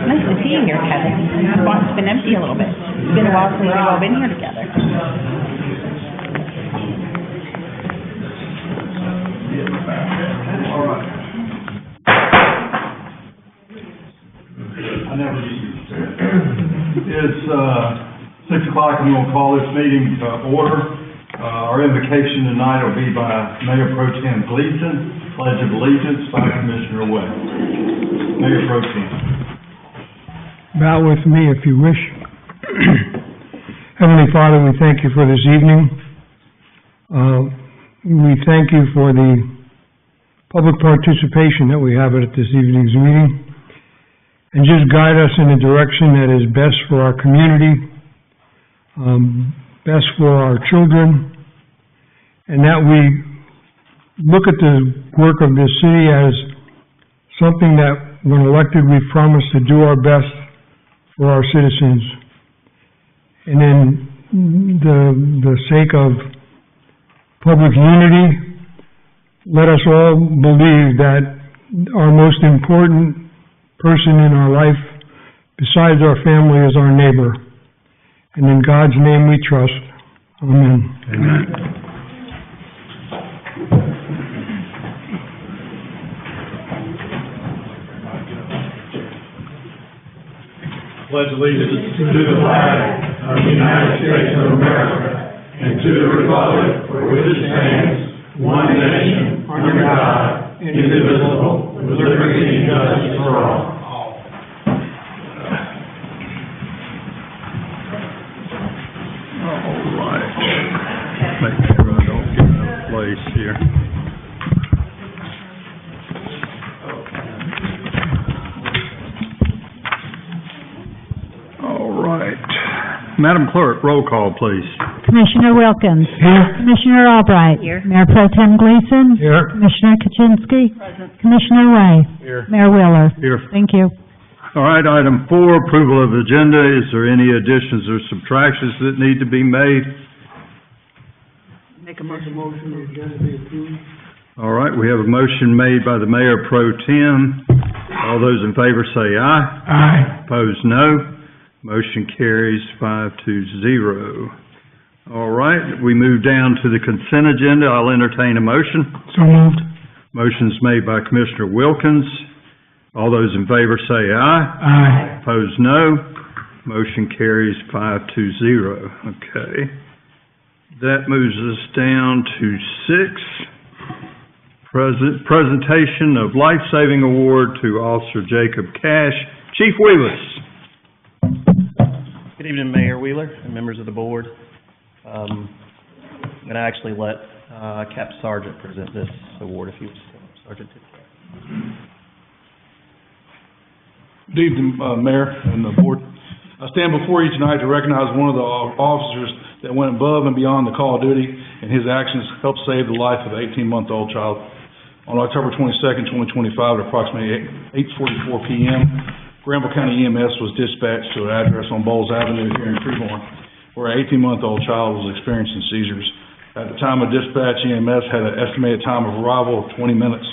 Nice to see you here, Kevin. The spot's been empty a little bit. It's been a while since we've all been here together. It's 6 o'clock, and we'll call this meeting to order. Our invocation tonight will be by Mayor Pro Tem Gleason, Pledge of Allegiance by Commissioner West. Mayor Pro Tem. Bow with me if you wish. Heavenly Father, we thank you for this evening. We thank you for the public participation that we have at this evening's meeting. And just guide us in a direction that is best for our community, best for our children, and that we look at the work of this city as something that, when elected, we've promised to do our best for our citizens. And in the sake of public unity, let us all believe that our most important person in our life, besides our family, is our neighbor. And in God's name we trust. Amen. Amen. Pledge allegiance to the flag of the United States of America and to the republic for which it stands, one nation, under God, indivisible, with liberty and justice for all. All right. Make sure I don't get out of place here. Madam Clerk, roll call, please. Commissioner Wilkins. Here. Commissioner Albright. Here. Mayor Pro Tem Gleason. Here. Commissioner Kaczynski. Present. Commissioner Ray. Here. Mayor Wheeler. Here. Thank you. All right, item 4, approval of agenda. Is there any additions or subtractions that need to be made? Make a motion. All right, we have a motion made by the Mayor Pro Tem. All those in favor say aye. Aye. Opposed, no. Motion carries 5-0. All right, we move down to the consent agenda. I'll entertain a motion. So moved. Motion's made by Commissioner Wilkins. All those in favor say aye. Aye. Opposed, no. Motion carries 5-0. Okay. That moves us down to 6. Presentation of Life-Saving Award to Officer Jacob Cash. Chief Wheelis. Good evening, Mayor Wheeler and members of the board. I'm going to actually let Captain Sergeant present this award if he would stand up. Sergeant. Good evening, Mayor and the board. I stand before you tonight to recognize one of the officers that went above and beyond the call of duty, and his actions helped save the life of an 18-month-old child. On October 22nd, 2025, at approximately 8:44 p.m., Granville County EMS was dispatched to an address on Bowles Avenue here in Creedmoor, where an 18-month-old child was experiencing seizures. At the time of dispatch, EMS had an estimated time of arrival of 20 minutes.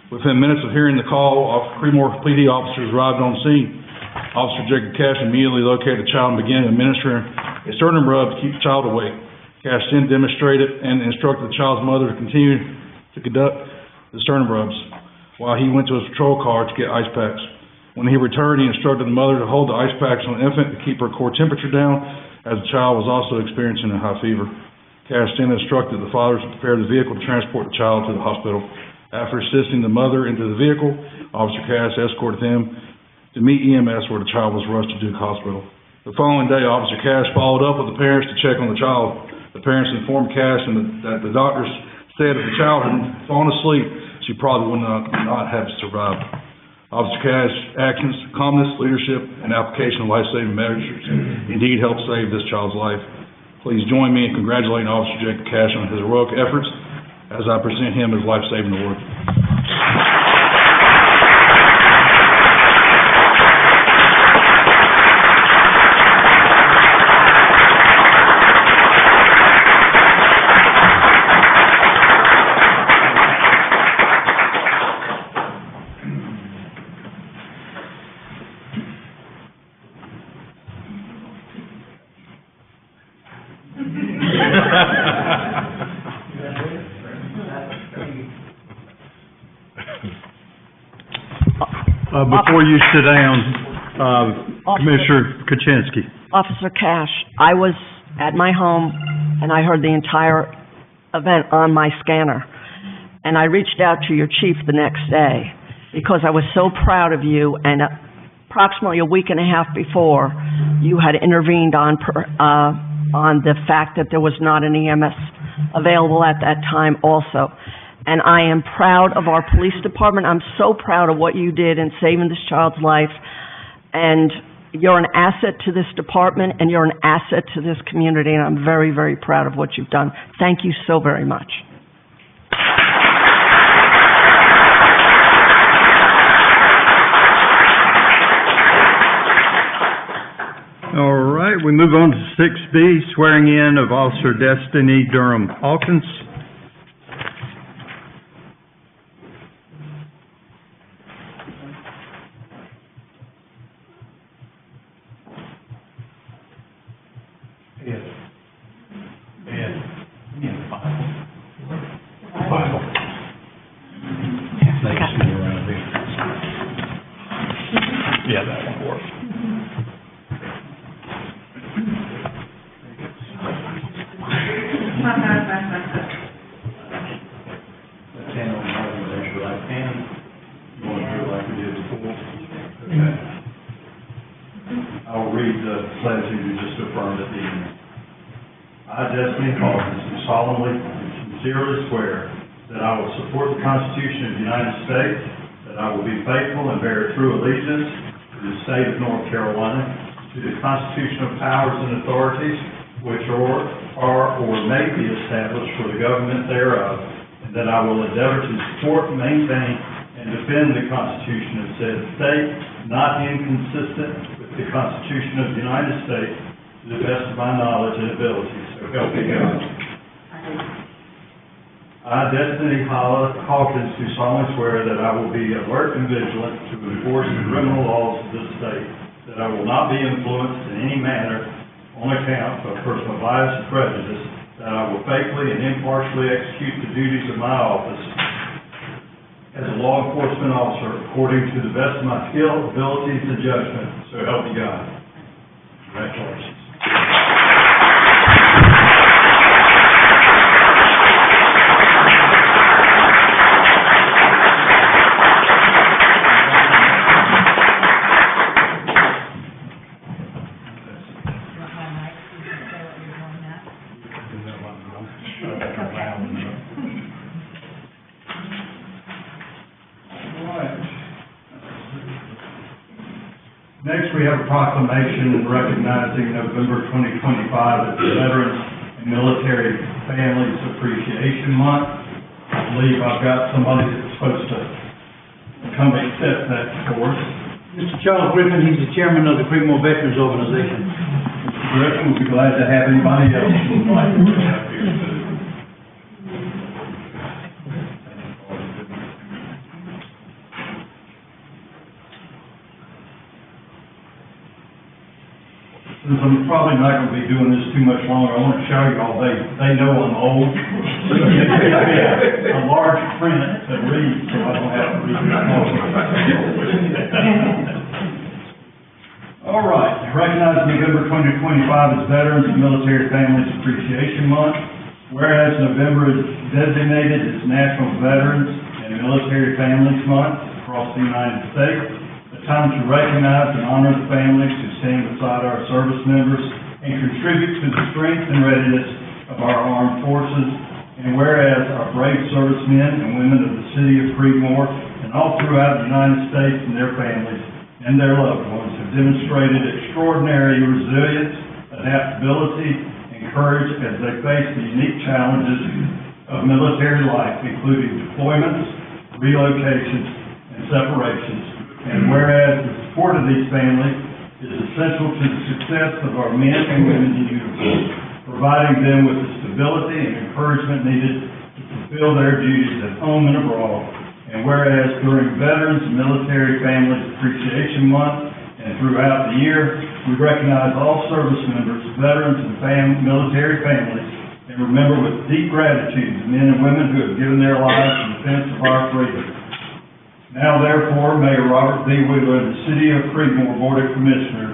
Within minutes of hearing the call, Creedmoor PD officers arrived on scene. Officer Jacob Cash immediately located the child and began administering a sternum rub to keep the child awake. Cash then demonstrated and instructed the child's mother to continue to conduct the sternum rubs while he went to his patrol car to get ice packs. When he returned, he instructed the mother to hold the ice packs on the infant to keep her core temperature down, as the child was also experiencing a high fever. Cash then instructed the father to prepare the vehicle to transport the child to the hospital. After assisting the mother into the vehicle, Officer Cash escorted them to meet EMS, where the child was rushed to Duke Hospital. The following day, Officer Cash followed up with the parents to check on the child. The parents informed Cash that the doctors said if the child had fallen asleep, she probably would not have survived. Officer Cash's actions, calmness, leadership, and application of life-saving measures indeed helped save this child's life. Please join me in congratulating Officer Jacob Cash on his heroic efforts as I present him his life-saving award. Before you sit down, Commissioner Kaczynski. Officer Cash, I was at my home and I heard the entire event on my scanner. And I reached out to your chief the next day because I was so proud of you, and approximately a week and a half before, you had intervened on the fact that there was not an EMS available at that time also. And I am proud of our police department. I'm so proud of what you did in saving this child's life. And you're an asset to this department, and you're an asset to this community, and I'm very, very proud of what you've done. Thank you so very much. All right, we move on to 6B, swearing in of Officer Destiny Durham Hawkins. Yeah, that won't work. I will read the pledge you just affirmed at the end. I, Destiny Hawkins, do solemnly and sincerely swear that I will support the Constitution of the United States, that I will be faithful and bear true allegiance to the state of North Carolina, to the constitutional powers and authorities which are or may be established for the government thereof, and that I will endeavor to support, maintain, and defend the Constitution of said state, not inconsistent with the Constitution of the United States, to the best of my knowledge and ability, so help me God. I, Destiny Hawkins, do solemnly swear that I will be alert and vigilant to enforce the criminal laws of this state, that I will not be influenced in any manner on account of personal bias or prejudice, that I will faithfully and impartially execute the duties of my office as a law enforcement officer according to the best of my skill, abilities, and judgment, so help me God. Congratulations. Next, we have a proclamation recognizing November 2025 as the Veterans and Military Families Appreciation Month. I believe I've got somebody that's supposed to come accept that for us. Mr. Charles Griffin, he's the chairman of the Creedmoor Veterans Organization. Mr. Griffin, we'll be glad to have anybody else who'd like to come up here too. Since I'm probably not going to be doing this too much longer, I want to show you all, they know I'm old. A large print to read, so I don't have to read it. All right, recognizing November 2025 as Veterans and Military Families Appreciation Month, whereas November is designated as National Veterans and Military Families Month across the United States, time to recognize and honor the families who stand beside our service members and contribute to the strength and readiness of our armed forces. And whereas our brave servicemen and women of the city of Creedmoor and all throughout the United States and their families and their loved ones have demonstrated extraordinary resilience, adaptability, and courage as they face the unique challenges of military life, including deployments, relocations, and separations. And whereas the support of these families is essential to the success of our men and women in uniform, providing them with the stability and encouragement needed to fulfill their duties at home and abroad. And whereas during Veterans and Military Families Appreciation Month and throughout the year, we recognize all service members, veterans, and military families, and remember with deep gratitude the men and women who have given their lives in defense of our freedom. Now, therefore, Mayor Robert B. Wheeler of the City of Creedmoor Board of Commissioners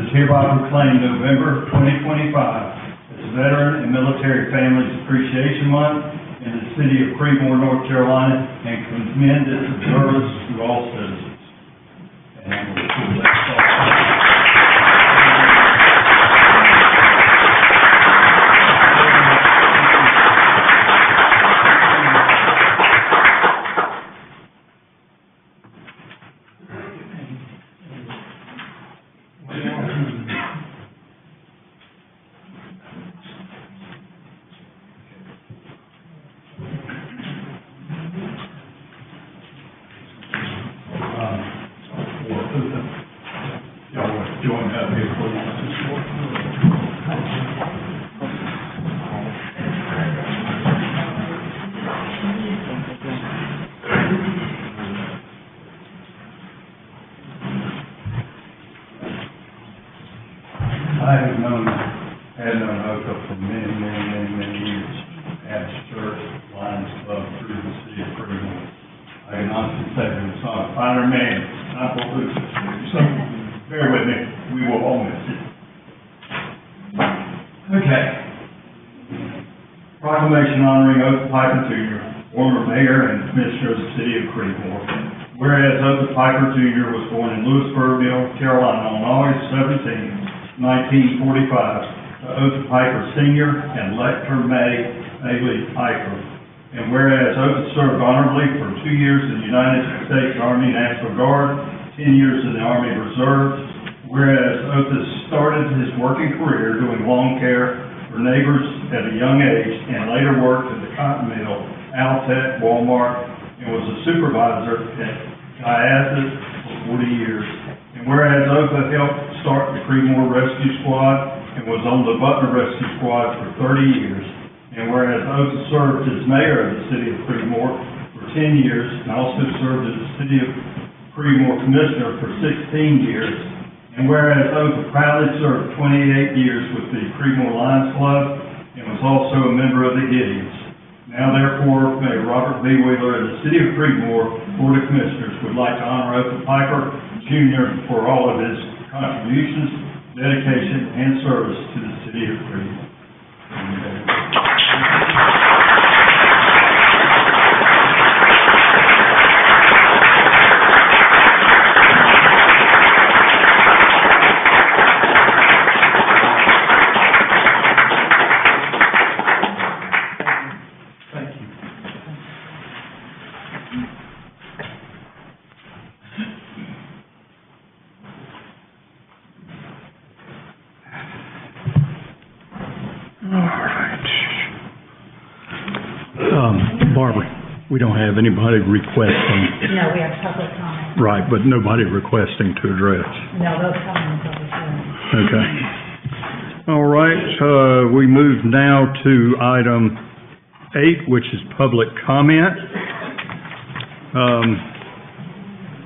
is hereby proclaimed November 2025 as Veteran and Military Families Appreciation Month in the City of Creedmoor, North Carolina, and commend its observance to all citizens. And I'm going to pull that off. I had known Oka for many years at the church, Lions Club, through the city of Creedmoor. I can honestly say that it's not a finer man, not for Luke. So, bear with me, we will all miss you. Okay. Proclamation honoring Oka Piper Jr., former mayor and commissioner of the city of Creedmoor. Whereas Oka Piper Jr. was born in Lewisburg, North Carolina on August 17, 1945, to Oka Piper Sr. and Lecter May Bailey Piper. And whereas Oka served honorably for 2 years in the United States Army National Guard, 10 years in the Army Reserves, Whereas Otis started his working career doing lawn care for neighbors at a young age and later worked at the Cotton Mill, Altec, Walmart, and was a supervisor at Guyazit for 40 years. And whereas Otis helped start the Creedmoor Rescue Squad and was on the Butler Rescue Squad for 30 years. And whereas Otis served as mayor of the city of Creedmoor for 10 years and also served as the city of Creedmoor commissioner for 16 years. And whereas Otis proudly served 28 years with the Creedmoor Lions Club and was also a member of the Gideons. Now therefore, Mayor Robert B. Wheeler and the city of Creedmoor Board of Commissioners would like to honor Otis Piper Jr. for all of his contributions, dedication, and service to the city of Creedmoor. Barbara, we don't have anybody requesting, No, we have public comment. right, but nobody requesting to address. No, those come in public hearing. Okay. All right, we move now to item 8, which is public comment.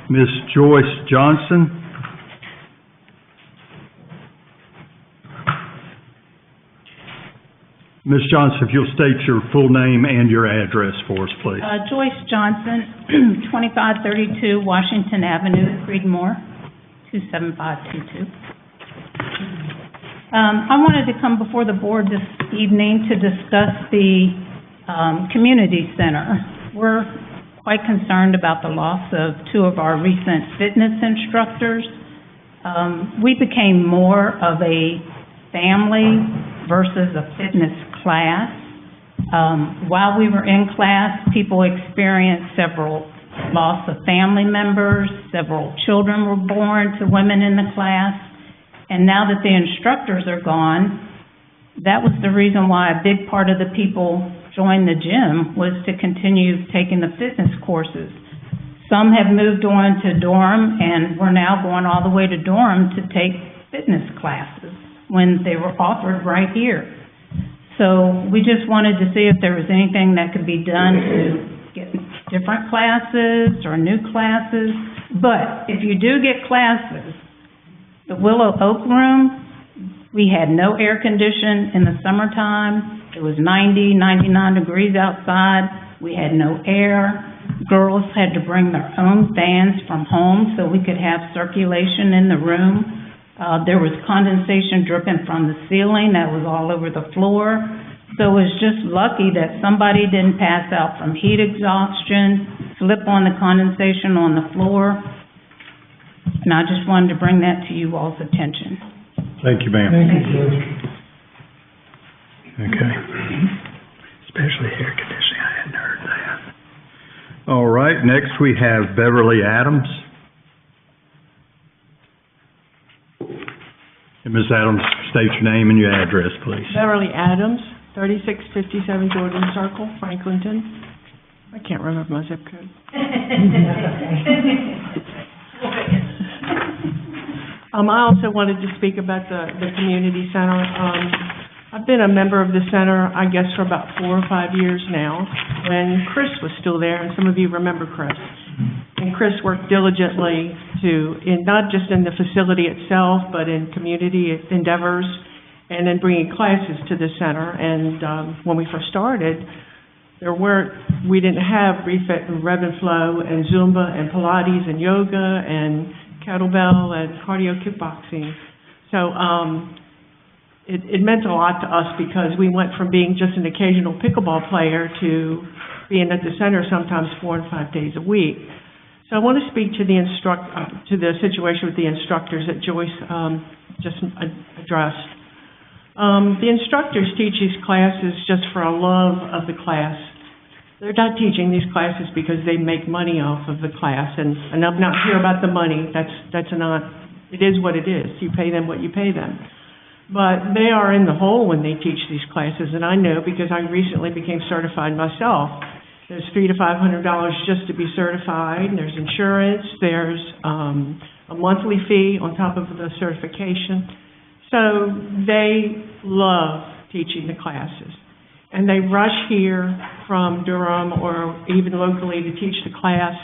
Ms. Joyce Johnson. Ms. Johnson, if you'll state your full name and your address for us, please. Joyce Johnson, 2532 Washington Avenue, Creedmoor, 27522. I wanted to come before the board this evening to discuss the community center. We're quite concerned about the loss of 2 of our recent fitness instructors. We became more of a family versus a fitness class. While we were in class, people experienced several loss of family members, several children were born to women in the class, and now that the instructors are gone, that was the reason why a big part of the people joined the gym was to continue taking the fitness courses. Some have moved on to dorm, and we're now going all the way to dorm to take fitness classes when they were offered right here. So we just wanted to see if there was anything that could be done to get different classes or new classes. But if you do get classes, the Willow Oak Room, we had no air condition in the summertime. It was 90, 99 degrees outside. We had no air. Girls had to bring their own fans from home so we could have circulation in the room. There was condensation dripping from the ceiling that was all over the floor. So it was just lucky that somebody didn't pass out from heat exhaustion, slip on the condensation on the floor. And I just wanted to bring that to you all's attention. Thank you, ma'am. Thank you, Joyce. Okay. Especially air conditioning, I hadn't heard that. All right, next we have Beverly Adams. And Ms. Adams, state your name and your address, please. Beverly Adams, 3657 Jordan Circle, Franklinton. I can't remember my zip code. I also wanted to speak about the community center. I've been a member of the center, I guess, for about 4 or 5 years now, when Chris was still there, and some of you remember Chris. And Chris worked diligently not just in the facility itself, but in community endeavors and in bringing classes to the center. And when we first started, we didn't have refit and rev and flow and Zumba and Pilates and yoga and kettlebell and cardio kickboxing. So it meant a lot to us because we went from being just an occasional pickleball player to being at the center sometimes 4 and 5 days a week. So I want to speak to the situation with the instructors that Joyce just addressed. The instructors teach these classes just for a love of the class. They're not teaching these classes because they make money off of the class, and I'm not here about the money. That's not it is what it is. You pay them what you pay them. But they are in the hole when they teach these classes, and I know because I recently became certified myself. There's $300 to $500 just to be certified, and there's insurance, there's a monthly fee on top of the certification. So they love teaching the classes. And they rush here from Durham or even locally to teach the class.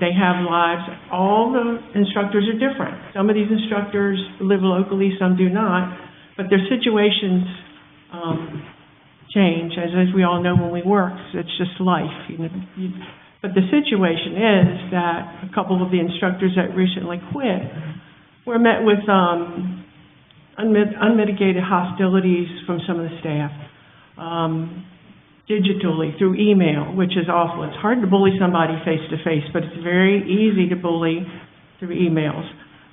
They have lives. All the instructors are different. Some of these instructors live locally, some do not, but their situations change, as we all know when we work. It's just life. But the situation is that a couple of the instructors that recently quit were met with unmitigated hostilities from some of the staff. Digitally, through email, which is awful. It's hard to bully somebody face-to-face, but it's very easy to bully through emails.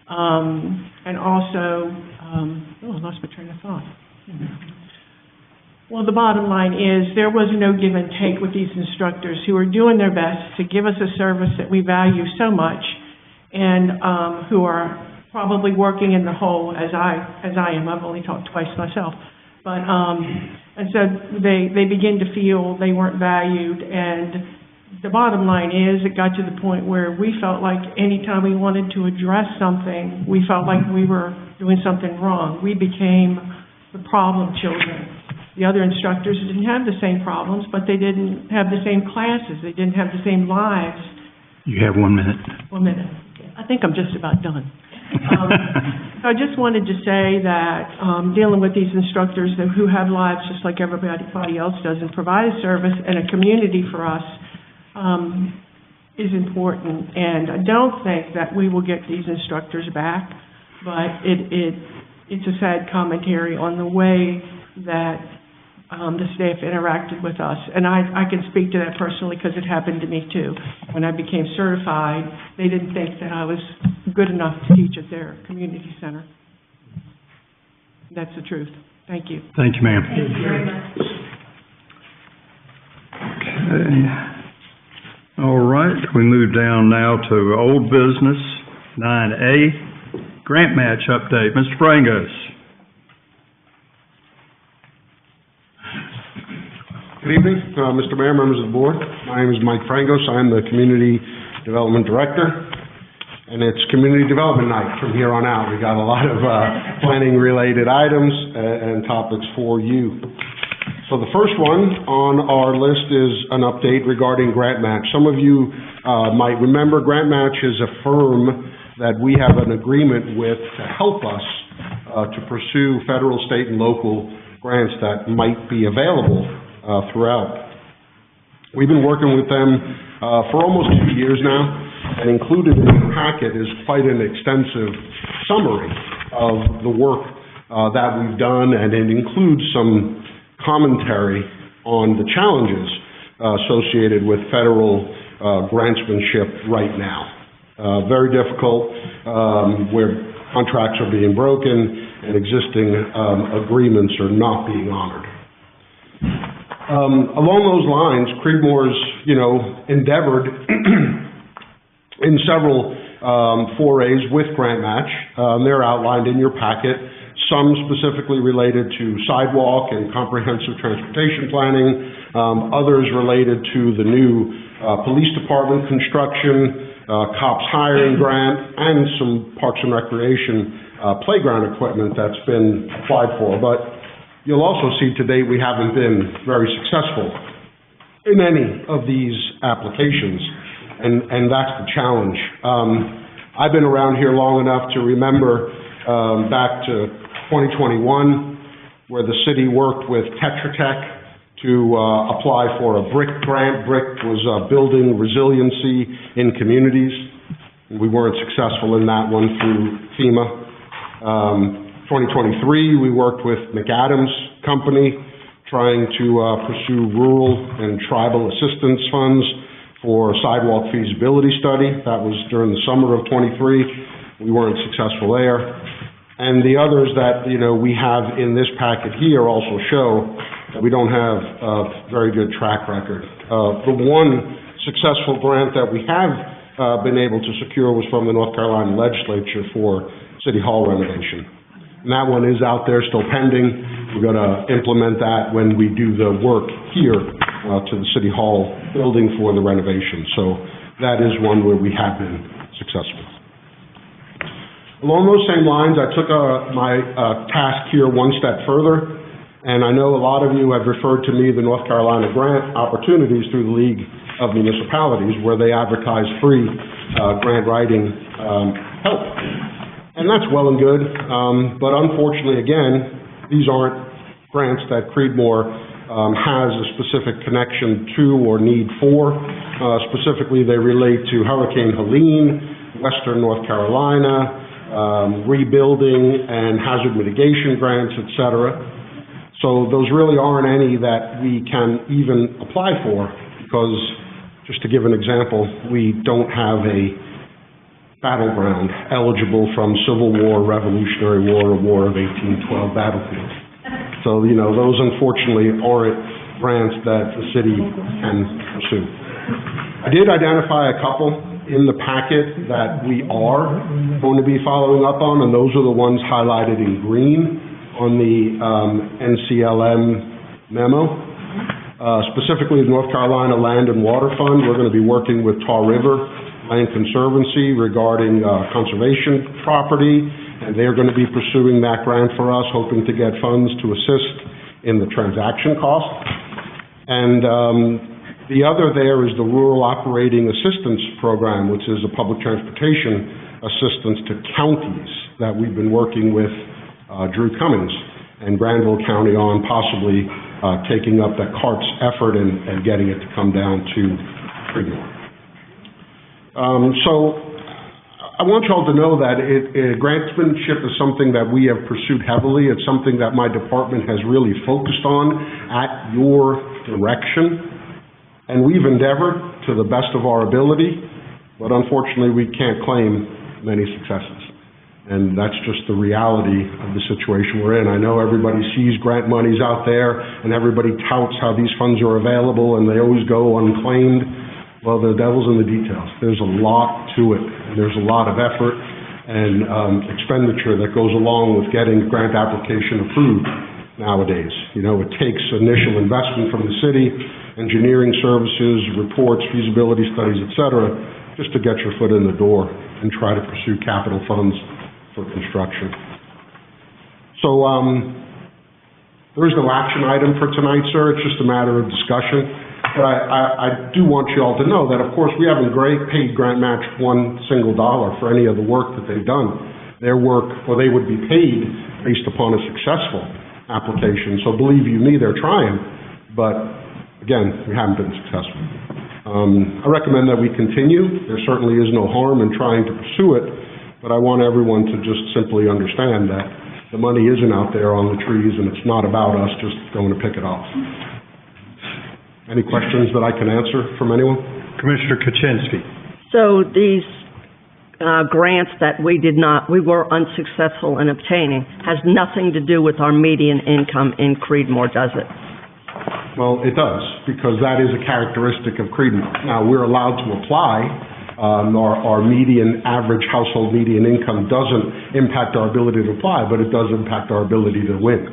And also, I lost my train of thought. Well, the bottom line is there was no give and take with these instructors who are doing their best to give us a service that we value so much and who are probably working in the hole as I am. I've only talked twice myself. But, and so they begin to feel they weren't valued, and the bottom line is it got to the point where we felt like anytime we wanted to address something, we felt like we were doing something wrong. We became the problem children. The other instructors didn't have the same problems, but they didn't have the same classes. They didn't have the same lives. You have 1 minute. 1 minute. I think I'm just about done. So I just wanted to say that dealing with these instructors who have lives just like everybody else does and provide a service and a community for us is important. And I don't think that we will get these instructors back, but it's a sad commentary on the way that the staff interacted with us. And I can speak to that personally because it happened to me too. When I became certified, they didn't think that I was good enough to teach at their community center. That's the truth. Thank you. Thank you, ma'am. Thank you very much. Okay. All right, we move down now to old business, 9A, grant match update. Mr. Frangos. Good evening, Mr. Mayor, members of the board. My name is Mike Frangos. I'm the Community Development Director, and it's Community Development Night from here on out. We got a lot of planning-related items and topics for you. So the first one on our list is an update regarding Grant Match. Some of you might remember Grant Match is a firm that we have an agreement with to help us to pursue federal, state, and local grants that might be available throughout. We've been working with them for almost 2 years now, and included in the packet is quite an extensive summary of the work that we've done, and it includes some commentary on the challenges associated with federal grantsmanship right now. Very difficult, where contracts are being broken and existing agreements are not being honored. Along those lines, Creedmoor's, endeavored in several forays with Grant Match. They're outlined in your packet, some specifically related to sidewalk and comprehensive transportation planning, others related to the new police department construction, cops hiring grant, and some parks and recreation playground equipment that's been applied for. But you'll also see today we haven't been very successful in any of these applications, and that's the challenge. I've been around here long enough to remember back to 2021, where the city worked with Tetra Tech to apply for a BRIC grant. BRIC was building resiliency in communities. We weren't successful in that one through FEMA. 2023, we worked with McAdams Company, trying to pursue rural and tribal assistance funds for sidewalk feasibility study. That was during the summer of '23. We weren't successful there. And the others that, we have in this packet here also show that we don't have a very good track record. The one successful grant that we have been able to secure was from the North Carolina legislature for City Hall renovation. And that one is out there, still pending. We're gonna implement that when we do the work here, to the City Hall building for the renovation. So that is one where we have been successful. Along those same lines, I took my task here one step further, and I know a lot of you have referred to me the North Carolina grant opportunities through the League of Municipalities, where they advertise free grant writing help. And that's well and good, but unfortunately, again, these aren't grants that Creedmoor has a specific connection to or need for. Specifically, they relate to Hurricane Helene, Western North Carolina, rebuilding and hazard mitigation grants, et cetera. So those really aren't any that we can even apply for, because, just to give an example, we don't have a battleground eligible from Civil War, Revolutionary War, or War of 1812 battlefield. So, you know, those unfortunately aren't grants that the city can pursue. I did identify a couple in the packet that we are going to be following up on, and those are the ones highlighted in green on the NCLM memo. Specifically, the North Carolina Land and Water Fund, we're going to be working with Tar River Land Conservancy regarding conservation property, and they're going to be pursuing that grant for us, hoping to get funds to assist in the transaction cost. And the other there is the Rural Operating Assistance Program, which is a public transportation assistance to counties that we've been working with Drew Cummings and Granville County on, possibly taking up that CART's effort and getting it to come down to Creedmoor. So I want you all to know that grantsmanship is something that we have pursued heavily. It's something that my department has really focused on at your direction. And we've endeavored to the best of our ability, but unfortunately we can't claim many successes. And that's just the reality of the situation we're in. I know everybody sees grant monies out there, and everybody touts how these funds are available, and they always go unclaimed. Well, the devil's in the details. There's a lot to it, and there's a lot of effort and expenditure that goes along with getting grant application approved nowadays. You know, it takes initial investment from the city, engineering services, reports, feasibility studies, et cetera, just to get your foot in the door and try to pursue capital funds for construction. So, there is no action item for tonight, sir. It's just a matter of discussion. But I do want you all to know that, of course, we haven't paid Grant Match $1 single for any of the work that they've done. Their work, or they would be paid based upon a successful application. So believe you me, they're trying, but again, we haven't been successful. I recommend that we continue. There certainly is no harm in trying to pursue it, but I want everyone to just simply understand that the money isn't out there on the trees, and it's not about us just going to pick it off. Any questions that I can answer from anyone? Commissioner Kuczynski. So these grants that we were unsuccessful in obtaining has nothing to do with our median income in Creedmoor, does it? Well, it does, because that is a characteristic of Creedmoor. Now, we're allowed to apply. Our median, average household median income doesn't impact our ability to apply, but it does impact our ability to win.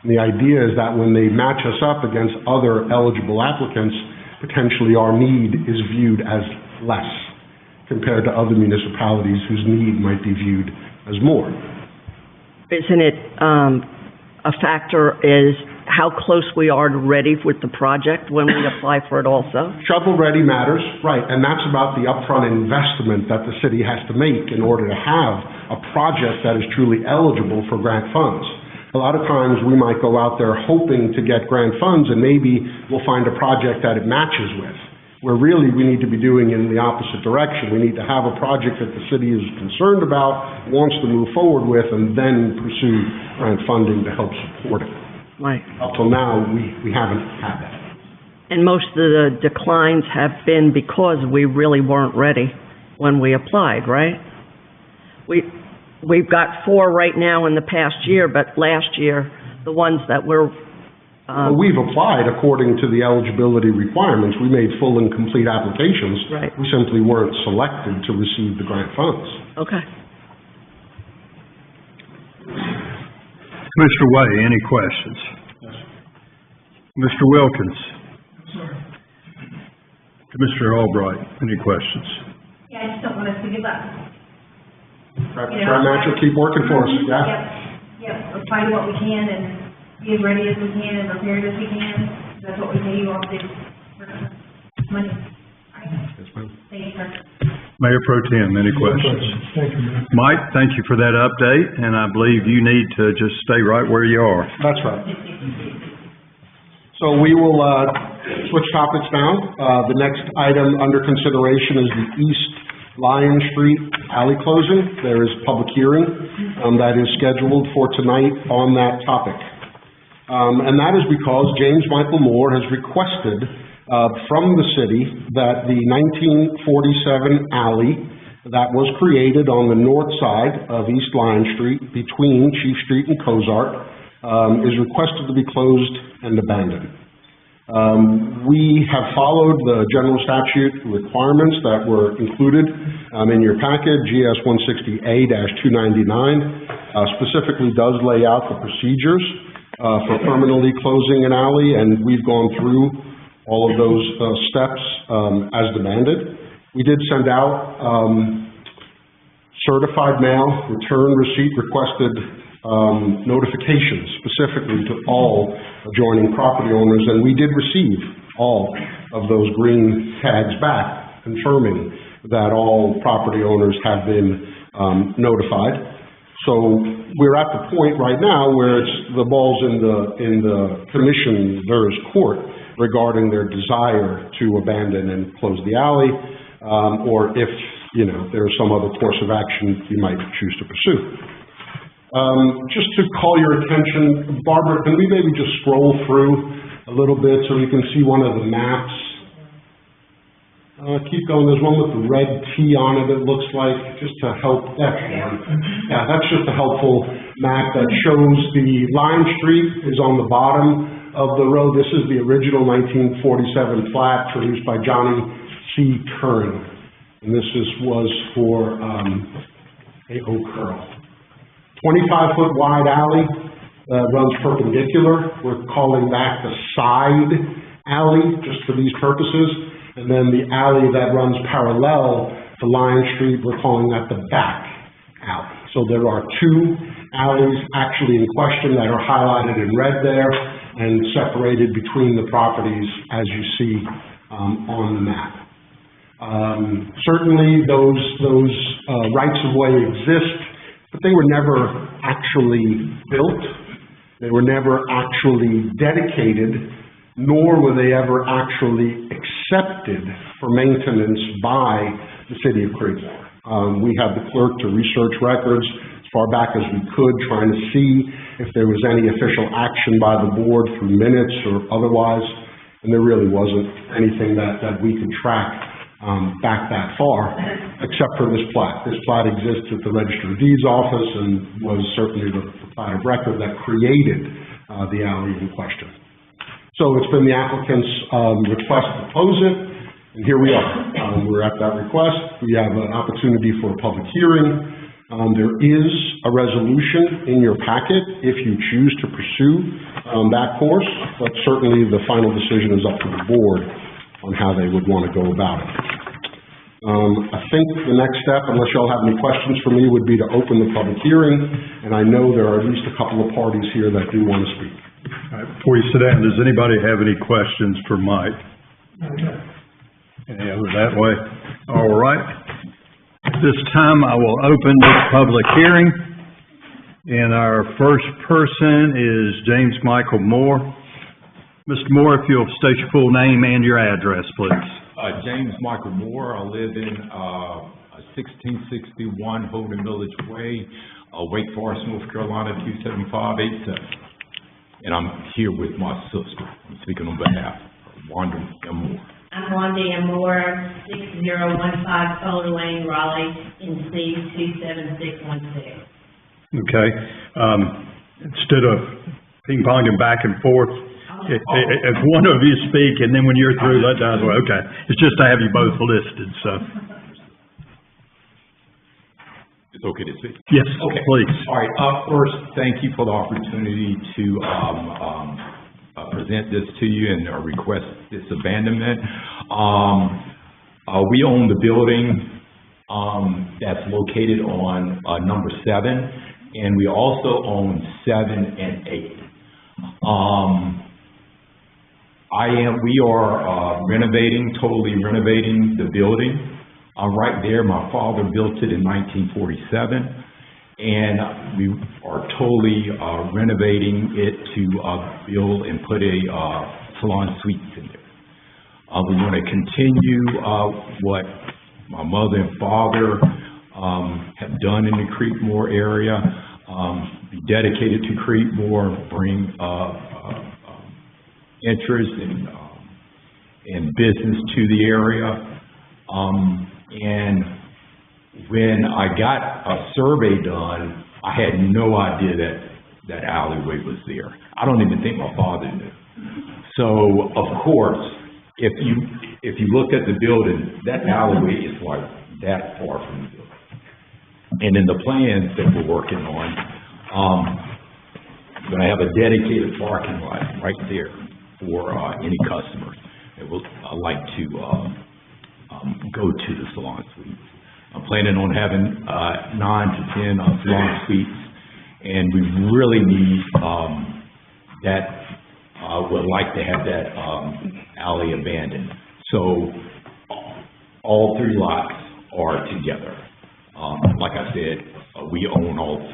And the idea is that when they match us up against other eligible applicants, potentially our need is viewed as less compared to other municipalities whose need might be viewed as more. Isn't it a factor is how close we are to ready with the project when we apply for it also? Shovel-ready matters, right, and that's about the upfront investment that the city has to make in order to have a project that is truly eligible for grant funds. A lot of times we might go out there hoping to get grant funds, and maybe we'll find a project that it matches with, where really we need to be doing in the opposite direction. We need to have a project that the city is concerned about, wants to move forward with, and then pursue grant funding to help support it. Right. Up till now, we haven't had that. And most of the declines have been because we really weren't ready when we applied, right? We've got 4 right now in the past year, but last year, the ones that were Well, we've applied according to the eligibility requirements. We made full and complete applications. Right. We simply weren't selected to receive the grant funds. Okay. Commissioner Way, any questions? Mr. Wilkins? Commissioner Albright, any questions? Yeah, I just don't want us to give up. Try match will keep working for us, yeah? Yep, we'll try to do what we can and be as ready as we can and prepared as we can. That's what we pay you all to do. Money. Yes, ma'am. Thank you, sir. Mayor Pro Tem, any questions? Thank you, Mayor. Mike, thank you for that update, and I believe you need to just stay right where you are. That's right. So we will, switch topics now. The next item under consideration is the East Lion Street alley closing. There is a public hearing, that is scheduled for tonight on that topic. And that is because James Michael Moore has requested, from the city that the 1947 alley that was created on the north side of East Lion Street between Chief Street and Cozart, is requested to be closed and abandoned. We have followed the general statute requirements that were included in your packet. GS 160A-299 specifically does lay out the procedures for permanently closing an alley, and we've gone through all of those steps as demanded. We did send out certified mail, return receipt requested notifications specifically to all adjoining property owners, and we did receive all of those green tags back, confirming that all property owners have been notified. So we're at the point right now where the ball's in the commissioner's court regarding their desire to abandon and close the alley, or if, there's some other course of action you might choose to pursue. Just to call your attention, Barbara, can we maybe just scroll through a little bit so you can see one of the maps? Keep going. There's one with the red T on it, it looks like, just to help. Yeah, that's just a helpful map that shows the Lion Street is on the bottom of the road. This is the original 1947 plat produced by Johnny C. Curran. And this was for A.O. Curl. 25-foot wide alley runs perpendicular. We're calling that the side alley, just for these purposes. And then the alley that runs parallel to Lion Street, we're calling that the back alley. So there are two alleys actually in question that are highlighted in red there and separated between the properties as you see on the map. Certainly those rights of way exist, but they were never actually built. They were never actually dedicated, nor were they ever actually accepted for maintenance by the city of Creedmoor. We had the clerk to research records as far back as we could, trying to see if there was any official action by the board through minutes or otherwise, and there really wasn't anything that we could track back that far, except for this plat. This plat exists at the Register of Deeds office and was certainly the plat of record that created the alley in question. So it's been the applicant's request to close it, and here we are. We're at that request. We have an opportunity for a public hearing. There is a resolution in your packet if you choose to pursue that course, but certainly the final decision is up to the board on how they would want to go about it. I think the next step, unless y'all have any questions for me, would be to open the public hearing, and I know there are at least a couple of parties here that do want to speak. All right, before you sit down, does anybody have any questions for Mike? Any other that way? All right. At this time, I will open this public hearing, and our first person is James Michael Moore. Mr. Moore, if you'll state your full name and your address, please. James Michael Moore. I live in 1661 Holden Village Way, Wake Forest, North Carolina, 27587. And I'm here with my sister. I'm speaking on behalf of Wanda M. Moore. I'm Wanda M. Moore, 6015 Fuller Lane, Raleigh, NC 27616. Okay. Instead of ping-ponging back and forth, if one of you speak, and then when you're through, let Diane, well, okay. It's just to have you both listed, so. It's okay to speak? Yes, Okay. please. All right, first, thank you for the opportunity to, present this to you and request this abandonment. We own the building, that's located on, number 7, and we also own 7 and 8. We are totally renovating the building. Right there, my father built it in 1947, and we are totally renovating it to build and put a salon suites in there. We want to continue what my mother and father have done in the Creedmoor area, be dedicated to Creedmoor, bring interest and business to the area. And when I got a survey done, I had no idea that alleyway was there. I don't even think my father knew. So, of course, if you look at the building, that alleyway is like that far from the building. And in the plans that we're working on, we're going to have a dedicated parking lot right there for any customers that would like to go to the salon suites. I'm planning on having 9 to 10 salon suites, and we really need would like to have that alley abandoned. So all 3 lots are together. Like I said, we own all 3.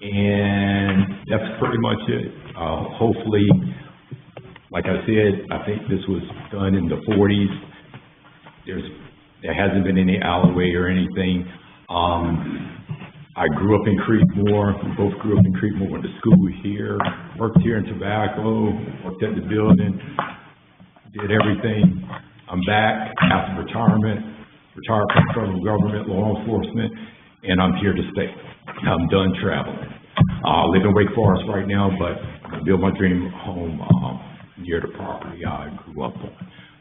And that's pretty much it. Hopefully, like I said, I think this was done in the 40s. There hasn't been any alleyway or anything. I grew up in Creedmoor. We both grew up in Creedmoor, went to school here, worked here in tobacco, worked at the building, did everything. I'm back after retirement, retired from federal government, law enforcement, and I'm here to stay. I'm done traveling. I live in Wake Forest right now, but I built my dream home near the property I grew up on.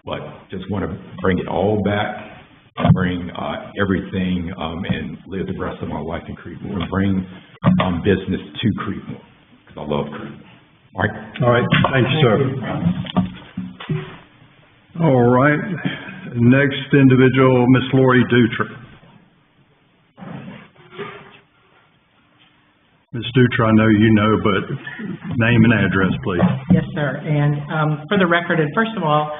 But just want to bring it all back, bring everything, and live the rest of my life in Creedmoor, and bring business to Creedmoor, because I love Creedmoor. All right? All right, thank you, sir. All right, next individual, Miss Lori Dutra. Ms. Dutra, I know you know, but name and address, please. Yes, sir. And for the record, and first of all,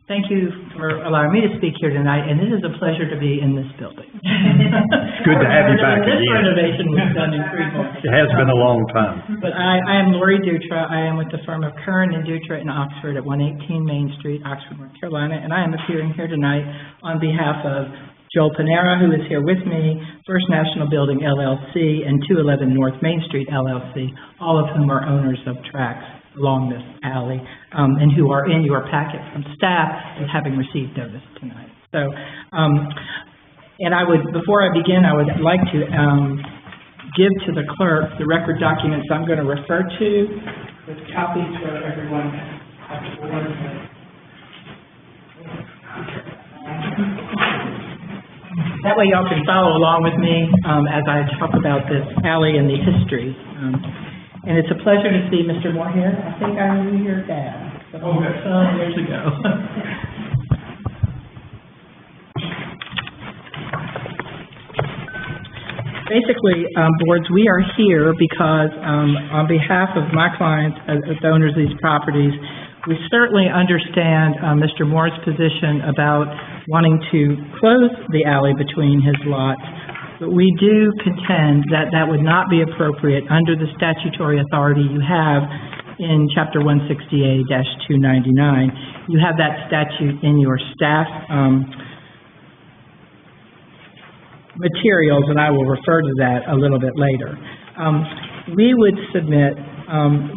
thank you for allowing me to speak here tonight, and it is a pleasure to be in this building. It's good to have you back again. This renovation was done in Creedmoor. It has been a long time. But I am Lori Dutra. I am with the firm of Curran and Dutra in Oxford at 118 Main Street, Oxford, North Carolina, and I am appearing here tonight on behalf of Joel Panera, who is here with me, First National Building LLC, and 211 North Main Street LLC, all of whom are owners of tracts along this alley, and who are in your packet from staff and having received notice tonight. So, and before I begin, I would like to give to the clerk the record documents I'm going to refer to, with copies for everyone. That way y'all can follow along with me as I talk about this alley and the history. And it's a pleasure to see Mr. Moore here. I think I knew your dad some years ago. Basically, boards, we are here because on behalf of my clients, as the owners of these properties, we certainly understand Mr. Moore's position about wanting to close the alley between his lots, but we do contend that that would not be appropriate under the statutory authority you have in Chapter 160A-299. You have that statute in your staff materials, and I will refer to that a little bit later. We would submit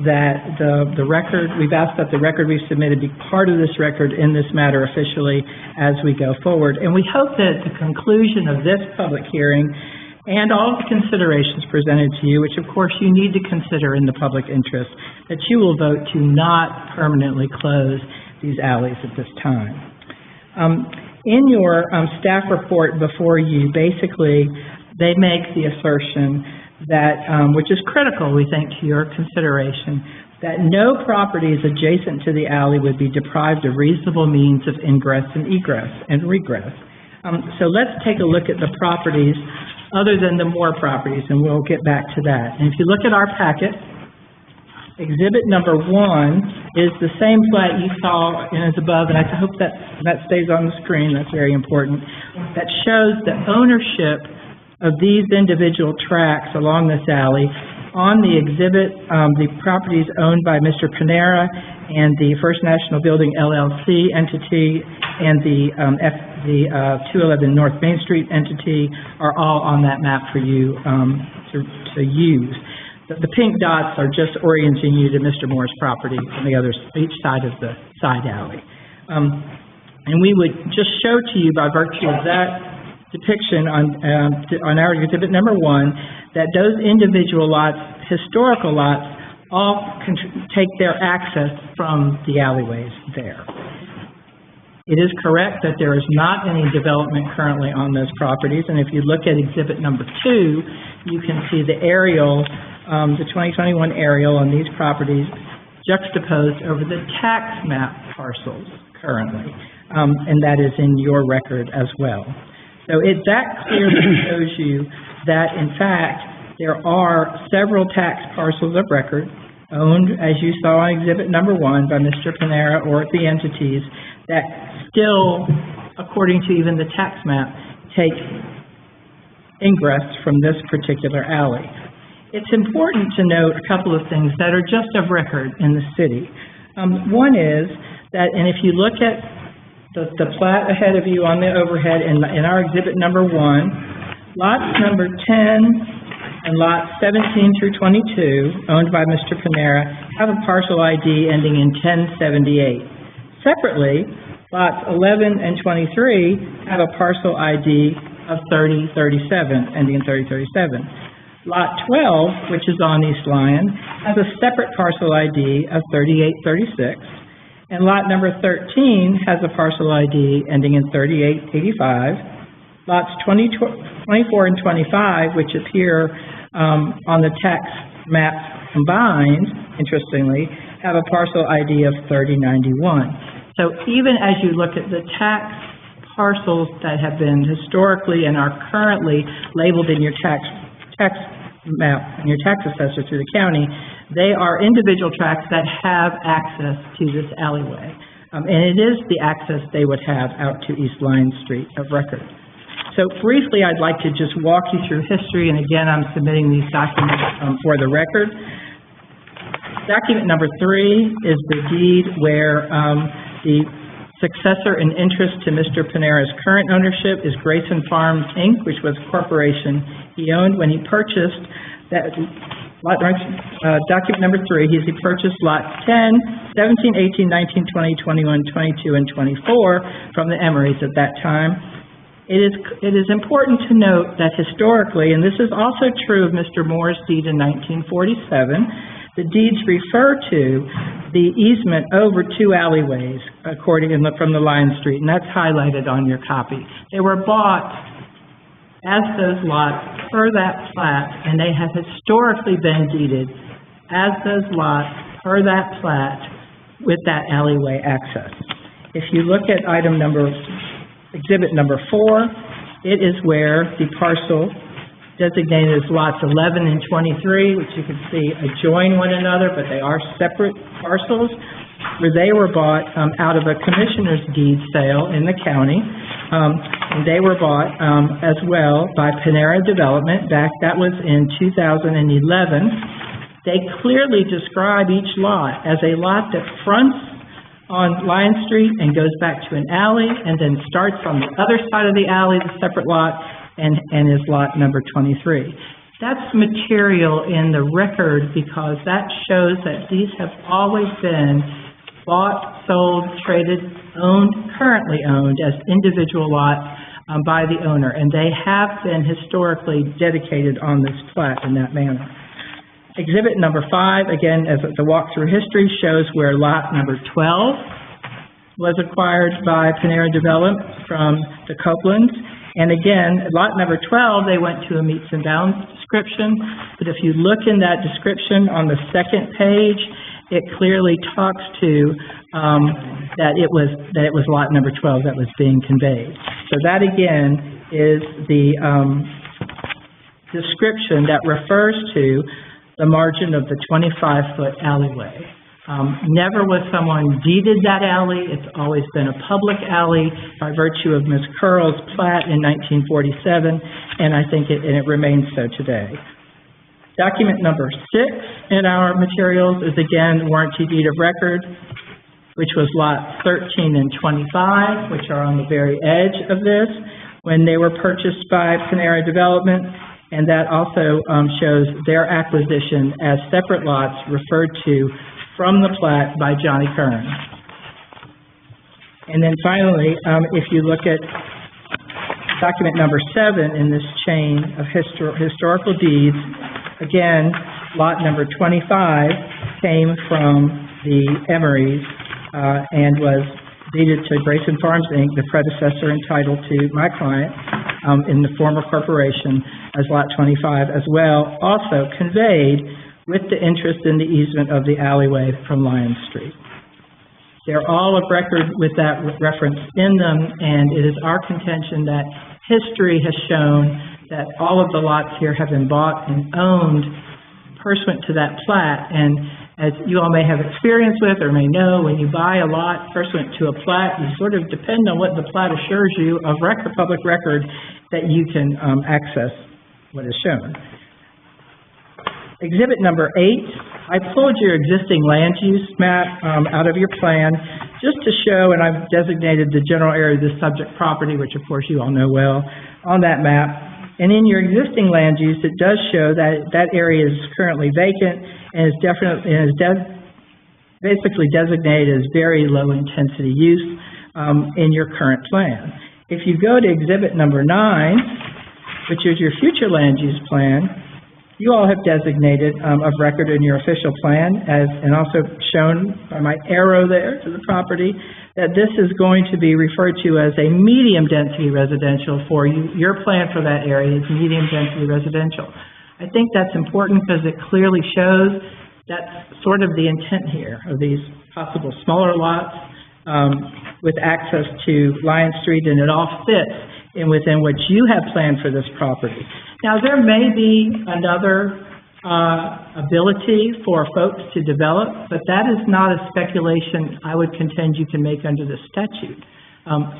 that the record, we've asked that the record we've submitted be part of this record in this matter officially as we go forward. And we hope that at the conclusion of this public hearing and all of the considerations presented to you, which of course you need to consider in the public interest, that you will vote to not permanently close these alleys at this time. In your staff report before you, basically, they make the assertion that, which is critical, we think, to your consideration, that no properties adjacent to the alley would be deprived of reasonable means of ingress and egress and regress. So let's take a look at the properties other than the Moore properties, and we'll get back to that. And if you look at our packet, exhibit number 1 is the same plat you saw and is above, and I hope that stays on the screen, that's very important, that shows the ownership of these individual tracts along this alley. On the exhibit, the properties owned by Mr. Panera and the First National Building LLC entity and the 211 North Main Street entity are all on that map for you to use. The pink dots are just orienting you to Mr. Moore's property on the other, each side of the side alley. And we would just show to you by virtue of that depiction on our exhibit number 1 that those individual lots, historical lots, all take their access from the alleyways there. It is correct that there is not any development currently on those properties, and if you look at exhibit number 2, you can see the aerial, the 2021 aerial on these properties juxtaposed over the tax map parcels currently, and that is in your record as well. So that clearly shows you that, in fact, there are several tax parcels of record owned, as you saw on exhibit number 1, by Mr. Panera or the entities that still, according to even the tax map, take ingress from this particular alley. It's important to note a couple of things that are just of record in the city. One is that, and if you look at the plat ahead of you on the overhead in our exhibit number 1, lots number 10 and lots 17 through 22, owned by Mr. Panera, have a parcel ID ending in 1078. Separately, lots 11 and 23 have a parcel ID of 3037, ending in 3037. Lot 12, which is on East Lyon, has a separate parcel ID of 3836. And lot number 13 has a parcel ID ending in 3885. Lots 24 and 25, which appear on the tax map combined, interestingly, have a parcel ID of 3091. So even as you look at the tax parcels that have been historically and are currently labeled in your tax map and your tax assessor through the county, they are individual tracts that have access to this alleyway. And it is the access they would have out to East Lyon Street of record. So briefly, I'd like to just walk you through history, and again, I'm submitting these documents for the record. Document number 3 is the deed where the successor in interest to Mr. Panera's current ownership is Grayson Farms, Inc., which was a corporation he owned when he purchased that. Document number 3, he purchased lots 10, 17, 18, 19, 20, 21, 22, and 24 from the Emerys at that time. It is important to note that historically, and this is also true of Mr. Moore's deed in 1947, the deeds refer to the easement over 2 alleyways from the Lyon Street, and that's highlighted on your copy. They were bought as those lots per that plat, and they have historically been deeded as those lots per that plat with that alleyway access. If you look at exhibit number 4, it is where the parcel designated as lots 11 and 23, which you can see adjoin one another, but they are separate parcels, where they were bought out of a commissioner's deed sale in the county. And they were bought as well by Panera Development. That was in 2011. They clearly describe each lot as a lot that fronts on Lyon Street and goes back to an alley and then starts on the other side of the alley, the separate lot, and is lot number 23. That's material in the record because that shows that these have always been bought, sold, traded, owned, currently owned as individual lots by the owner, and they have been historically dedicated on this plat in that manner. Exhibit number 5, again, as the walkthrough history shows where lot number 12 was acquired by Panera Development from the Copelands. And again, lot number 12, they went to a meets and bounds description, but if you look in that description on the second page, it clearly talks to that it was lot number 12 that was being conveyed. So that again is the description that refers to the margin of the 25-foot alleyway. Never was someone deeded that alley. It's always been a public alley by virtue of Ms. Curl's plat in 1947, and I think it remains so today. Document number 6 in our materials is again warranty deed of record, which was lots 13 and 25, which are on the very edge of this, when they were purchased by Panera Development, and that also shows their acquisition as separate lots referred to from the plat by Johnny Kern. And then finally, if you look at document number 7 in this chain of historical deeds, again, lot number 25 came from the Emerys and was deeded to Grayson Farms, Inc., the predecessor entitled to my client in the former corporation as lot 25 as well, also conveyed with the interest in the easement of the alleyway from Lion Street. They're all of record with that reference in them, and it is our contention that history has shown that all of the lots here have been bought and owned pursuant to that plat. And as you all may have experience with or may know, when you buy a lot pursuant to a plat, you sort of depend on what the plat assures you of public record that you can access what is shown. Exhibit number 8, I pulled your existing land use map out of your plan just to show, and I've designated the general area of the subject property, which of course you all know well, on that map. And in your existing land use, it does show that that area is currently vacant and is basically designated as very low intensity use in your current plan. If you go to exhibit number 9, which is your future land use plan, you all have designated of record in your official plan, and also shown by my arrow there to the property, that this is going to be referred to as a medium density residential for you. Your plan for that area is medium density residential. I think that's important because it clearly shows that's sort of the intent here of these possible smaller lots with access to Lion Street, and it all fits within what you have planned for this property. Now, there may be another ability for folks to develop, but that is not a speculation I would contend you can make under the statute.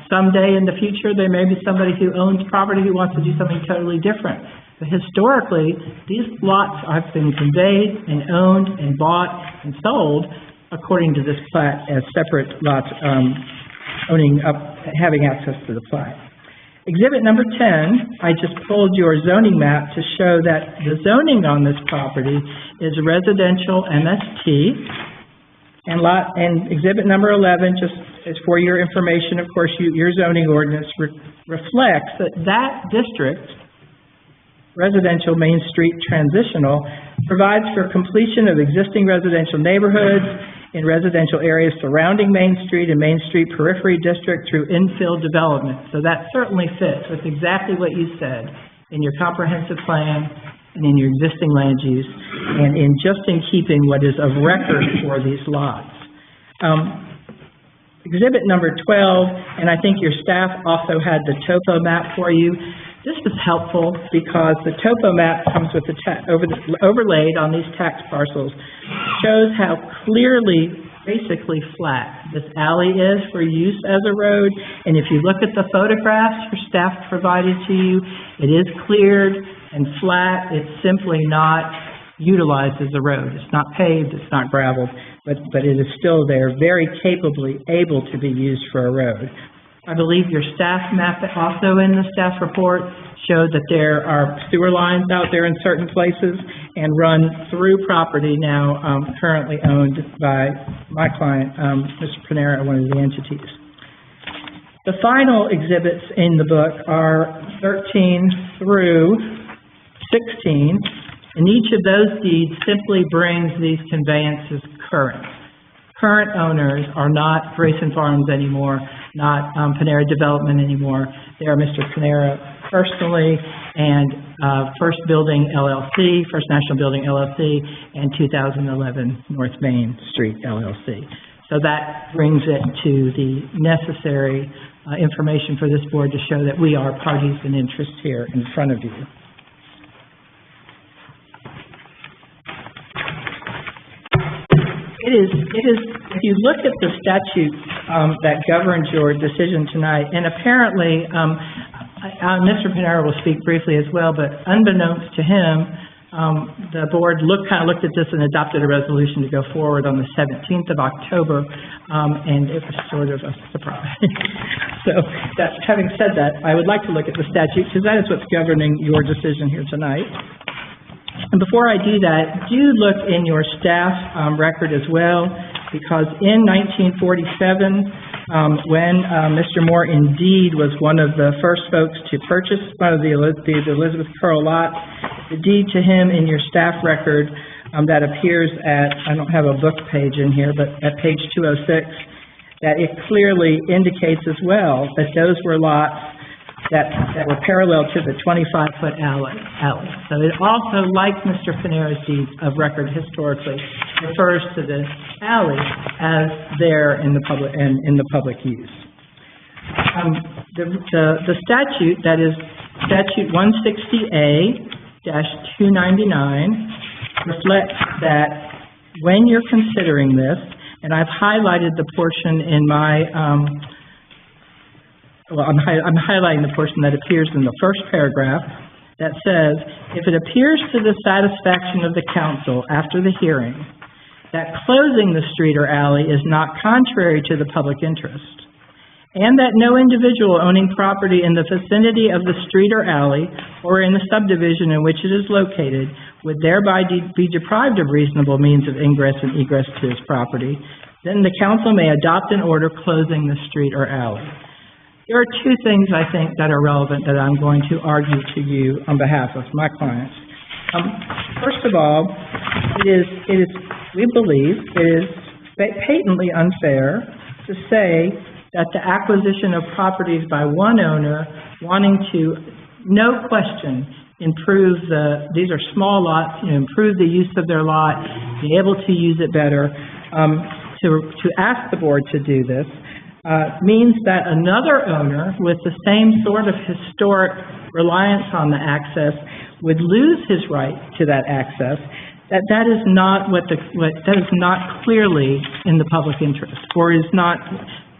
Someday in the future, there may be somebody who owns property who wants to do something totally different. But historically, these lots have been conveyed and owned and bought and sold according to this plat as separate lots having access to the plat. Exhibit number 10, I just pulled your zoning map to show that the zoning on this property is residential MST, and exhibit number 11, just as for your information, of course, your zoning ordinance reflects that district, residential Main Street transitional, provides for completion of existing residential neighborhoods in residential areas surrounding Main Street and Main Street Periphery District through infill development. So that certainly fits with exactly what you said in your comprehensive plan and in your existing land use, and in just in keeping what is of record for these lots. Exhibit number 12, and I think your staff also had the topo map for you. This is helpful because the topo map comes with overlaid on these tax parcels, shows how clearly, basically flat this alley is for use as a road. And if you look at the photographs your staff provided to you, it is cleared and flat. It's simply not utilized as a road. It's not paved, it's not gravelled, but it is still there, very capably able to be used for a road. I believe your staff map also in the staff report showed that there are sewer lines out there in certain places and run through property now currently owned by my client, Mr. Panera, one of the entities. The final exhibits in the book are 13 through 16, and each of those deeds simply brings these conveyances current. Current owners are not Grayson Farms anymore, not Panera Development anymore. They are Mr. Panera personally and First Building LLC, First National Building LLC, and 2011 North Main Street LLC. So that brings it to the necessary information for this board to show that we are parties in interest here in front of you. It is, if you look at the statute that governs your decision tonight, and apparently, Mr. Panera will speak briefly as well, but unbeknownst to him, the board kind of looked at this and adopted a resolution to go forward on the 17th of October, and it was sort of a surprise. So, having said that, I would like to look at the statute, because that is what's governing your decision here tonight. And before I do that, do look in your staff record as well, because in 1947, when Mr. Moore indeed was one of the first folks to purchase one of the Elizabeth Curl lots, the deed to him in your staff record that appears at, I don't have a book page in here, but at page 206, that it clearly indicates as well that those were lots that were parallel to the 25-foot alley. So it also, like Mr. Panera's deed of record historically, refers to the alley as there in the public use. The statute, that is statute 160A-299, reflects that when you're considering this, and I've highlighted the portion in my I'm highlighting the portion that appears in the first paragraph that says, if it appears to the satisfaction of the council after the hearing that closing the street or alley is not contrary to the public interest, and that no individual owning property in the vicinity of the street or alley or in the subdivision in which it is located would thereby be deprived of reasonable means of ingress and egress to his property, then the council may adopt an order closing the street or alley. There are two things, I think, that are relevant that I'm going to argue to you on behalf of my clients. First of all, we believe it is patently unfair to say that the acquisition of properties by one owner wanting to, no question, improve these are small lots, improve the use of their lot, be able to use it better, to ask the board to do this, means that another owner with the same sort of historic reliance on the access would lose his right to that access. That is not that is not clearly in the public interest, or is not.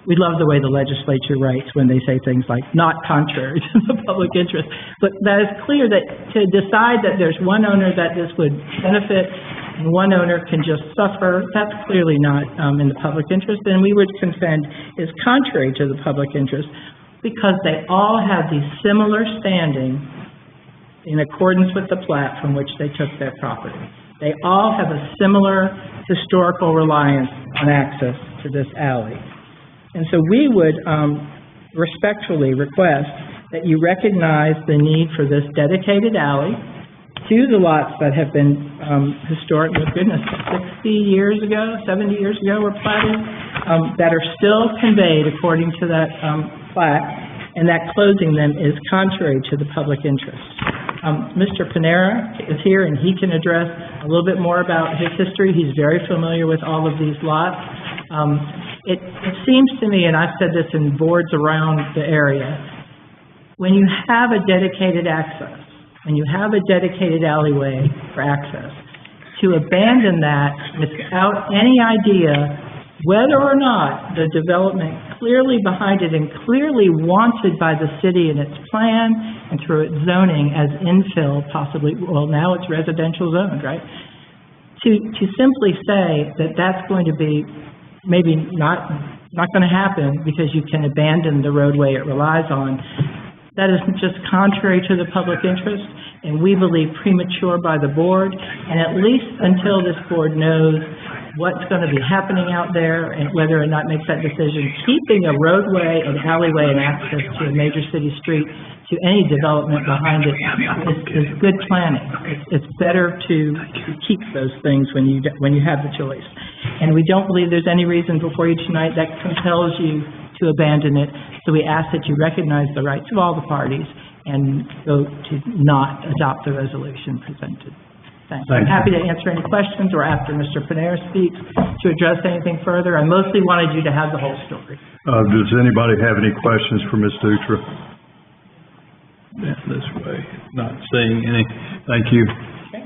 We love the way the legislature writes when they say things like "not contrary to the public interest," but that is clear that to decide that there's one owner that this would benefit and one owner can just suffer, that's clearly not in the public interest, and we would contend is contrary to the public interest because they all have these similar standing in accordance with the plat from which they took their property. They all have a similar historical reliance on access to this alley. And so we would respectfully request that you recognize the need for this dedicated alley to the lots that have been historic, with goodness, 60 years ago, 70 years ago were platted, that are still conveyed according to that plat, and that closing them is contrary to the public interest. Mr. Panera is here, and he can address a little bit more about his history. He's very familiar with all of these lots. It seems to me, and I've said this in boards around the area, when you have a dedicated access, when you have a dedicated alleyway for access, to abandon that without any idea whether or not the development clearly behind it and clearly wanted by the city in its plan and through its zoning as infill, possibly, well, now it's residential zoned, right? To simply say that that's going to be maybe not going to happen because you can abandon the roadway it relies on, that is just contrary to the public interest, and we believe premature by the board, and at least until this board knows what's gonna be happening out there and whether or not makes that decision. Keeping a roadway, an alleyway, and access to a major city street to any development behind it is good planning. It's better to keep those things when you have the choice. And we don't believe there's any reason before you tonight that compels you to abandon it. So we ask that you recognize the rights of all the parties and vote to not adopt the resolution presented. Thanks. I'm happy to answer any questions or after Mr. Panera speaks to address anything further. I mostly wanted you to have the whole story. Does anybody have any questions for Ms. Dutra? Yeah, this way, not seeing any. Thank you. Okay.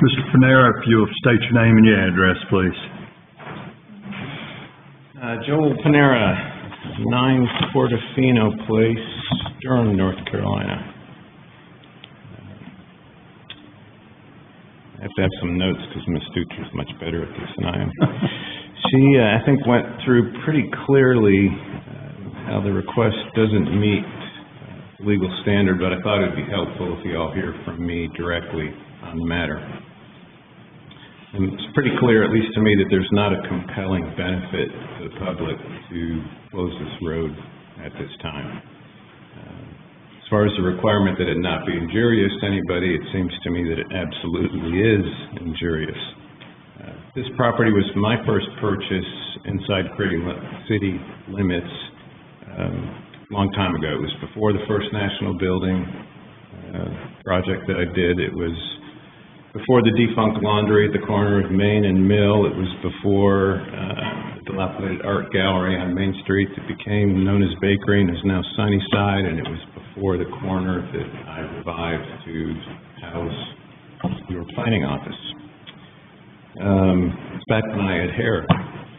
Mr. Panera, if you'll state your name and your address, please. Joel Panera, 9 Portofino Place, Durham, North Carolina. I have to have some notes because Ms. Dutra's much better at this than I am. She, I think, went through pretty clearly how the request doesn't meet legal standard, but I thought it'd be helpful if you all hear from me directly on the matter. And it's pretty clear, at least to me, that there's not a compelling benefit to the public to close this road at this time. As far as the requirement that it not be injurious to anybody, it seems to me that it absolutely is injurious. This property was my first purchase inside city limits a long time ago. It was before the first National Building project that I did. It was before the defunct laundry at the corner of Main and Mill. It was before the dilapidated art gallery on Main Street that became known as Bakery and is now Sunnyside, and it was before the corner that I revived to house your planning office. Back when I had hair,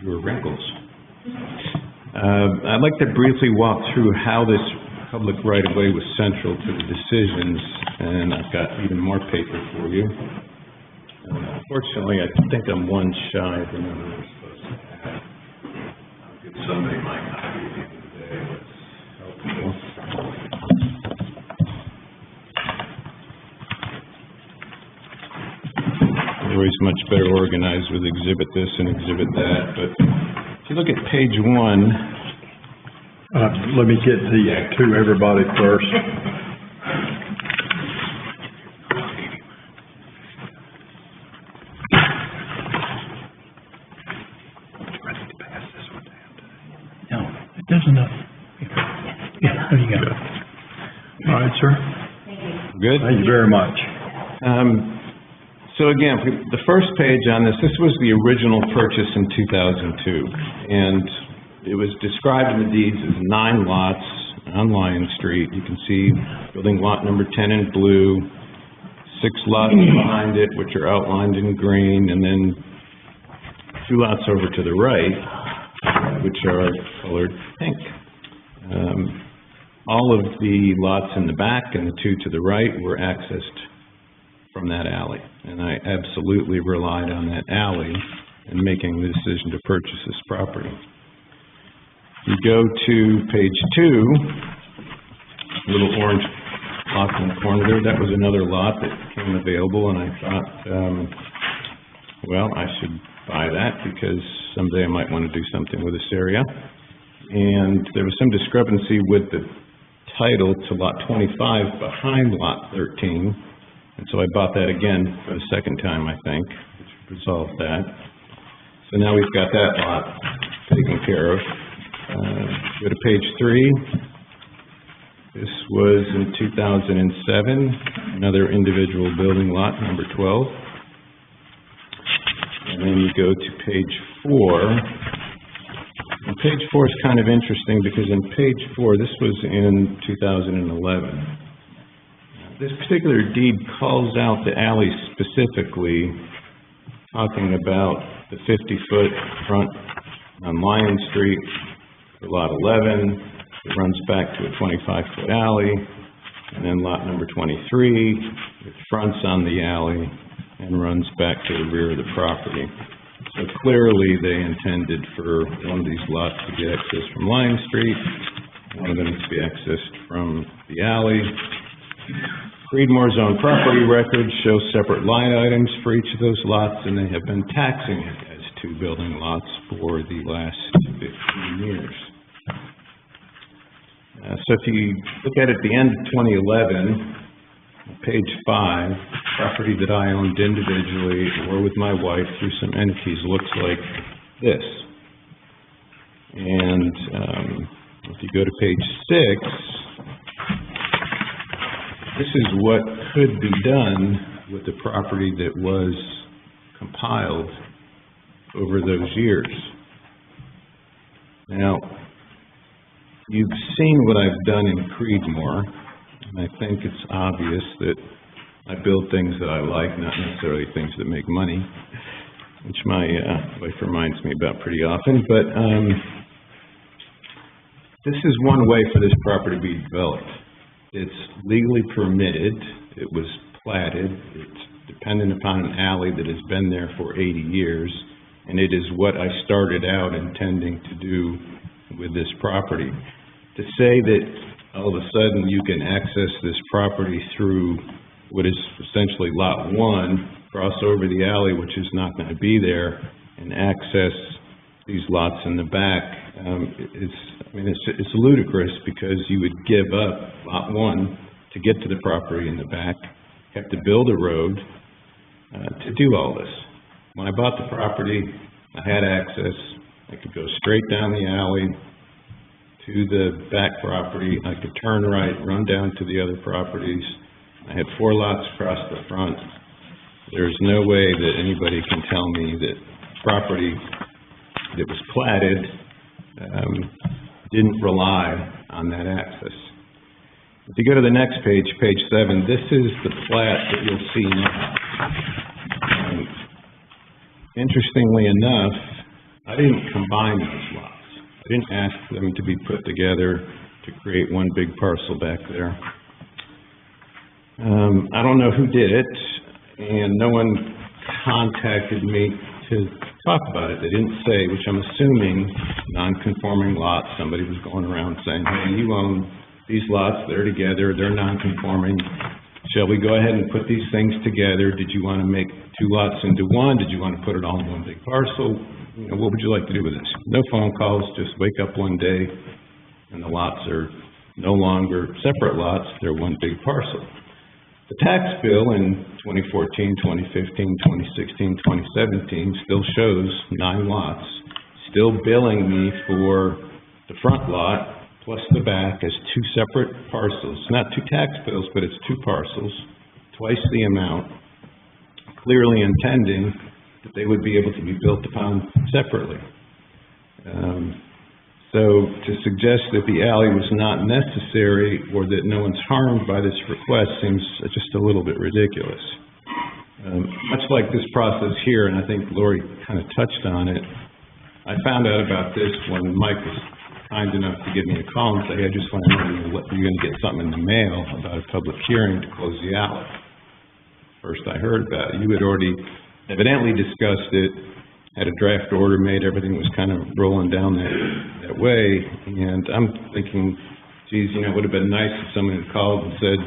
fewer wrinkles. I'd like to briefly walk through how this public right-of-way was central to the decisions, and I've got even more paper for you. Unfortunately, I think I'm one shy of the number we're supposed to have. I'll give somebody my copy at the end of the day. That's helpful. Always much better organized with exhibit this and exhibit that, but if you look at page 1, let me get to everybody first. No, it doesn't. Yeah, there you go. All right, sir. Good? Thank you very much. So again, the first page on this was the original purchase in 2002, and it was described in the deeds as 9 lots on Lion Street. You can see building lot number 10 in blue, 6 lots behind it, which are outlined in green, and then 2 lots over to the right, which are colored pink. All of the lots in the back and the 2 to the right were accessed from that alley, and I absolutely relied on that alley in making the decision to purchase this property. You go to page 2, little orange lot in the corner there, that was another lot that came available, and I thought, well, I should buy that because someday I might want to do something with this area. And there was some discrepancy with the title to lot 25 behind lot 13, and so I bought that again for the second time, I think, which resolved that. So now we've got that lot taken care of. Go to page 3. This was in 2007, another individual building lot, number 12. And then you go to page 4. And page 4 is kind of interesting because in page 4, this was in 2011. This particular deed calls out the alley specifically, talking about the 50-foot front on Lion Street for lot 11. It runs back to a 25-foot alley, and then lot number 23, it fronts on the alley and runs back to the rear of the property. So clearly they intended for one of these lots to get access from Lion Street, one of them to be accessed from the alley. Creedmoor's own property records show separate line items for each of those lots, and they have been taxing it as two building lots for the last 15 years. So if you look at it at the end of 2011, page 5, property that I owned individually or with my wife through some entities looks like this. And if you go to page 6, this is what could be done with the property that was compiled over those years. Now, you've seen what I've done in Creedmoor, and I think it's obvious that I build things that I like, not necessarily things that make money, which my wife reminds me about pretty often. But this is one way for this property to be developed. It's legally permitted, it was platted, it's dependent upon an alley that has been there for 80 years, and it is what I started out intending to do with this property. To say that all of a sudden you can access this property through what is essentially lot 1, cross over the alley, which is not going to be there, and access these lots in the back, it's ludicrous, because you would give up lot 1 to get to the property in the back, have to build a road to do all this. When I bought the property, I had access. I could go straight down the alley to the back property. I could turn right, run down to the other properties. I had 4 lots across the front. There's no way that anybody can tell me that property that was platted didn't rely on that access. If you go to the next page, page 7, this is the plat that you'll see now. Interestingly enough, I didn't combine those lots. I didn't ask them to be put together to create one big parcel back there. I don't know who did it, and no one contacted me to talk about it. They didn't say, which I'm assuming, non-conforming lots. Somebody was going around saying, hey, you own these lots, they're together, they're non-conforming. Shall we go ahead and put these things together? Did you want to make 2 lots into one? Did you want to put it all in one big parcel? You know, what would you like to do with this? No phone calls, just wake up one day and the lots are no longer separate lots, they're one big parcel. The tax bill in 2014, 2015, 2016, 2017 still shows 9 lots, still billing me for the front lot plus the back as 2 separate parcels. Not 2 tax bills, but it's 2 parcels, twice the amount, clearly intending that they would be able to be built upon separately. So to suggest that the alley was not necessary or that no one's harmed by this request seems just a little bit ridiculous. Much like this process here, and I think Lori kind of touched on it, I found out about this when Mike was kind enough to give me a call and say, hey, I just want to know you're going to get something in the mail about a public hearing to close the alley. First I heard about it. You had already evidently discussed it, had a draft order made, everything was kind of rolling down that way, and I'm thinking, geez, you know, it would have been nice if someone had called and said,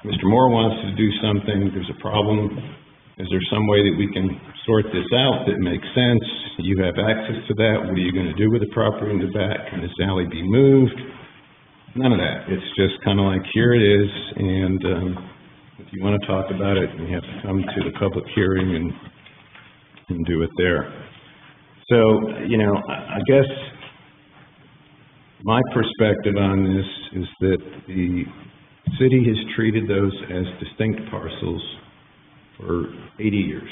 Mr. Moore wants to do something, there's a problem, is there some way that we can sort this out that makes sense? You have access to that, what are you going to do with the property in the back? Can this alley be moved? None of that. It's just kind of like, here it is, and if you want to talk about it, you have to come to the public hearing and do it there. So, you know, I guess my perspective on this is that the city has treated those as distinct parcels for 80 years.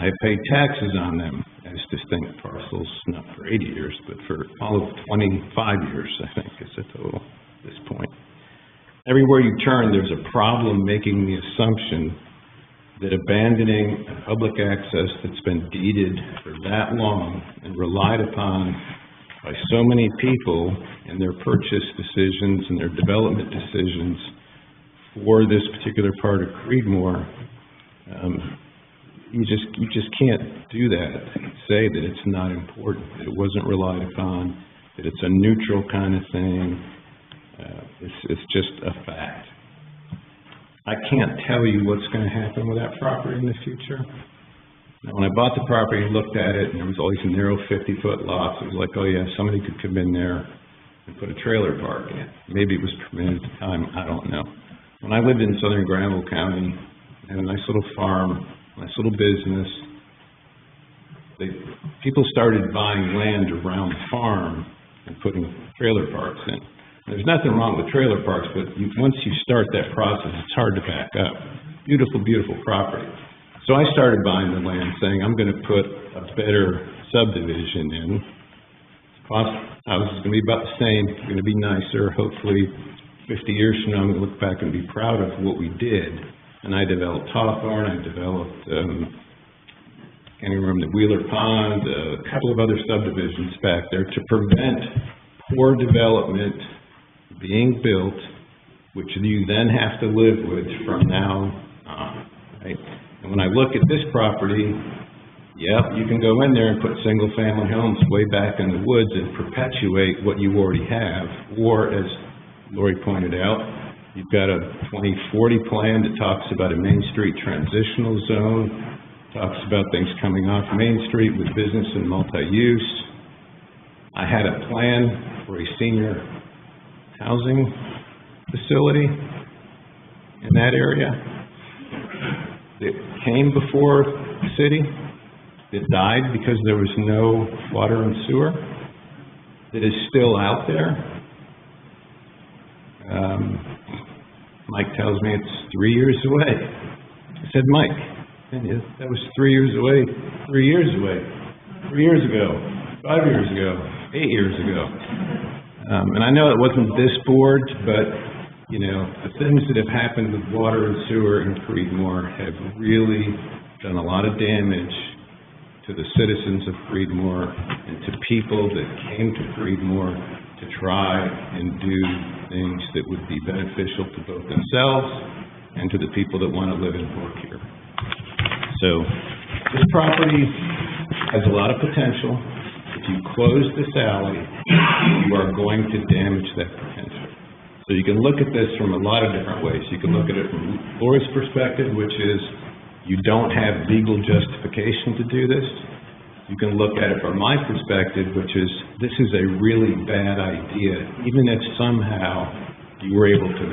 I have paid taxes on them as distinct parcels, not for 80 years, but for all of 25 years, I think, is the total at this point. Everywhere you turn, there's a problem making the assumption that abandoning public access that's been deeded for that long and relied upon by so many people in their purchase decisions and their development decisions for this particular part of Creedmoor, you just can't do that. Say that it's not important, that it wasn't relied upon, that it's a neutral kind of thing. It's just a fact. I can't tell you what's gonna happen with that property in the future. Now, when I bought the property, I looked at it, and there was all these narrow 50-foot lots. It was like, oh yeah, somebody could come in there and put a trailer park in. Maybe it was permitted at the time, I don't know. When I lived in southern Granville County, I had a nice little farm, nice little business. People started buying land around the farm and putting trailer parks in. There's nothing wrong with trailer parks, but once you start that process, it's hard to back up. Beautiful, beautiful property. So I started buying the land, saying, I'm gonna put a better subdivision in. Cost house is gonna be about the same, it's gonna be nicer, hopefully 50 years from now, I'm gonna look back and be proud of what we did. And I developed Hawthorne, I developed, can't even remember, the Wheeler Pond, a couple of other subdivisions back there to prevent poor development being built, which you then have to live with from now on, right? And when I look at this property, yep, you can go in there and put single-family homes way back in the woods and perpetuate what you already have. Or, as Lori pointed out, you've got a 2040 plan that talks about a Main Street transitional zone, talks about things coming off Main Street with business and multi-use. I had a plan for a senior housing facility in that area. It came before the city. It died because there was no water and sewer. It is still out there. Mike tells me it's 3 years away. I said, Mike, that was 3 years away, 3 years away, 3 years ago, 5 years ago, 8 years ago. And I know it wasn't this board, but you know, the things that have happened with water and sewer in Creedmoor have really done a lot of damage to the citizens of Creedmoor and to people that came to Creedmoor to try and do things that would be beneficial to both themselves and to the people that want to live and work here. So this property has a lot of potential. If you close this alley, you are going to damage that potential. So you can look at this from a lot of different ways. You can look at it from Lori's perspective, which is you don't have legal justification to do this. You can look at it from my perspective, which is this is a really bad idea, even if somehow you were able to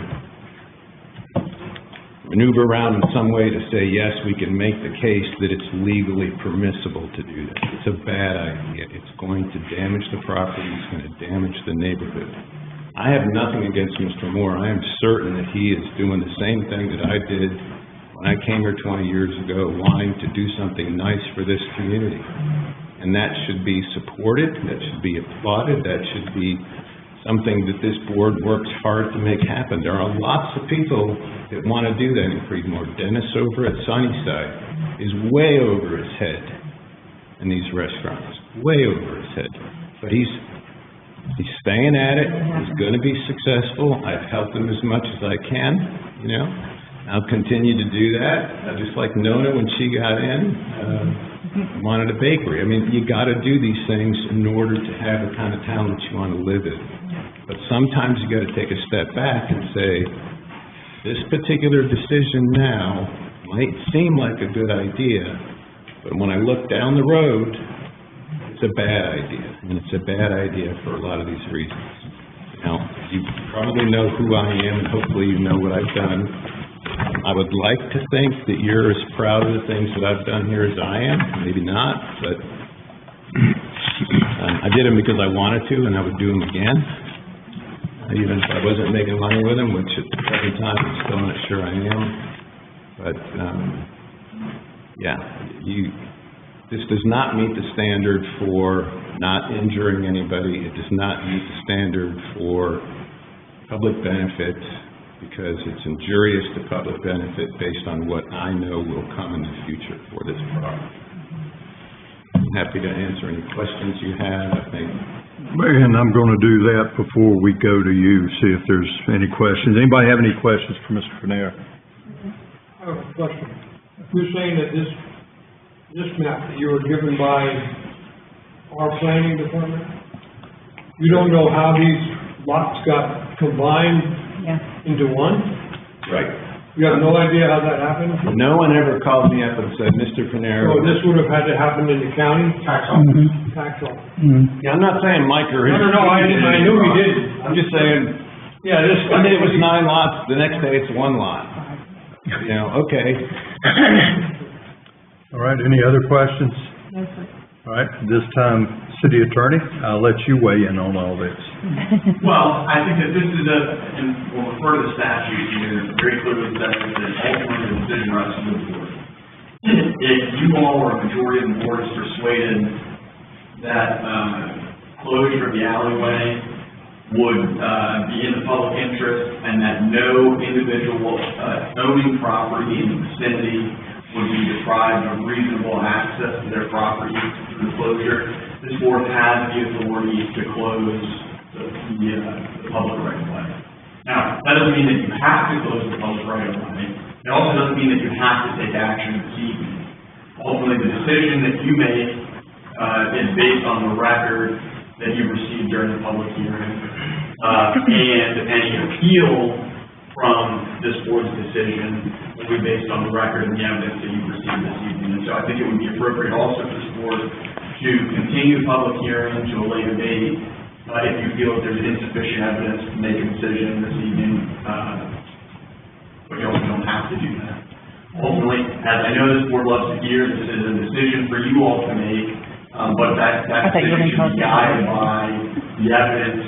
maneuver around in some way to say, yes, we can make the case that it's legally permissible to do this. It's a bad idea. It's going to damage the property. It's going to damage the neighborhood. I have nothing against Mr. Moore. I am certain that he is doing the same thing that I did when I came here 20 years ago, wanting to do something nice for this community. And that should be supported, that should be applauded, that should be something that this board works hard to make happen. There are lots of people that want to do that in Creedmoor. Dennis over at Sunnyside is way over his head in these restaurants, way over his head. But he's staying at it. He's going to be successful. I've helped him as much as I can, you know. I'll continue to do that. Just like Nona, when she got in, wanted a bakery. I mean, you got to do these things in order to have the kind of town that you want to live in. But sometimes you got to take a step back and say, this particular decision now might seem like a good idea, but when I look down the road, it's a bad idea, and it's a bad idea for a lot of these reasons. Now, you probably know who I am, and hopefully you know what I've done. I would like to think that you're as proud of the things that I've done here as I am. Maybe not, but I did them because I wanted to, and I would do them again. Even if I wasn't making money with them, which at the present time I'm still not sure I am. But, yeah, this does not meet the standard for not injuring anybody. It does not meet the standard for public benefit because it's injurious to public benefit based on what I know will come in the future for this property. I'm happy to answer any questions you have, I think. And I'm going to do that before we go to you, see if there's any questions. Anybody have any questions for Mr. Panera? I have a question. You're saying that this map that you were given by our planning department, you don't know how these lots got combined into one? Right. You have no idea how that happened? No one ever called me up and said, Mr. Panera. So this would have had to happen in the county? Tax office. Tax office. Yeah, I'm not saying Mike or his. No, I knew he didn't. I'm just saying, Yeah, this. one day it was 9 lots, the next day it's 1 lot. You know, okay. All right, any other questions? No, sir. All right, this time, city attorney, I'll let you weigh in on all this. Well, I think that this is and we'll refer to the statute here, very clearly says that ultimately the decision rests with the board. If you all or a majority of the board is persuaded that, closure of the alleyway would, be in the public interest and that no individual, owning property in the vicinity would be deprived of reasonable access to their property through the closure, this board has the authority to close the public right of way. Now, that doesn't mean that you have to close the public right of way. It also doesn't mean that you have to take action this evening. Ultimately, the decision that you make, is based on the record that you received during the public hearing, and any appeal from this board's decision will be based on the record and the evidence that you've received this evening. And so I think it would be appropriate also for this board to continue the public hearing to a later date, if you feel that there's insufficient evidence to make a decision this evening, but you also don't have to do that. Ultimately, as I know this board loves to hear, this is a decision for you all to make, but that decision should be guided by the evidence,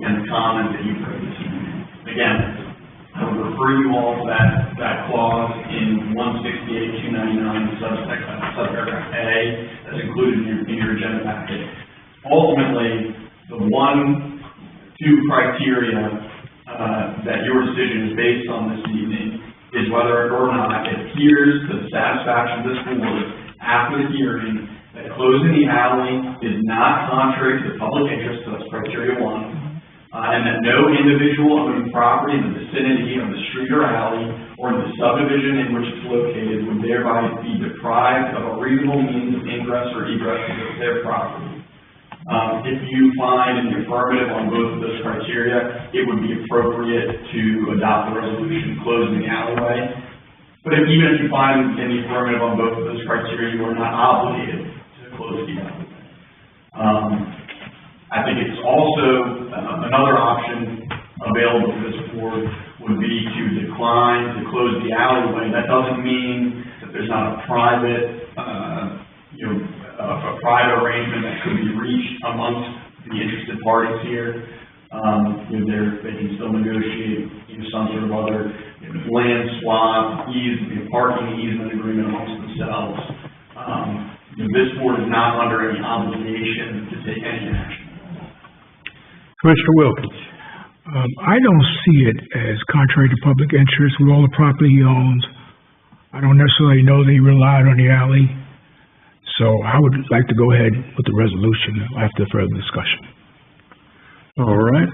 and the comments that you've heard this evening. Again, I would refer you all to that clause in 168-299, subparagraph A, that's included in your agenda packet. Ultimately, the 2 criteria that your decision is based on this evening is whether or not it appears to the satisfaction of this board after the hearing that closing the alley is not contrary to the public interest, so that's criteria 1. And that no individual owning property in the vicinity of the street or alley or in the subdivision in which it's located would thereby be deprived of a reasonable means of ingress or egress to their property. If you find in the affirmative on both of those criteria, it would be appropriate to adopt the resolution closing the alleyway. But even if you find in the affirmative on both of those criteria, you are not obligated to close the alleyway. I think it's also another option available to this board would be to decline to close the alleyway. That doesn't mean that there's not a private, a private arrangement that could be reached amongst the interested parties here. They can still negotiate some sort of other land swap, parking easement agreement amongst themselves. This board is not under any obligation to take any action. Commissioner Wilkins. I don't see it as contrary to public interest with all the property he owns. I don't necessarily know that he relied on the alley. So I would like to go ahead with the resolution after further discussion. All right.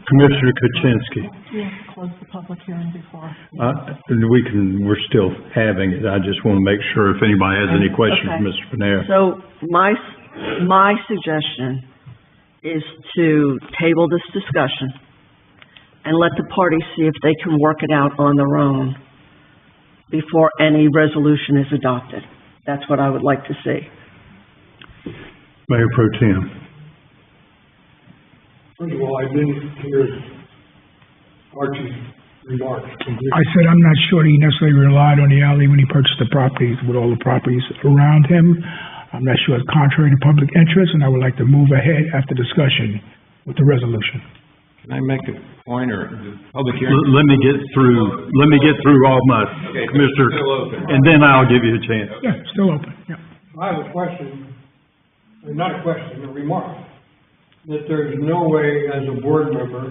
Commissioner Kuczynski. We have to close the public hearing before. We're still having it. I just want to make sure if anybody has any questions for Mr. Panera. So my suggestion is to table this discussion and let the parties see if they can work it out on their own before any resolution is adopted. That's what I would like to see. Mayor Pro Tem. First of all, I didn't hear Archie's remarks completely. I said I'm not sure he necessarily relied on the alley when he purchased the properties with all the properties around him. I'm not sure it's contrary to public interest, and I would like to move ahead after discussion with the resolution. Can I make a point or the public hearing? Let me get through all my, Commissioner, and then I'll give you a chance. Yeah, still open, yeah. I have a question, or not a question, a remark, that there's no way as a board member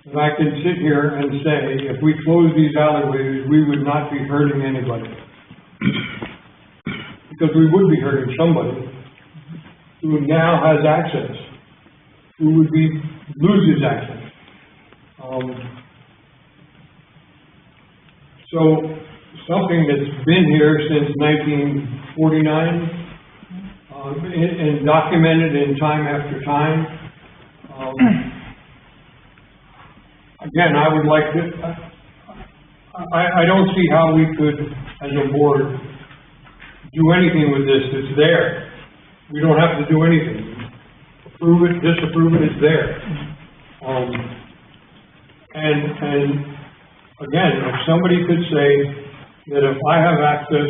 that I can sit here and say, if we close these alleyways, we would not be hurting anybody. Because we would be hurting somebody who now has access, who would loses access. So something that's been here since 1949, and documented in time after time. Again, I I don't see how we could, as a board, do anything with this. It's there. We don't have to do anything. Approve it, disapprove it, it's there. And again, if somebody could say that if I have access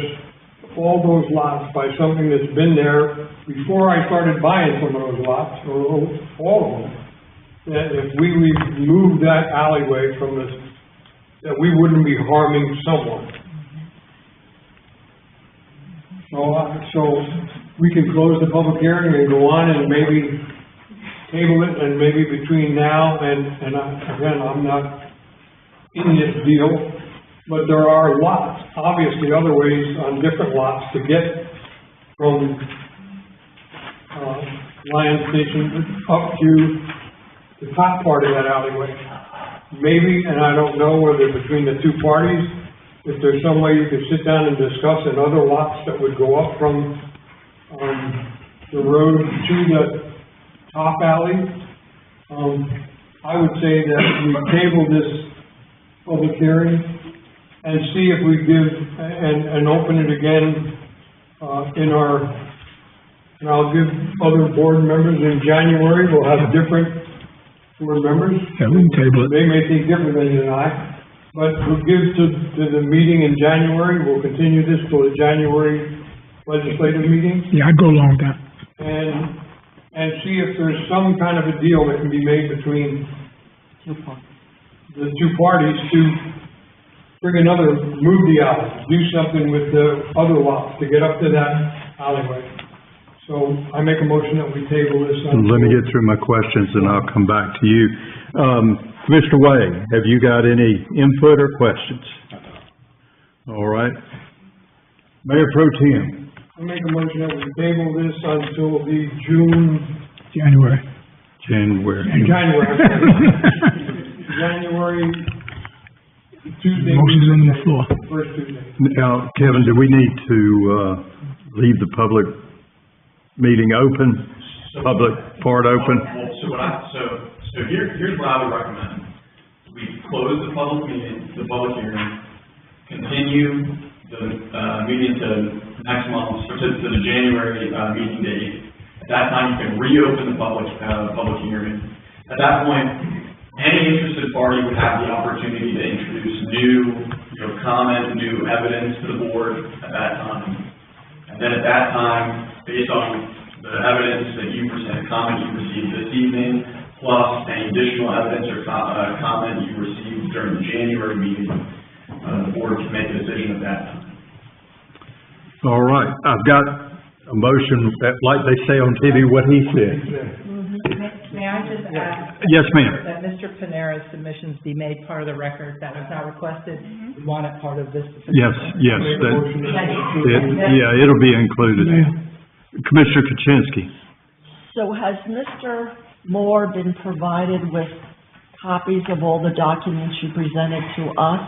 to all those lots by something that's been there before I started buying some of those lots, or all of them, that if we remove that alleyway from this, that we wouldn't be harming someone. So we can close the public hearing and go on and maybe table it, and maybe between now and again, I'm not in this deal, but there are lots, obviously other ways on different lots to get from, Lion Station up to the top part of that alleyway. Maybe, and I don't know whether between the two parties, if there's some way you could sit down and discuss another lots that would go up from, the road to the top alley. I would say that we table this public hearing and see if we give, and open it again, and I'll give other board members in January, we'll have different board members. Yeah, we can table it. They may think differently than I, but we'll give to the meeting in January, we'll continue this till the January legislative meeting. Yeah, I'd go along with that. And see if there's some kind of a deal that can be made between the two parties to move the alley, do something with the other lots to get up to that alleyway. So I make a motion that we table this. Let me get through my questions and I'll come back to you. Mr. Wade, have you got any input or questions? All right. Mayor Pro Tem. I make a motion that we table this until the January. January, Tuesday. Motion's on the floor. First Tuesday. Now, Kevin, do we need to, leave the public meeting open, public part open? So here's what I would recommend. We close the public hearing, continue the meeting to next month, or to the January meeting date. At that time, you can reopen the public hearing. At that point, any interested party would have the opportunity to introduce new, comment, new evidence to the board at that time. And then at that time, based on the evidence that you present, comment you received this evening, plus any additional evidence or comment you received during the January meeting, the board can make a decision at that time. All right, I've got a motion, like they say on TV, what he said. May I just ask? Yes, ma'am. That Mr. Panera's submissions be made part of the record. That was not requested. We want it part of this. Yes, it'll be included. Commissioner Kuczynski. So has Mr. Moore been provided with copies of all the documents you presented to us?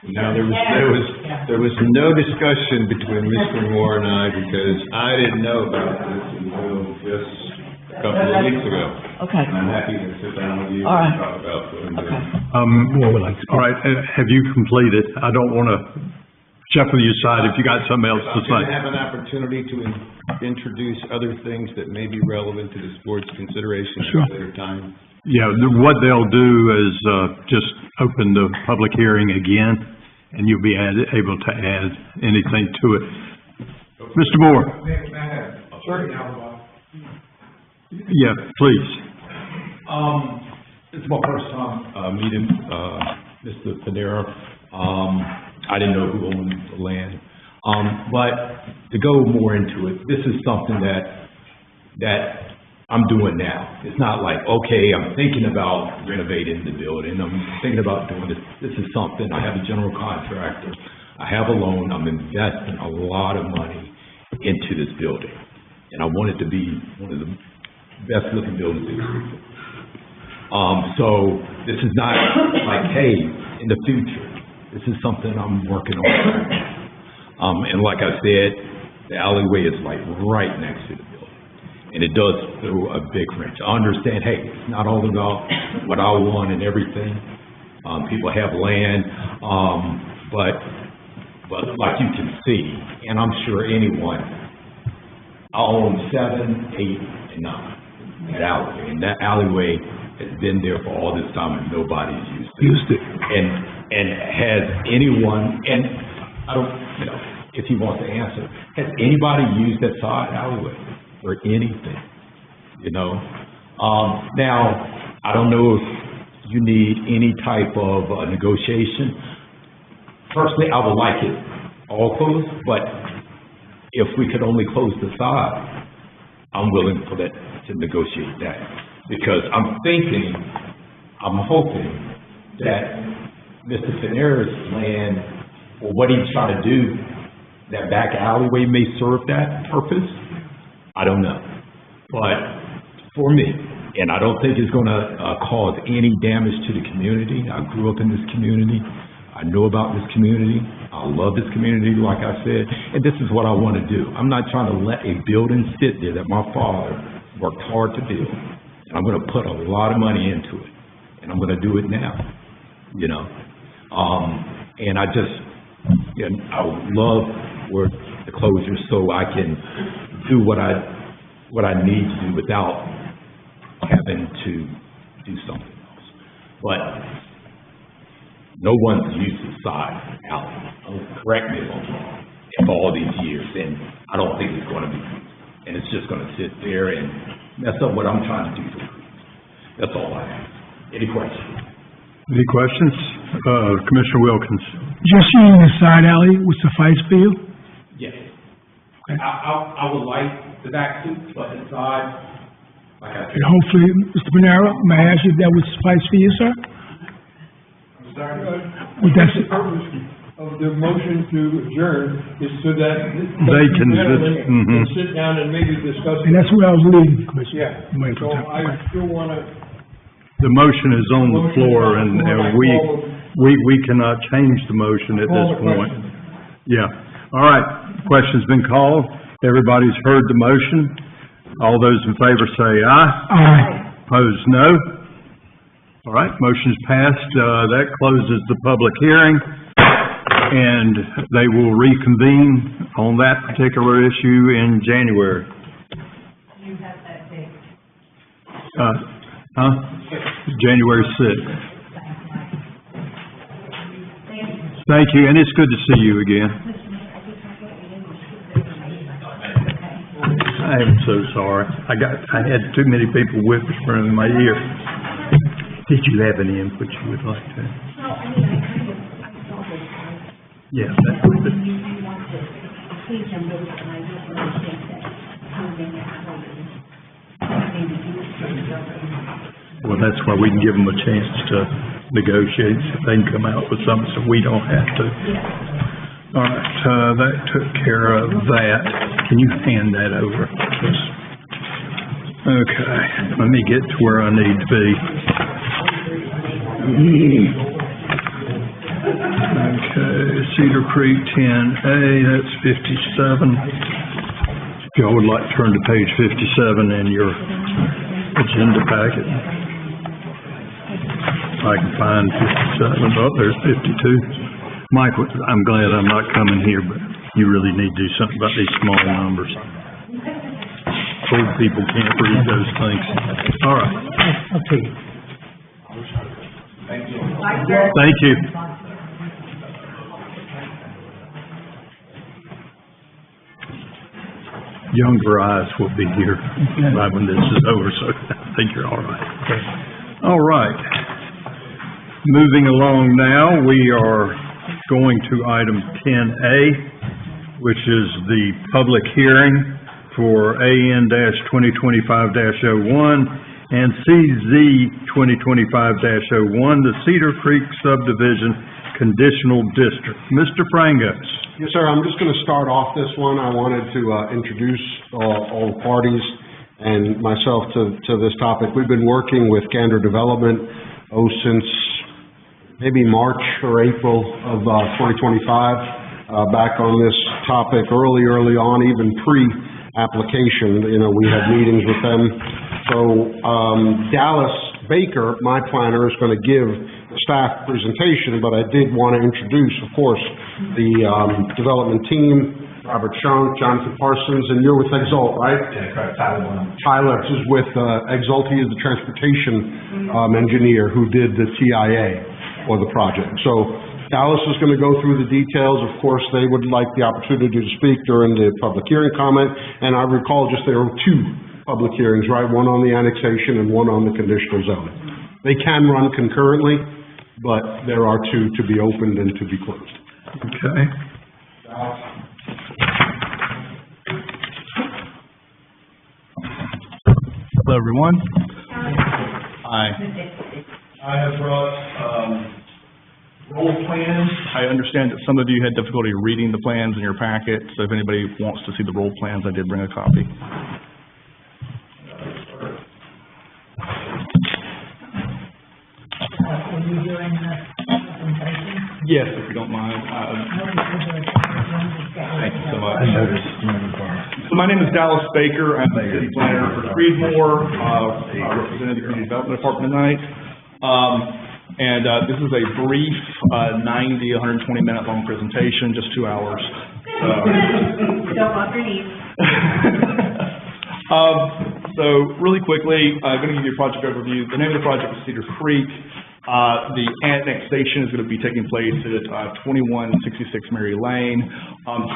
No, there was no discussion between Mr. Moore and I, because I didn't know about this until just a couple of weeks ago. Okay. And I'm happy to sit down with you All right. and talk about what I'm doing. All right, have you completed? I don't want to shuffle you aside if you got something else to I'm going say. to have an opportunity to introduce other things that may be relevant to this board's consideration at a later time. Yeah, what they'll do is, just open the public hearing again, and you'll be able to add anything to it. Mr. Moore? Yeah, please. This is my first time, meeting, Mr. Panera. I didn't know who owned the land. But to go more into it, this is something that I'm doing now. It's not like, okay, I'm thinking about renovating the building, I'm thinking about doing this. This is something, I have a general contractor, I have a loan, I'm investing a lot of money into this building. And I want it to be one of the best looking buildings in Creedmoor. So this is not like, hey, in the future, this is something I'm working on. And like I said, the alleyway is like right next to the building. And it does throw a big wrench. I understand, hey, it's not all about what I want and everything, People have land, but like you can see, and I'm sure anyone, I own 7, 8, and 9, that alleyway, and that alleyway has been there for all this time and nobody's used it. And has anyone, and I don't, if he wants to answer, has anybody used that side alleyway for anything? Now, I don't know if you need any type of negotiation. Personally, I would like it all closed, but if we could only close the side, I'm willing for that, to negotiate that. Because I'm hoping that Mr. Finera's land, or what he's trying to do, that back alleyway may serve that purpose. I don't know. But for me, and I don't think it's gonna cause any damage to the community. I grew up in this community. I know about this community. I love this community, like I said, and this is what I want to do. I'm not trying to let a building sit there that my father worked hard to build. And I'm going to put a lot of money into it, and I'm going to do it now, and I would love for the closure so I can do what I need to do without having to do something else. But no one's used the side alley. Correct me if I'm wrong. For all these years, and I don't think it's going to be used. And it's just going to sit there and mess up what I'm trying to do for you. That's all I have. Any questions? Any questions? Commissioner Wilkins. Just using the side alley would suffice for you? Yes. Okay. I would like the back seat, but the side, like I said. And hopefully, Mr. Panera, may I ask if that would suffice for you, sir? I'm sorry. Would that The purpose of the motion to adjourn is so that they can sit down and maybe discuss. And that's where I was leading, Commissioner. Yeah. So I still want to. The motion is on the floor, and we cannot change the motion at this point. Yeah. All right. Question's been called. Everybody's heard the motion. All those in favor say aye. Aye. Opposed, no. All right, motion's passed. That closes the public hearing, and they will reconvene on that particular issue in January. You have that date. January 6th. Thank you, and it's good to see you again. I am so sorry. I had too many people whispering in my ear. Did you have any input you would like to? Yeah, that would be. Well, that's why we can give them a chance to negotiate, if they can come out with something so we don't have to. All right, that took care of that. Can you hand that over? Okay, let me get to where I need to be. Okay, Cedar Creek 10A, that's 57. If y'all would like to turn to page 57 in your agenda packet. I can find 57. Oh, there's 52. Mike, I'm glad I'm not coming here, but you really need to do something about these small numbers. Old people can't read those things. All right. Okay. Thank you. Younger eyes will be here right when this is over, so I think you're all right. All right. Moving along now, we are going to item 10A, which is the public hearing for AN-2025-01 and CZ-2025-01, the Cedar Creek Subdivision Conditional District. Mr. Frangos. Yes, sir. I'm just going to start off this one. I wanted to introduce all parties and myself to this topic. We've been working with Gander Development since maybe March or April of 2025, back on this topic early on, even pre-application. We had meetings with them. So Dallas Baker, my planner, is going to give the staff presentation, but I did want to introduce, of course, the development team, Robert Shunk, Jonathan Parsons, and you're with Exalt, right? Yeah, correct, Tyler. Tyler is with Exalt. He is the transportation engineer who did the TIA for the project. So Dallas is going to go through the details. Of course, they would like the opportunity to speak during the public hearing comment, and I recall just there were 2 public hearings, right? One on the annexation and one on the conditional zoning. They can run concurrently, but there are 2 to be opened and to be closed. Okay. Hello, everyone. Hi. I have brought, roll plans. I understand that some of you had difficulty reading the plans in your packet, so if anybody wants to see the roll plans, I did bring a copy. Are you doing the presentation? Yes, if you don't mind. Thank you so much. So my name is Dallas Baker. I'm the city planner for Creedmoor, representing the Community Development Department tonight. This is a brief 90, 120-minute long presentation, just 2 hours. Don't bump your knees. So really quickly, I'm going to give you a project overview. The name of the project is Cedar Creek. The annexation is going to be taking place at 2166 Mary Lane.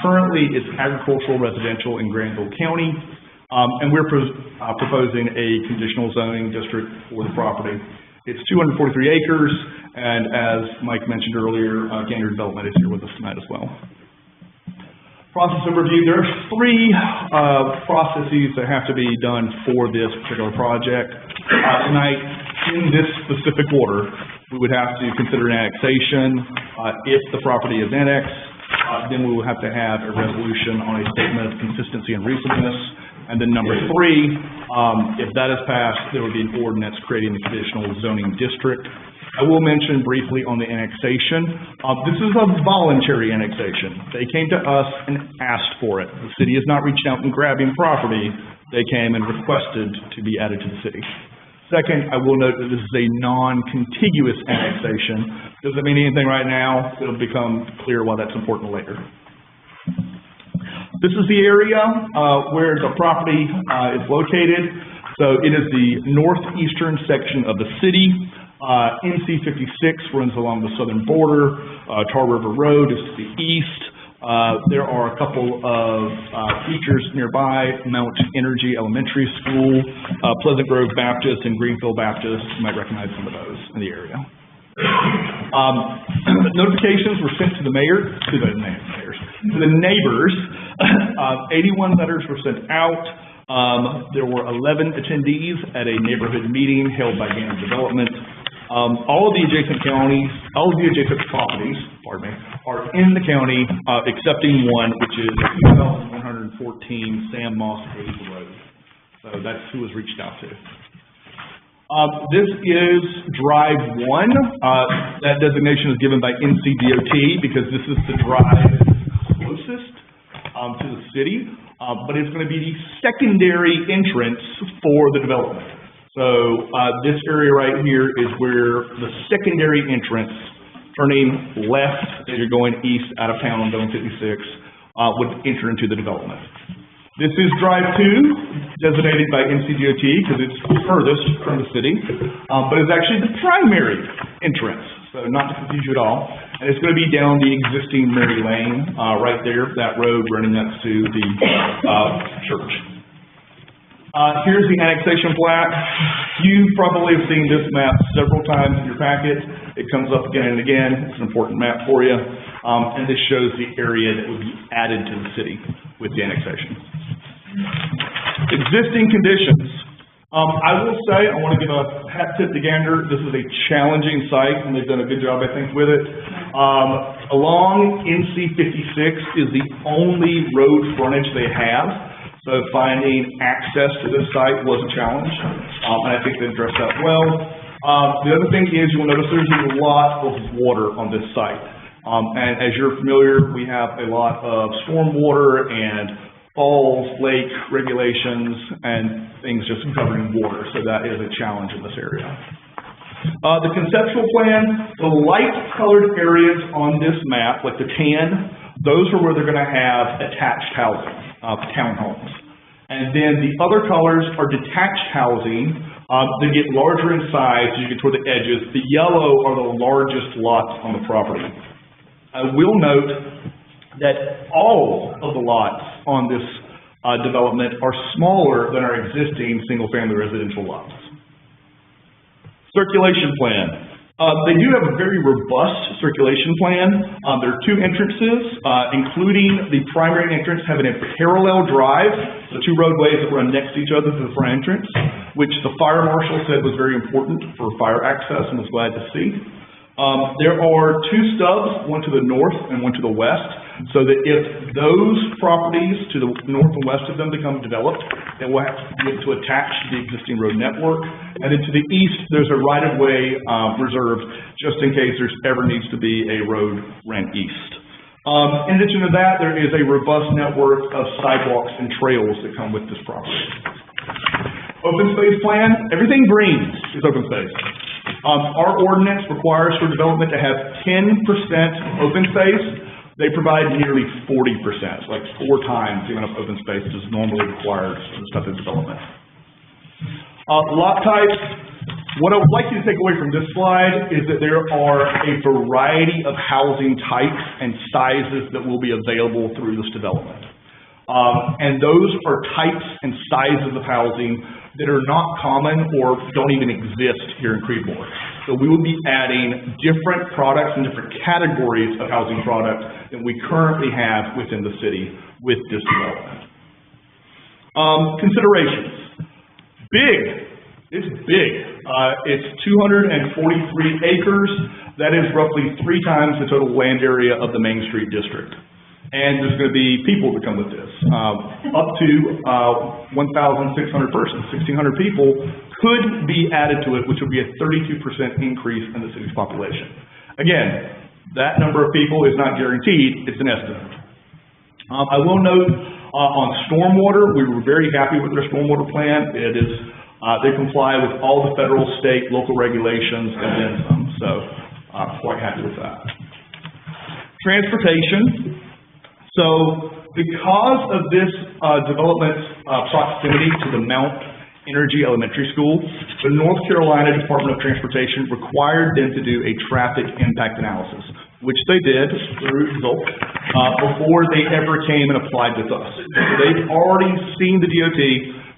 Currently, it's agricultural residential in Granville County, and we're proposing a conditional zoning district for the property. It's 243 acres, and as Mike mentioned earlier, Gander Development is here with us tonight as well. Process overview, there are 3 processes that have to be done for this particular project. Tonight, in this specific order, we would have to consider an annexation. If the property is annexed, then we will have to have a resolution on a statement of consistency and reasonableness. And then number 3, if that is passed, there would be an ordinance creating the conditional zoning district. I will mention briefly on the annexation. This is a voluntary annexation. They came to us and asked for it. The city has not reached out and grabbing property. They came and requested to be added to the city. Second, I will note that this is a non-contiguous annexation. Doesn't mean anything right now. It'll become clear why that's important later. This is the area where the property is located. So it is the northeastern section of the city. NC 56 runs along the southern border. Tar River Road is to the east. There are a couple of features nearby, Mount Energy Elementary School, Pleasant Grove Baptist, and Greenfield Baptist. You might recognize some of those in the area. Notifications were sent to the mayor, to the neighbors. 81 letters were sent out. There were 11 attendees at a neighborhood meeting held by Gander Development. All of the adjacent counties, all of the adjacent properties, are in the county, excepting one, which is 2114 Sam Moss Hayes Road. So that's who was reached out to. This is Drive 1. That designation is given by NCDOT because this is the drive closest to the city, but it's going to be the secondary entrance for the development. So this area right here is where the secondary entrance, turning left as you're going east out of town on Zone 56, would enter into the development. This is Drive 2, designated by NCDOT because it's furthest from the city, but it's actually the primary entrance, so not to confuse you at all. And it's going to be down the existing Mary Lane, right there, that road running up to the church. Here's the annexation plat. You probably have seen this map several times in your packet. It comes up again and again. It's an important map for you. And this shows the area that would be added to the city with the annexation. Existing conditions. I will say, I want to give a hat tip to Gander. This is a challenging site, and they've done a good job, I think, with it. Along NC 56 is the only road frontage they have. So finding access to this site was a challenge, and I think they addressed that well. The other thing is you'll notice there's a lot of water on this site. And as you're familiar, we have a lot of stormwater and falls, lake regulations, and things just governing water. So that is a challenge in this area. The conceptual plan, the light-colored areas on this map, like the tan, those are where they're gonna have attached housing, townhomes. And then the other colors are detached housing, they get larger in size as you get toward the edges. The yellow are the largest lots on the property. I will note that all of the lots on this development are smaller than our existing single-family residential lots. Circulation plan. They do have a very robust circulation plan. There are two entrances, including the primary entrance having a parallel drive, so two roadways that run next to each other to the front entrance, which the fire marshal said was very important for fire access and was glad to see. There are two stubs, one to the north and one to the west, so that if those properties to the north and west of them become developed, then we'll have to be able to attach to the existing road network. And then to the east, there's a right-of-way reserved just in case there's ever needs to be a road ran east. In addition to that, there is a robust network of sidewalks and trails that come with this property. Open space plan, everything green is open space. Our ordinance requires for development to have 10% open space. They provide nearly 40%, like 4 times the amount of open space that is normally required for this type of development. Lot types, what I would like you to take away from this slide is that there are a variety of housing types and sizes that will be available through this development. And those are types and sizes of housing that are not common or don't even exist here in Creedmoor. So we will be adding different products and different categories of housing products than we currently have within the city with this development. Considerations. Big. It's big. It's 243 acres. That is roughly 3 times the total land area of the Main Street District. And there's going to be people that come with this. Up to 1,600 persons, 1,600 people could be added to it, which would be a 32% increase in the city's population. Again, that number of people is not guaranteed, it's an estimate. I will note on stormwater, we were very happy with their stormwater plan. It is, they comply with all the federal, state, local regulations and then some, so I'm quite happy with that. Transportation. So because of this development's proximity to the Mount Energy Elementary School, the North Carolina Department of Transportation required them to do a traffic impact analysis, which they did through ZOLC before they ever came and applied with us. So they've already seen the DOT.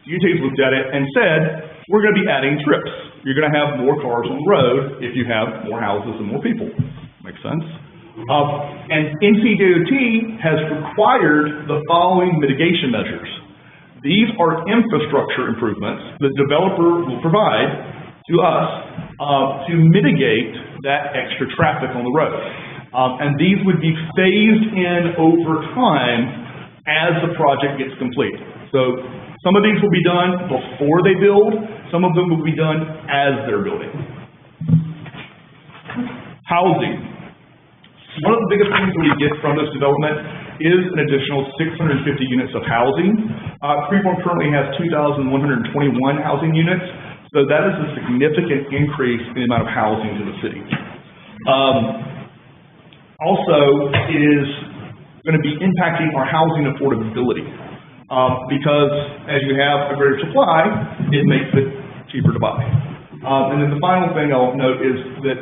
DOT's looked at it and said, we're going to be adding trips. You're going to have more cars on the road if you have more houses and more people. Makes sense? And NCDOT has required the following mitigation measures. These are infrastructure improvements the developer will provide to us to mitigate that extra traffic on the road. And these would be phased in over time as the project gets complete. So some of these will be done before they build, some of them will be done as they're building. Housing. One of the biggest things that we get from this development is an additional 650 units of housing. Creedmoor currently has 2,121 housing units, so that is a significant increase in the amount of housing to the city. Also, it is going to be impacting our housing affordability because as you have a greater supply, it makes it cheaper to buy. And then the final thing I'll note is that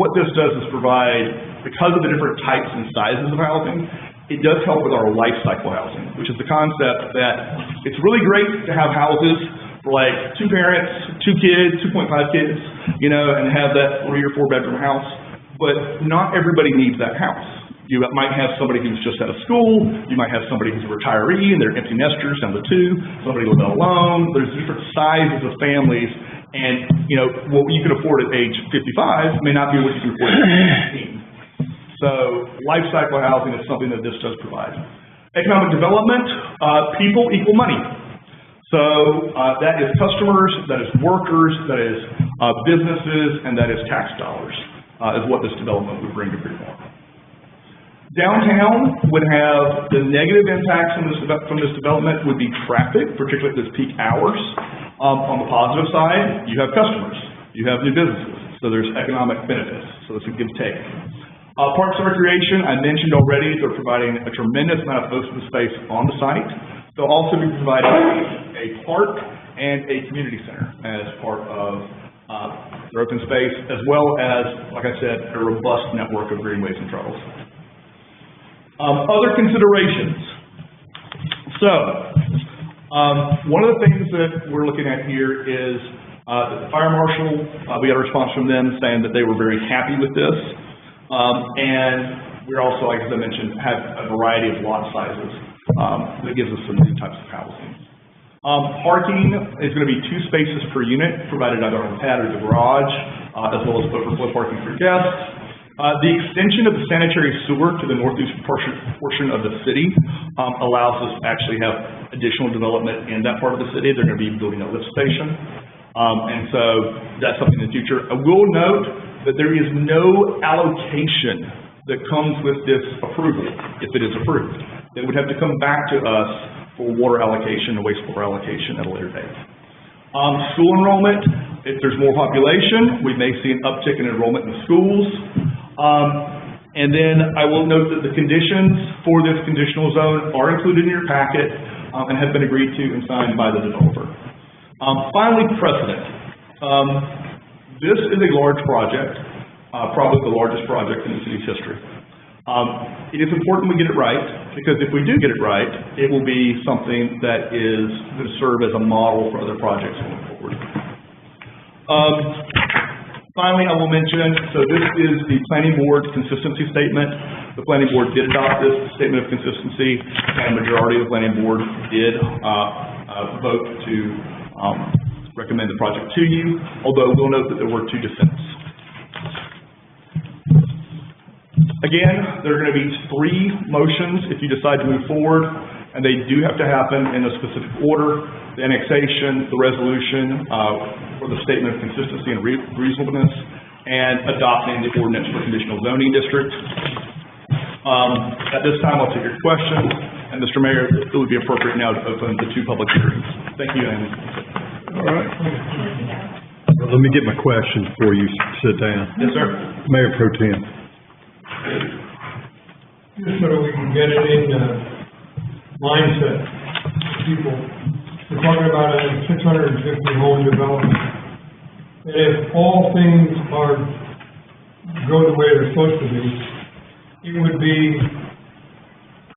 what this does is provide, because of the different types and sizes of housing, it does help with our life cycle housing, which is the concept that it's really great to have houses for like 2 parents, 2 kids, 2.5 kids, you know, and have that 3 or 4 bedroom house, but not everybody needs that house. You might have somebody who's just out of school, you might have somebody who's a retiree and they're empty nesters down to 2, somebody living alone. There's different sizes of families, and, you know, what you can afford at age 55 may not be what you can afford at age 18. So life cycle housing is something that this does provide. Economic development, people equal money. So that is customers, that is workers, that is businesses, and that is tax dollars, is what this development would bring to Creedmoor. Downtown would have the negative impacts from this development would be traffic, particularly at those peak hours. On the positive side, you have customers, you have new businesses. So there's economic benefits, so it's a give take. Parks and Recreation, I mentioned already, they're providing a tremendous amount of open space on the site. They'll also be providing a park and a community center as part of their open space, as well as, like I said, a robust network of greenways and trails. Other considerations. So, one of the things that we're looking at here is the fire marshal, we got a response from them saying that they were very happy with this. And we're also, like as I mentioned, have a variety of lot sizes that gives us some new types of housing. Parking is going to be 2 spaces per unit, provided either on the pad or the garage, as well as overflow parking for guests. The extension of the sanitary sewer to the northeast portion of the city allows us to actually have additional development in that part of the city. They're going to be building a lift station. And so that's something in the future. I will note that there is no allocation that comes with this approval, if it is approved. They would have to come back to us for water allocation and wastewater allocation at a later date. School enrollment, if there's more population, we may see an uptick in enrollment in the schools. And then I will note that the conditions for this conditional zone are included in your packet and have been agreed to and signed by the developer. Finally, precedent. This is a large project, probably the largest project in the city's history. It is important we get it right, because if we do get it right, it will be something that is going to serve as a model for other projects going forward. Finally, I will mention, so this is the Planning Board consistency statement. The Planning Board did adopt this statement of consistency, and the majority of the Planning Board did vote to recommend the project to you, although we'll note that there were 2 dissents. Again, there are going to be 3 motions if you decide to move forward, and they do have to happen in a specific order: the annexation, the resolution for the statement of consistency and reasonableness, and adopting the ordinance for conditional zoning district. At this time, I'll take your questions, and Mr. Mayor, it would be appropriate now to open the 2 public hearings. Thank you, Amy. All right. Well, let me get my question before you sit down. Yes, sir. Mayor Pro Tem. Just so that we can get it in the mindset of people. We're talking about a 650 home development. And if all things go the way they're supposed to be, it would be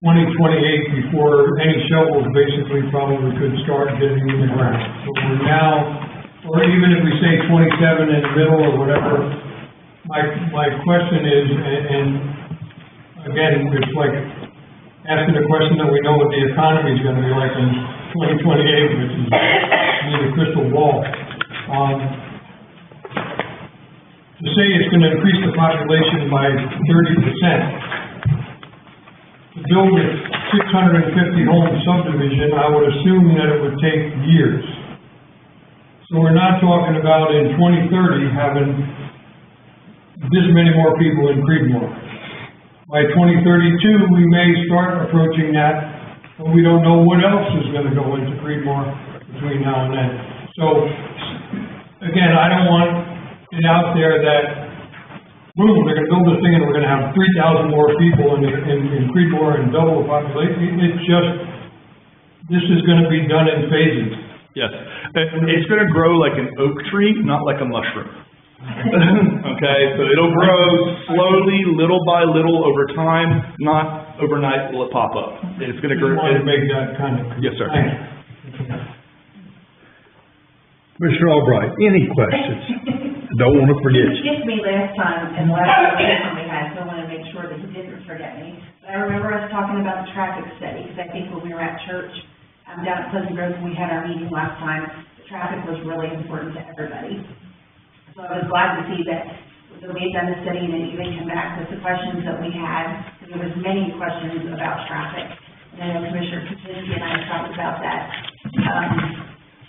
2028 before any shovels basically probably could start getting in the ground. So we're now, or even if we say 27 in the middle or whatever, my question is, and again, it's like asking the question that we know what the economy is going to be like in 2028, which is need a crystal ball. To say it's going to increase the population by 30%, to build a 650 home subdivision, I would assume that it would take years. So we're not talking about in 2030 having this many more people in Creedmoor. By 2032, we may start approaching that, but we don't know what else is going to go into Creedmoor between now and then. So, again, I don't want it out there that, boom, they're going to build this thing and we're going to have 3,000 more people in Creedmoor and double the population. It's just, this is going to be done in phases. Yes. It's going to grow like an oak tree, not like a mushroom. Okay, so it'll grow slowly, little by little over time, not overnight will it pop up. It's going to grow. I want to make that kind of. Yes, sir. Mr. Albright, any questions? Don't want to forget you. He skipped me last time, and the last conversation we had, so I want to make sure that he didn't forget me. But I remember us talking about the traffic study, because I think when we were at church, down at Pleasant Grove, when we had our meeting last time, the traffic was really important to everybody. So I was glad to see that we had done the study and it even came back with the questions that we had. There was many questions about traffic. And I know Commissioner Kuczynski and I talked about that.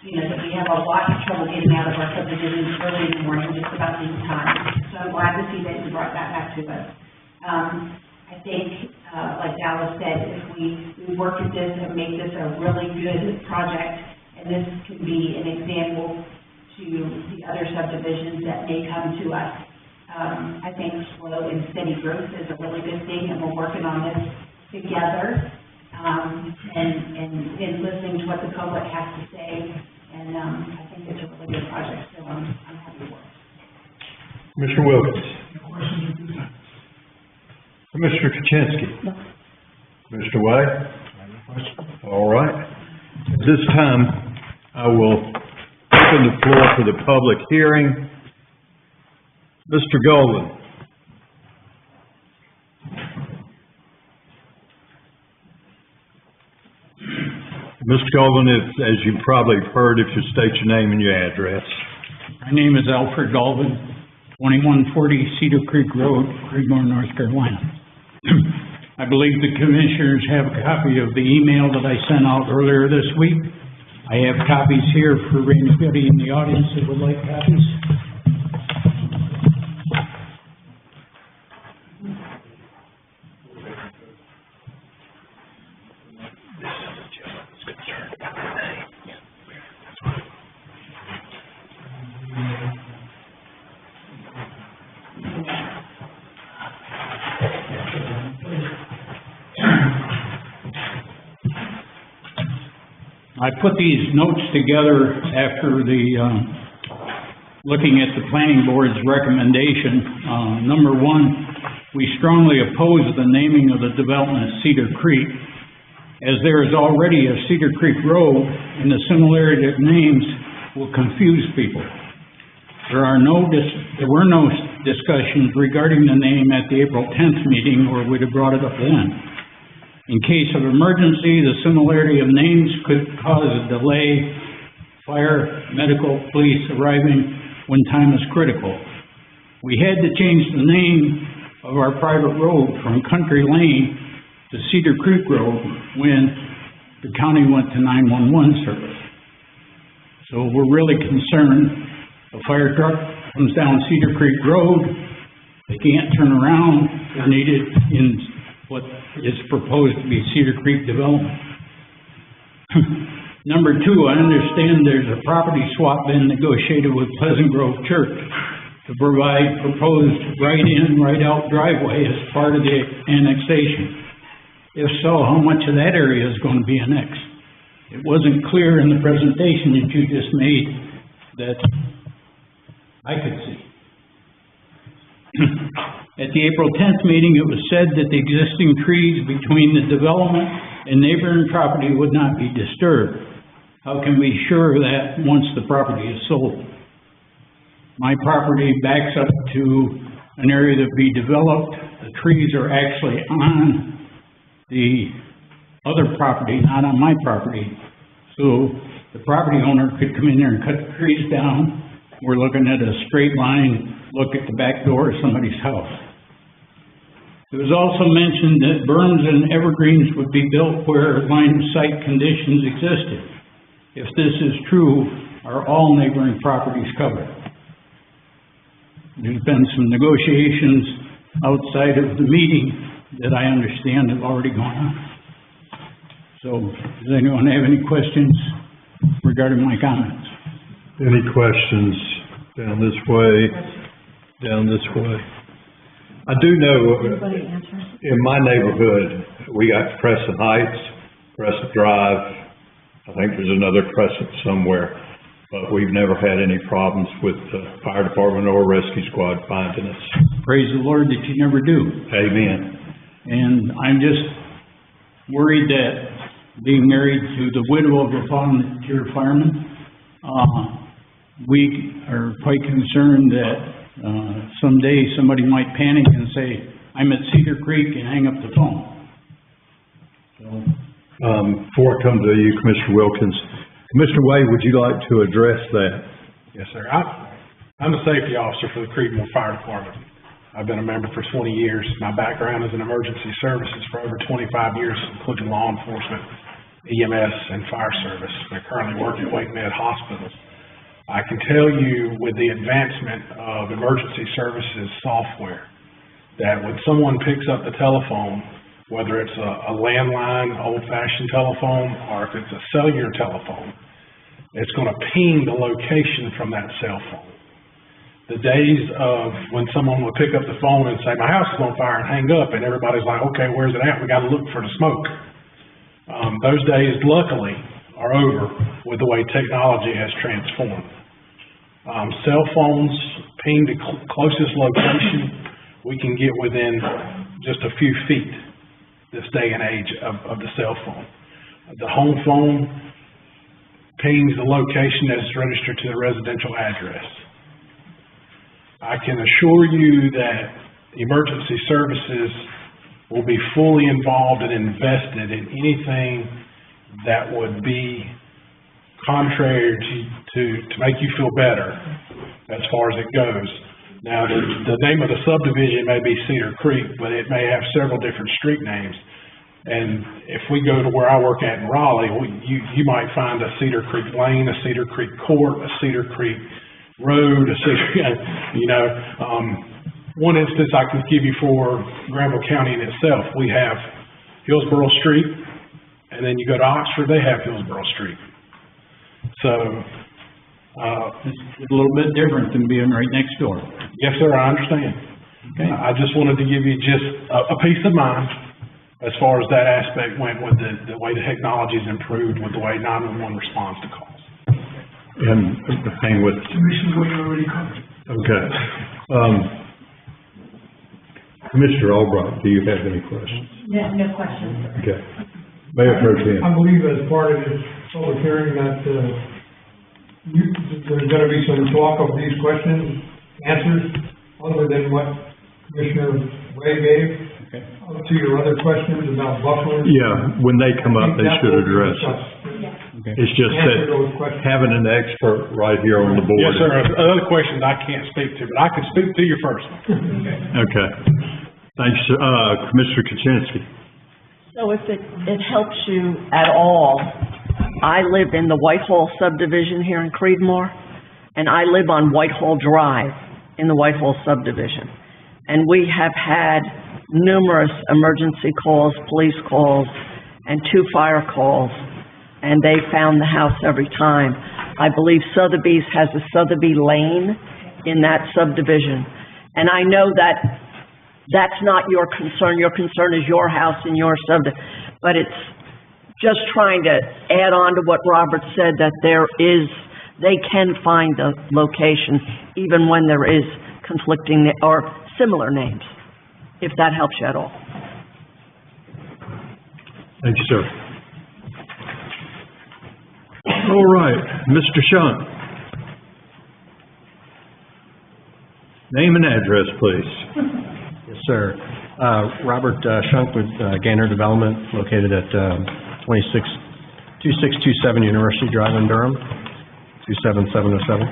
That we have a lot of trouble getting out of our subdivisions early in the morning, just about these times. So I'm glad to see that you brought that back to us. I think, like Dallas said, if we work at this and make this a really good project, and this can be an example to the other subdivisions that may come to us. I think slow and steady growth is a really good thing, and we're working on this together, and listening to what the public has to say, and I think it's a really good project, so I'm happy for it. Mr. Wilkins? Mr. Kaczynski? Mr. White? All right. At this time, I will open the floor for the public hearing. Mr. Golden? Mr. Golden, as you probably have heard, if you state your name and your address. My name is Alfred Golden, 2140 Cedar Creek Road, Creedmoor, North Carolina. I believe the commissioners have a copy of the email that I sent out earlier this week. I have copies here for anybody in the audience that would like copies. I put these notes together after looking at the planning board's recommendation. Number one, we strongly oppose the naming of the development Cedar Creek, as there is already a Cedar Creek Road, and the similarity of names will confuse people. There were no discussions regarding the name at the April 10th meeting, or we'd have brought it up then. In case of emergency, the similarity of names could cause a delay, fire, medical, police arriving when time is critical. We had to change the name of our private road from Country Lane to Cedar Creek Road when the county went to 911 service. So we're really concerned. A fire truck comes down Cedar Creek Road, they can't turn around, they're needed in what is proposed to be Cedar Creek development. Number two, I understand there's a property swap been negotiated with Pleasant Grove Church to provide proposed right-in, right-out driveway as part of the annexation. If so, how much of that area is going to be annexed? It wasn't clear in the presentation that you just made that I could see. At the April 10th meeting, it was said that the existing trees between the development and neighboring property would not be disturbed. How can we be sure of that once the property is sold? My property backs up to an area to be developed. The trees are actually on the other property, not on my property. So the property owner could come in there and cut the trees down. We're looking at a straight line look at the back door of somebody's house. It was also mentioned that berms and evergreens would be built where line of sight conditions existed. If this is true, are all neighboring properties covered? There's been some negotiations outside of the meeting that I understand have already gone on. So, does anyone have any questions regarding my comments? Any questions down this way? Down this way? I do know in my neighborhood, we got Crescent Heights, Crescent Drive. I think there's another Crescent somewhere, but we've never had any problems with the fire department or rescue squad finding us. Praise the Lord that you never do. Amen. And I'm just worried that being married to the widow of a volunteer fireman, we are quite concerned that someday somebody might panic and say, I'm at Cedar Creek, and hang up the phone. So, before I come to you, Commissioner Wilkins, Commissioner Wade, would you like to address that? Yes, sir. I'm a safety officer for the Creedmoor Fire Department. I've been a member for 20 years. My background is in emergency services for over 25 years, including law enforcement, EMS, and fire service. I currently work at Wake Med Hospitals. I can tell you with the advancement of emergency services software, that when someone picks up the telephone, whether it's a landline, old-fashioned telephone, or if it's a cellular telephone, It's gonna ping the location from that cell phone. The days of when someone would pick up the phone and say, my house is on fire, and hang up, and everybody's like, okay, where's it at? We gotta look for the smoke. Those days, luckily, are over with the way technology has transformed. Cell phones ping the closest location we can get within just a few feet this day and age of the cell phone. The home phone pings the location that's registered to the residential address. I can assure you that emergency services will be fully involved and invested in anything that would be contrary to make you feel better as far as it goes. Now, the name of the subdivision may be Cedar Creek, but it may have several different street names. And if we go to where I work at in Raleigh, you might find a Cedar Creek Lane, a Cedar Creek Court, a Cedar Creek Road, a Cedar, one instance I can give you for Granville County in itself, we have Hillsborough Street, and then you go to Oxford, they have Hillsborough Street. So, It's a little bit different than being right next door. yes, sir, I understand. Okay. I just wanted to give you just a peace of mind as far as that aspect went with the way the technology's improved, with the way 911 responds to calls. And hang with, Commissioner, we already covered. okay. Commissioner Albright, do you have any questions? No questions. Okay. Mayor Pro Tem. I believe as part of this public hearing that, there's gonna be some talk of these questions, answers, other than what Commissioner Way gave. Okay. To your other questions about buffers. Yeah, when they come up, they should address it. Okay. It's just Answer those that questions. having an expert right here on the board. Yes, sir, other questions I can't speak to, but I can speak to your first one. Okay. Thanks, Commissioner Kuczynski. So if it helps you at all, I live in the Whitehall subdivision here in Creedmoor, and I live on Whitehall Drive in the Whitehall subdivision. And we have had numerous emergency calls, police calls, and 2 fire calls, and they found the house every time. I believe Sotheby's has a Sotheby Lane in that subdivision. And I know that that's not your concern. Your concern is your house and your subdivision. But it's just trying to add on to what Robert said, that they can find the location even when there is conflicting or similar names, if that helps you at all. Thank you, sir. All right, Mr. Shunk. Name and address, please. Yes, sir. Robert Shunk with Gainer Development, located at 2627 University Drive in Durham, 27707.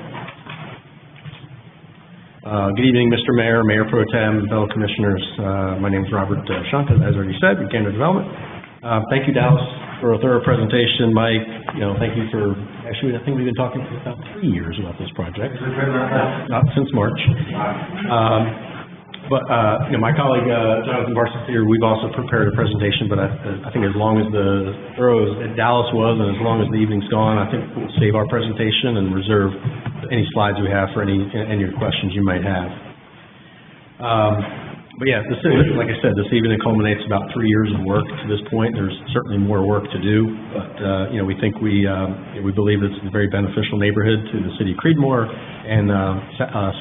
Good evening, Mr. Mayor, Mayor Pro Tem, fellow commissioners. My name is Robert Shunk, as already said, with Gainer Development. Thank you, Dallas, for a thorough presentation. Mike, thank you for, actually, I think we've been talking for about 3 years about this project, not since March. But my colleague, Jonathan Barseth here, we've also prepared a presentation, but I think as long as the thorough as Dallas was, and as long as the evening's gone, I think we'll save our presentation and reserve any slides we have for any questions you might have. But yeah, like I said, this evening culminates about 3 years of work to this point. There's certainly more work to do, but we think we believe it's a very beneficial neighborhood to the city of Creedmoor and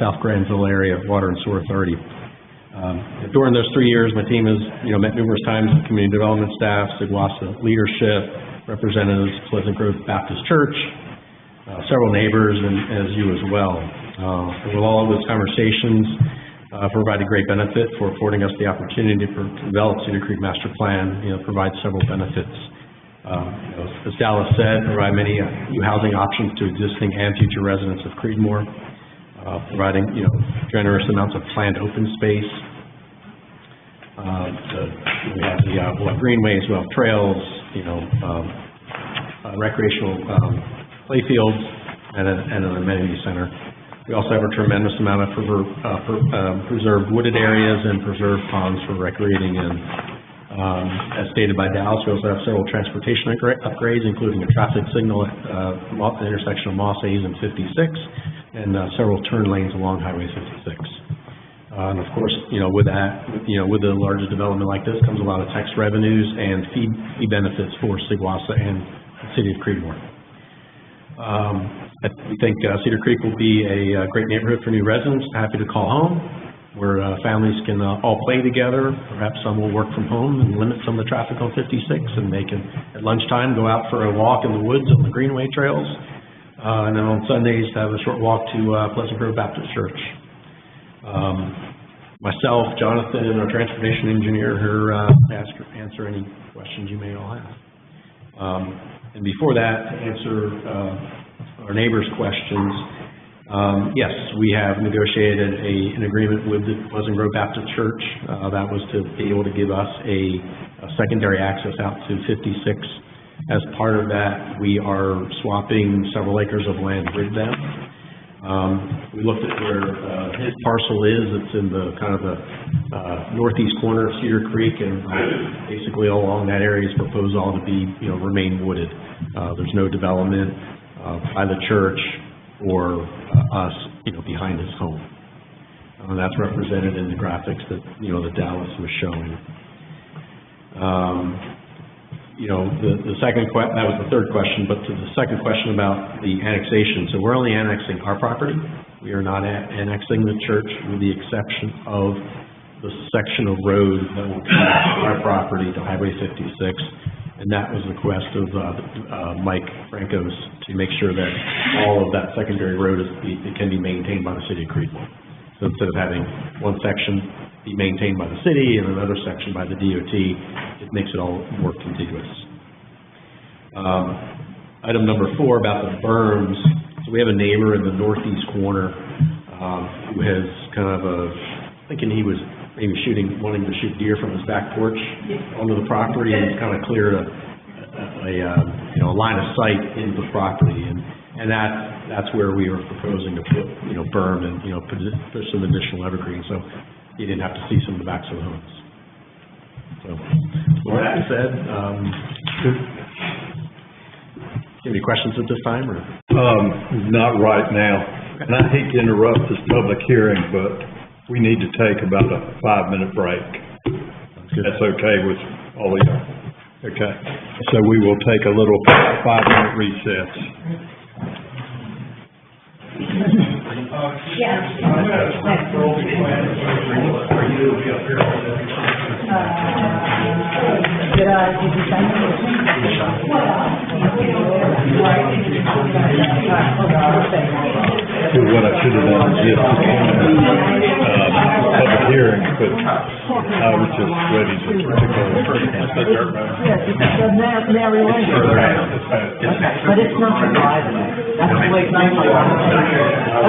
South Granville Area Water and Sewer Authority. During those 3 years, my team has met numerous times with community development staff, Sigwassa leadership, representatives, Pleasant Grove Baptist Church, several neighbors, and as you as well. And with all of those conversations, provided great benefit for affording us the opportunity to develop Cedar Creek Master Plan, provide several benefits. As Dallas said, provide many new housing options to existing and future residents of Creedmoor, providing, generous amounts of planned open space. We have the greenways, we have trails, recreational playfields, and an amenity center. We also have a tremendous amount of preserved wooded areas and preserved ponds for recreating in. As stated by Dallas, we also have several transportation upgrades, including a traffic signal at the intersection of Moss Hayes and 56, and several turn lanes along Highway 56. And of course, with that, with a larger development like this comes a lot of tax revenues and fee benefits for Siwassee and the city of Creedmoor. We think Cedar Creek will be a great neighborhood for new residents, happy to call home, where families can all play together. Perhaps some will work from home and limit some of the traffic on 56, and they can, at lunchtime, go out for a walk in the woods on the Greenway trails, and then on Sundays have a short walk to Pleasant Grove Baptist Church. Myself, Jonathan, and our transportation engineer here answer any questions you may all have. And before that, to answer our neighbors' questions, yes, we have negotiated an agreement with the Pleasant Grove Baptist Church. That was to be able to give us a secondary access out to 56. As part of that, we are swapping several acres of land with them. We looked at where his parcel is. It's in the kind of the northeast corner of Cedar Creek, and basically all along that area is proposed all to be, remain wooded. There's no development by the church or us, behind his home. And that's represented in the graphics that, that Dallas was showing. The second that was the third question, but to the second question about the annexation. So we're only annexing our property. We are not annexing the church, with the exception of the section of road that will connect our property to Highway 56. And that was the request of Mike Franco's, to make sure that all of that secondary road can be maintained by the city of Creedmoor. So instead of having one section be maintained by the city and another section by the DOT, it makes it all more contiguous. Item number 4 about the berms. So we have a neighbor in the northeast corner who has kind of thinking he was maybe wanting to shoot deer from his back porch onto the property, and kind of cleared a line of sight into the property, and that's where we were proposing to put berm and put some additional evergreen, so you didn't have to see some of the backs of the homes. So with that said, any questions at this time, or? Not right now. And I hate to interrupt this public hearing, but we need to take about a 5-minute break. That's okay with all of you? Okay. So we will take a little 5-minute recess. So what I should have done is just public hearing, but I was just ready to go. But it's not surprising. That's the way it's nice.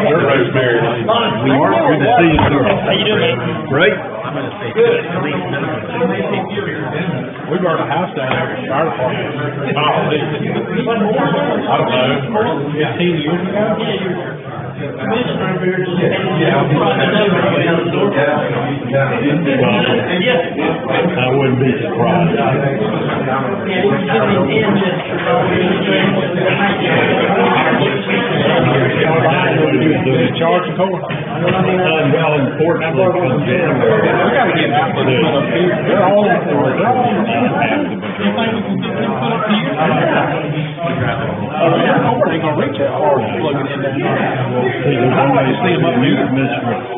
Dirt road's married. Good to see you, sir. How you doing, man? Great. I'm gonna say good. We burned a house down there at the fire department. I don't know, 15 years ago? I wouldn't be surprised. Charge and cola. Well, unfortunately, come January. We gotta get out for this. They're all in for it. They gonna reach that far and plug it in there. See them up here.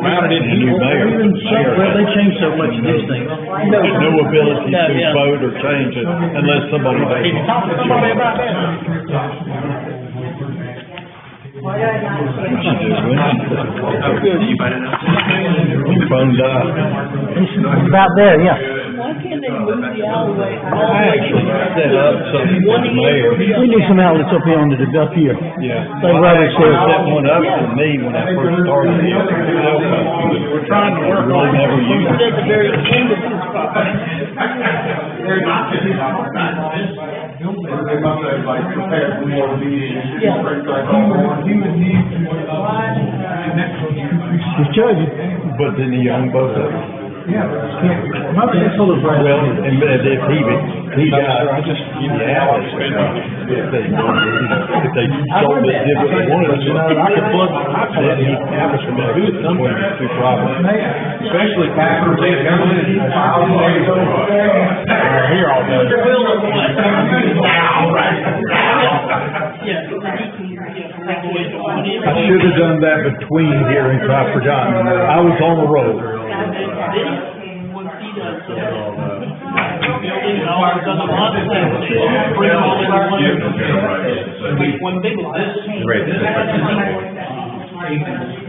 Mounted in here. Well, they change so much in these things. There's no ability to vote or change it unless somebody votes. Can you talk to somebody about that? Your phone died. About there, yeah. Why can't they move the alleyway? I actually set up something for the mayor. We need some outlets up here on up here. Yeah. Like Robert I said. set one up for me when I first started here. We're trying to work on Really never used it. At the very end of this property. Like prepared for more meetings. Just judge it. But didn't he own both of them? Yeah, but you can't, well, it's a little. Well, and if he got, yeah, if they sold it, did what they wanted to, I could plug my iPad in, Alice would be good, between the two properties. Especially back when they got in, here all day. I should have done that between hearings, I forgot, I was on the road.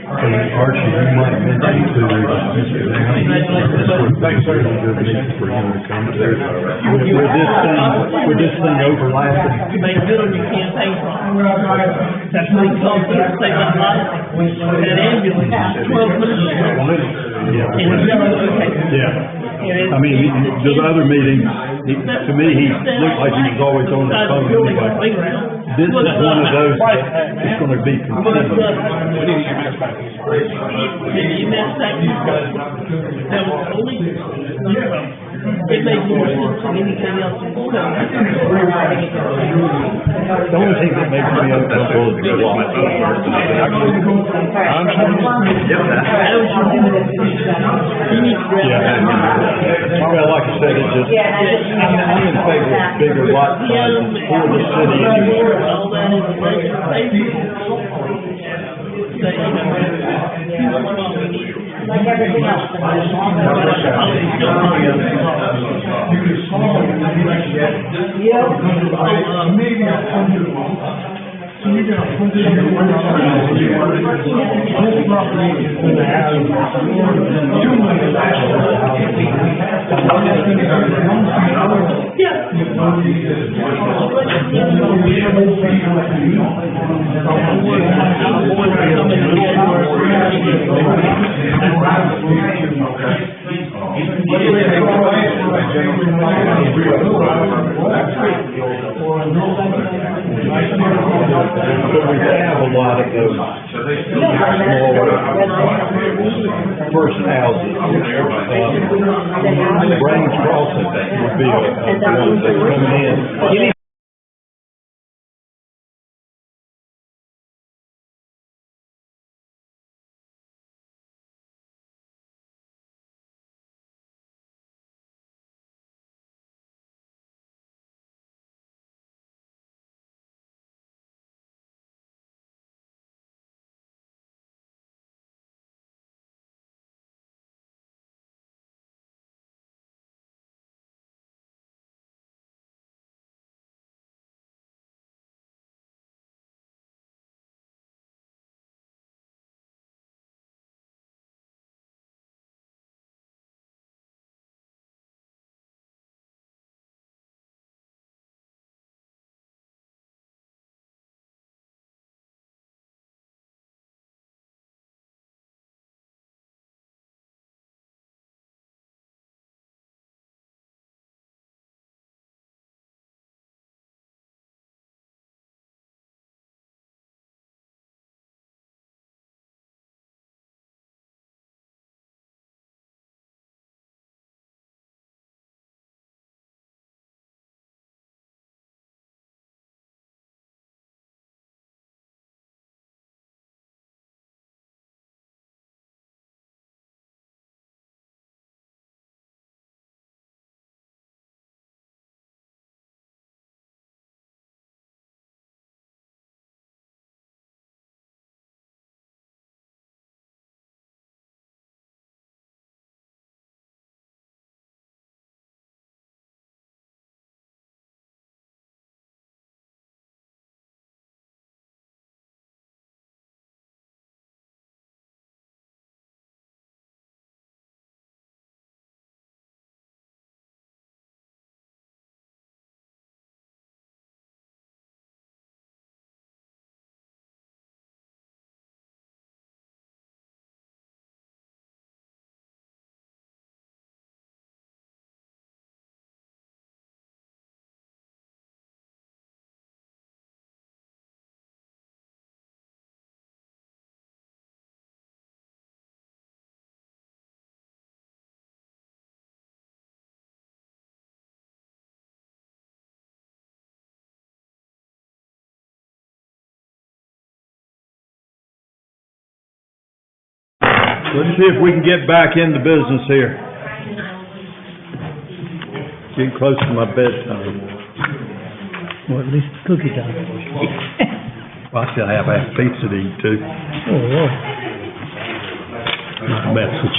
Archie, you might mention to Mr. Downey, this would be a really good meeting for him to come to. With this thing overlapping. Make good on your campaign promise. That's what he calls it, say a lot of things. That ambulance, 12 minutes. Yeah. I mean, the other meetings, to me, he looked like he was always on the phone anyway. This is one of those that is gonna be consistent. You messed that was only, it made more sense than anything else in the code. The only thing that makes me uncomfortable is the lot. Well, like I said, it's just, I'm in favor of bigger lot sizes for the city anyway. All that information, Like everything else. Maybe I'll come to the so you're gonna put this in one hour. This property is gonna have But we have a lot of those small first houses. Range Crossing would be one that's coming in. Let's see if we can get back into business here. Getting close to my bedtime. Well, at least it's cookie time. Well, I still have pizza to eat too. Oh, Lord. My message.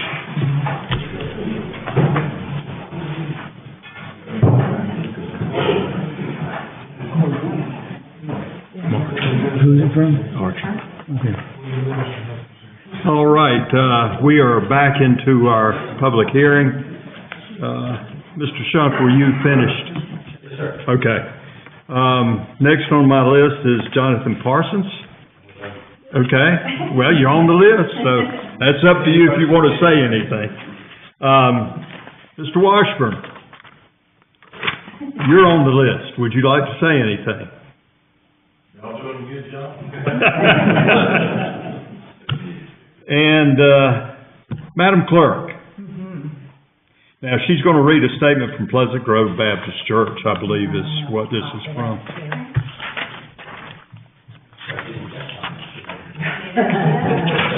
Who's it from? Archer. Okay. All right, we are back into our public hearing. Mr. Shunk, were you finished? Yes, sir. Okay. Next on my list is Jonathan Parsons. Okay, well, you're on the list, so that's up to you if you want to say anything. Mr. Washburn, you're on the list. Would you like to say anything? Y'all doing a good job. And, Madam Clerk. Now, she's going to read a statement from Pleasant Grove Baptist Church, I believe is what this is from.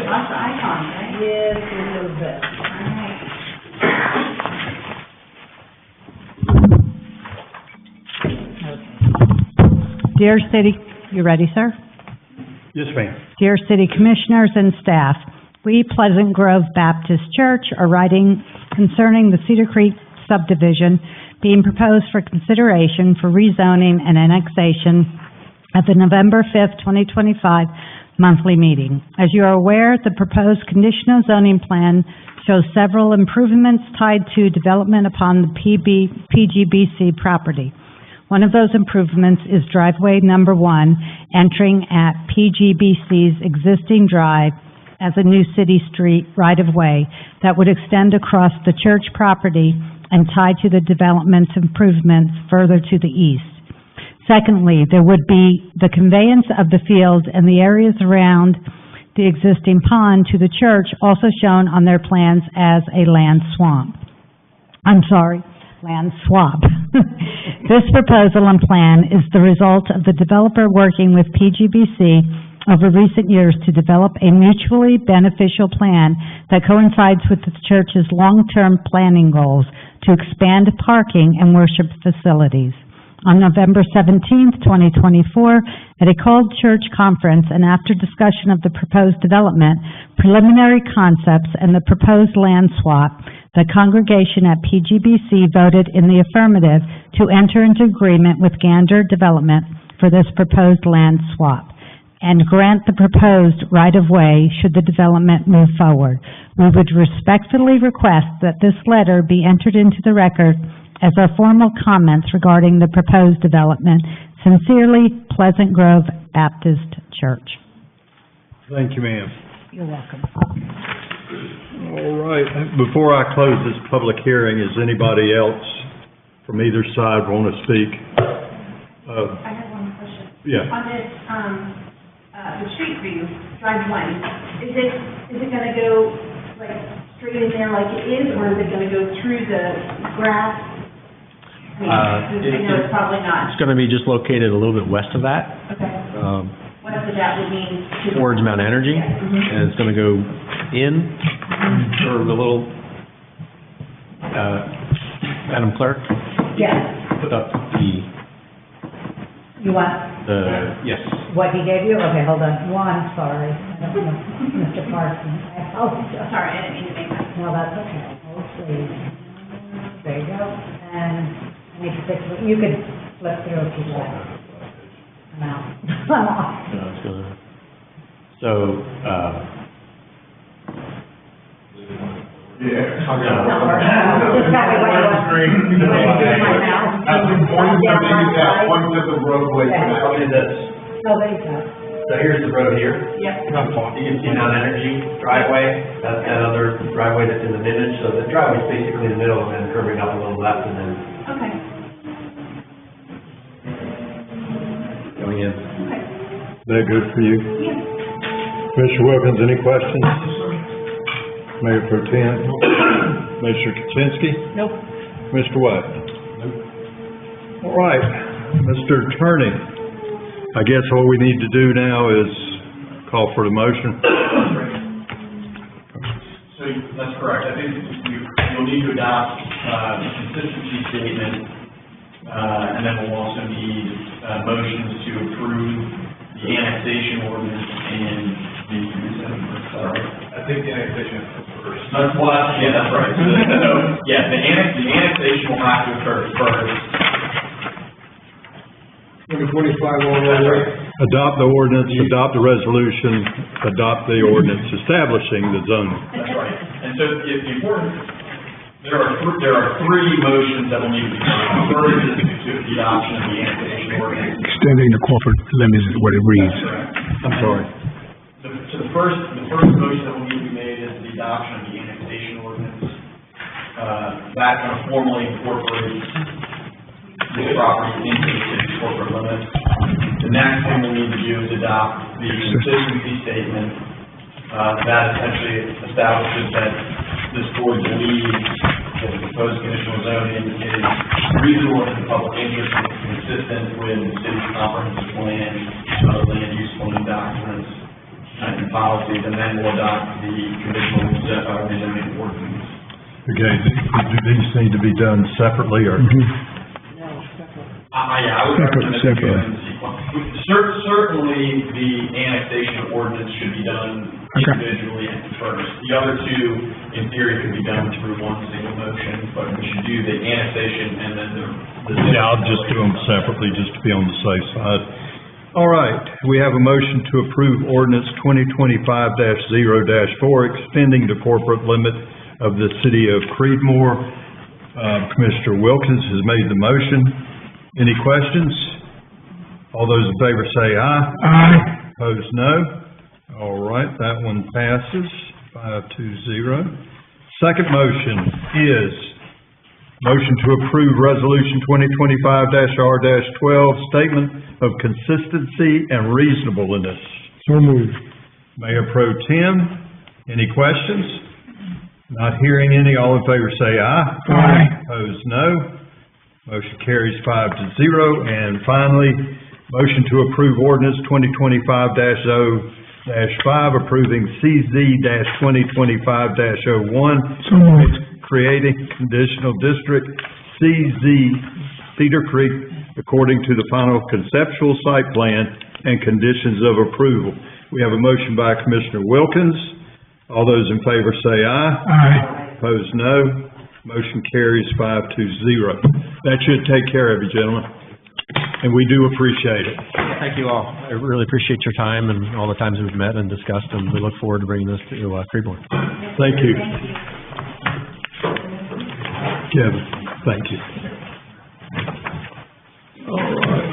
Lots of icons, right? Yes, a little bit. Dear City, you ready, sir? Yes, ma'am. Dear City Commissioners and staff, we, Pleasant Grove Baptist Church, are writing concerning the Cedar Creek subdivision being proposed for consideration for rezoning and annexation at the November 5th, 2025 monthly meeting. As you are aware, the proposed conditional zoning plan shows several improvements tied to development upon the PGBC property. One of those improvements is driveway number 1, entering at PGBC's existing drive as a new city street right-of-way that would extend across the church property and tie to the development improvements further to the east. Secondly, there would be the conveyance of the fields and the areas around the existing pond to the church, also shown on their plans as a land swap. This proposal and plan is the result of the developer working with PGBC over recent years to develop a mutually beneficial plan that coincides with the church's long-term planning goals to expand parking and worship facilities. On November 17th, 2024, at a called church conference and after discussion of the proposed development, preliminary concepts, and the proposed land swap, the congregation at PGBC voted in the affirmative to enter into agreement with Gander Development for this proposed land swap and grant the proposed right-of-way should the development move forward. We would respectfully request that this letter be entered into the record as our formal comments regarding the proposed development. Sincerely, Pleasant Grove Baptist Church. Thank you, ma'am. You're welcome. All right. Before I close this public hearing, is anybody else from either side want to speak? I have one question. Yeah. On this, the street view, drive 1, is it gonna go like straight in there like it is, or is it gonna go through the grass? I know it's probably not. It's going to be just located a little bit west of that. Okay. West of that would mean? Towards Mount Energy, and it's going to go in, or the little, Madam Clerk? Yes. Put up the, You want yes. what he gave you? Okay, hold on. One, sorry. I don't know, Mr. Parsons. I apologize. Sorry, I didn't mean to make that. No, that's okay. Hold please. There you go. And make a picture. You could flip through if you'd like. I'm out. I'm off. So, Yeah. Just tell me what you want. Points of the roadway. I'll do this. Oh, there you go. So here's the road here. Yep. You can see Mount Energy driveway, that's that other driveway that's in the image, so the driveway's basically in the middle and then curving up a little left and then Okay. going in. That good for you? Yeah. Mr. Wilkins, any questions? Mayor Pro Tem? Mr. Kaczynski? Nope. Mr. White? Nope. All right, Mr. Attorney, I guess all we need to do now is call for the motion. correct. I think you'll need to adopt the consistency statement, and then we'll also need motions to approve the annexation ordinance and the, I think the annexation is first. that's right. So, yeah, the annexation will have to occur first. Number 25, all right. Adopt the ordinance, adopt the resolution, adopt the ordinance establishing the zoning. That's right. And so the important, there are three motions that will need to be done. First is to the adoption of the annexation ordinance. Extending the corporate limits is what it reads. I'm sorry. So the first motion that will need to be made is the adoption of the annexation ordinance. That kind of formally incorporates the property into the city's corporate limits. The next thing we'll need to do is adopt the consistency statement. That essentially establishes that this board believes that the proposed conditional zoning is reasonable in the public interest and is consistent with the city's comprehensive plan, land use planning documents, and policies, and then we'll adopt the conditional zoning ordinance. Okay, do these need to be done separately or? I would recommend that we do it in sequence. Certainly, the annexation ordinance should be done individually and first. The other two, in theory, could be done through one single motion, but we should do the annexation and then the. Yeah, I'll just do them separately, just to be on the safe side. All right, we have a motion to approve ordinance 2025-0-4, extending the corporate limit of the city of Creedmoor. Commissioner Wilkins has made the motion. Any questions? All those in favor say aye. Aye. Opposed, no. All right, that one passes, 5-0. Second motion is motion to approve resolution 2025-R-12, statement of consistency and reasonableness. So moved. Mayor Pro Tem, any questions? Not hearing any, all in favor say aye. Aye. Opposed, no. Motion carries 5-0. And finally, motion to approve ordinance 2025-0-5, approving CZ-2025-01, So moved. creating conditional district CZ Cedar Creek according to the final conceptual site plan and conditions of approval. We have a motion by Commissioner Wilkins. All those in favor say aye. Aye. Opposed, no. Motion carries 5-0. That should take care of you, gentlemen, and we do appreciate it. Thank you all. I really appreciate your time and all the times we've met and discussed, and we look forward to bringing this to Creedmoor. Thank you. Kevin, thank you. All right.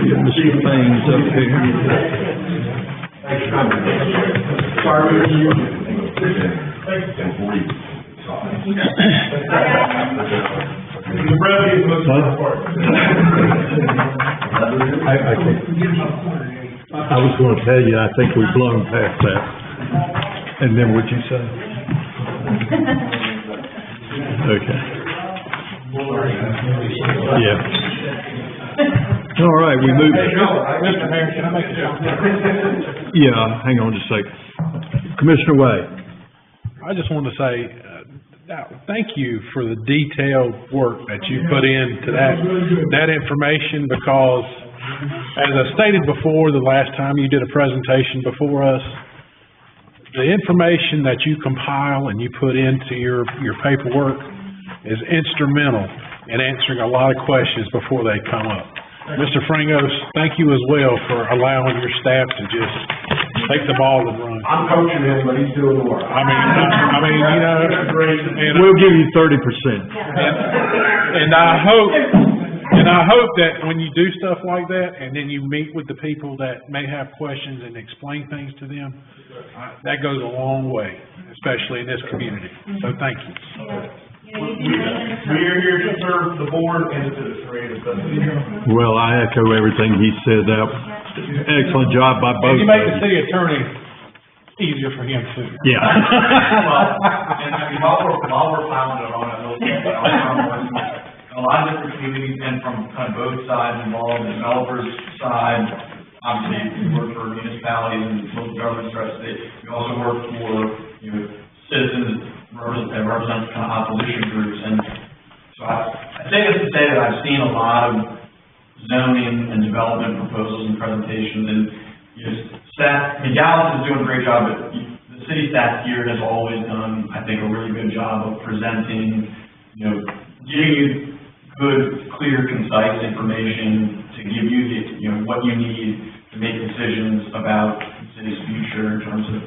Get Mr. Things up here. I was going to tell you, I think we've blown past that. And then what'd you say? Okay. Yeah. All right, we move. Mr. Mayor, can I make a comment? Yeah, hang on just a second. Commissioner Way. I just wanted to say, thank you for the detailed work that you put into that information, because as I stated before, the last time you did a presentation before us, the information that you compile and you put into your paperwork is instrumental in answering a lot of questions before they come up. Mr. Fringos, thank you as well for allowing your staff to just take the ball and run. I'm coaching him, but he's doing the work. I mean, you know, and We'll give you 30%. and I hope that when you do stuff like that, and then you meet with the people that may have questions and explain things to them, that goes a long way, especially in this community. So thank you. We are here to serve the board and the citizens. Well, I echo everything he said. Excellent job by both. And you make the city attorney easier for him too. Yeah. And while we're piling it on, a lot of different communities and from kind of both sides involved, the developers side, obviously, we work for municipalities and local governments throughout the state. We also work for, citizens, represent kind of opposition groups. And so I say this to say that I've seen a lot of zoning and development proposals and presentations, and, staff, Dallas is doing a great job, but the city staff here has always done, I think, a really good job of presenting, giving you good, clear, concise information to give you the, what you need to make decisions about the city's future in terms of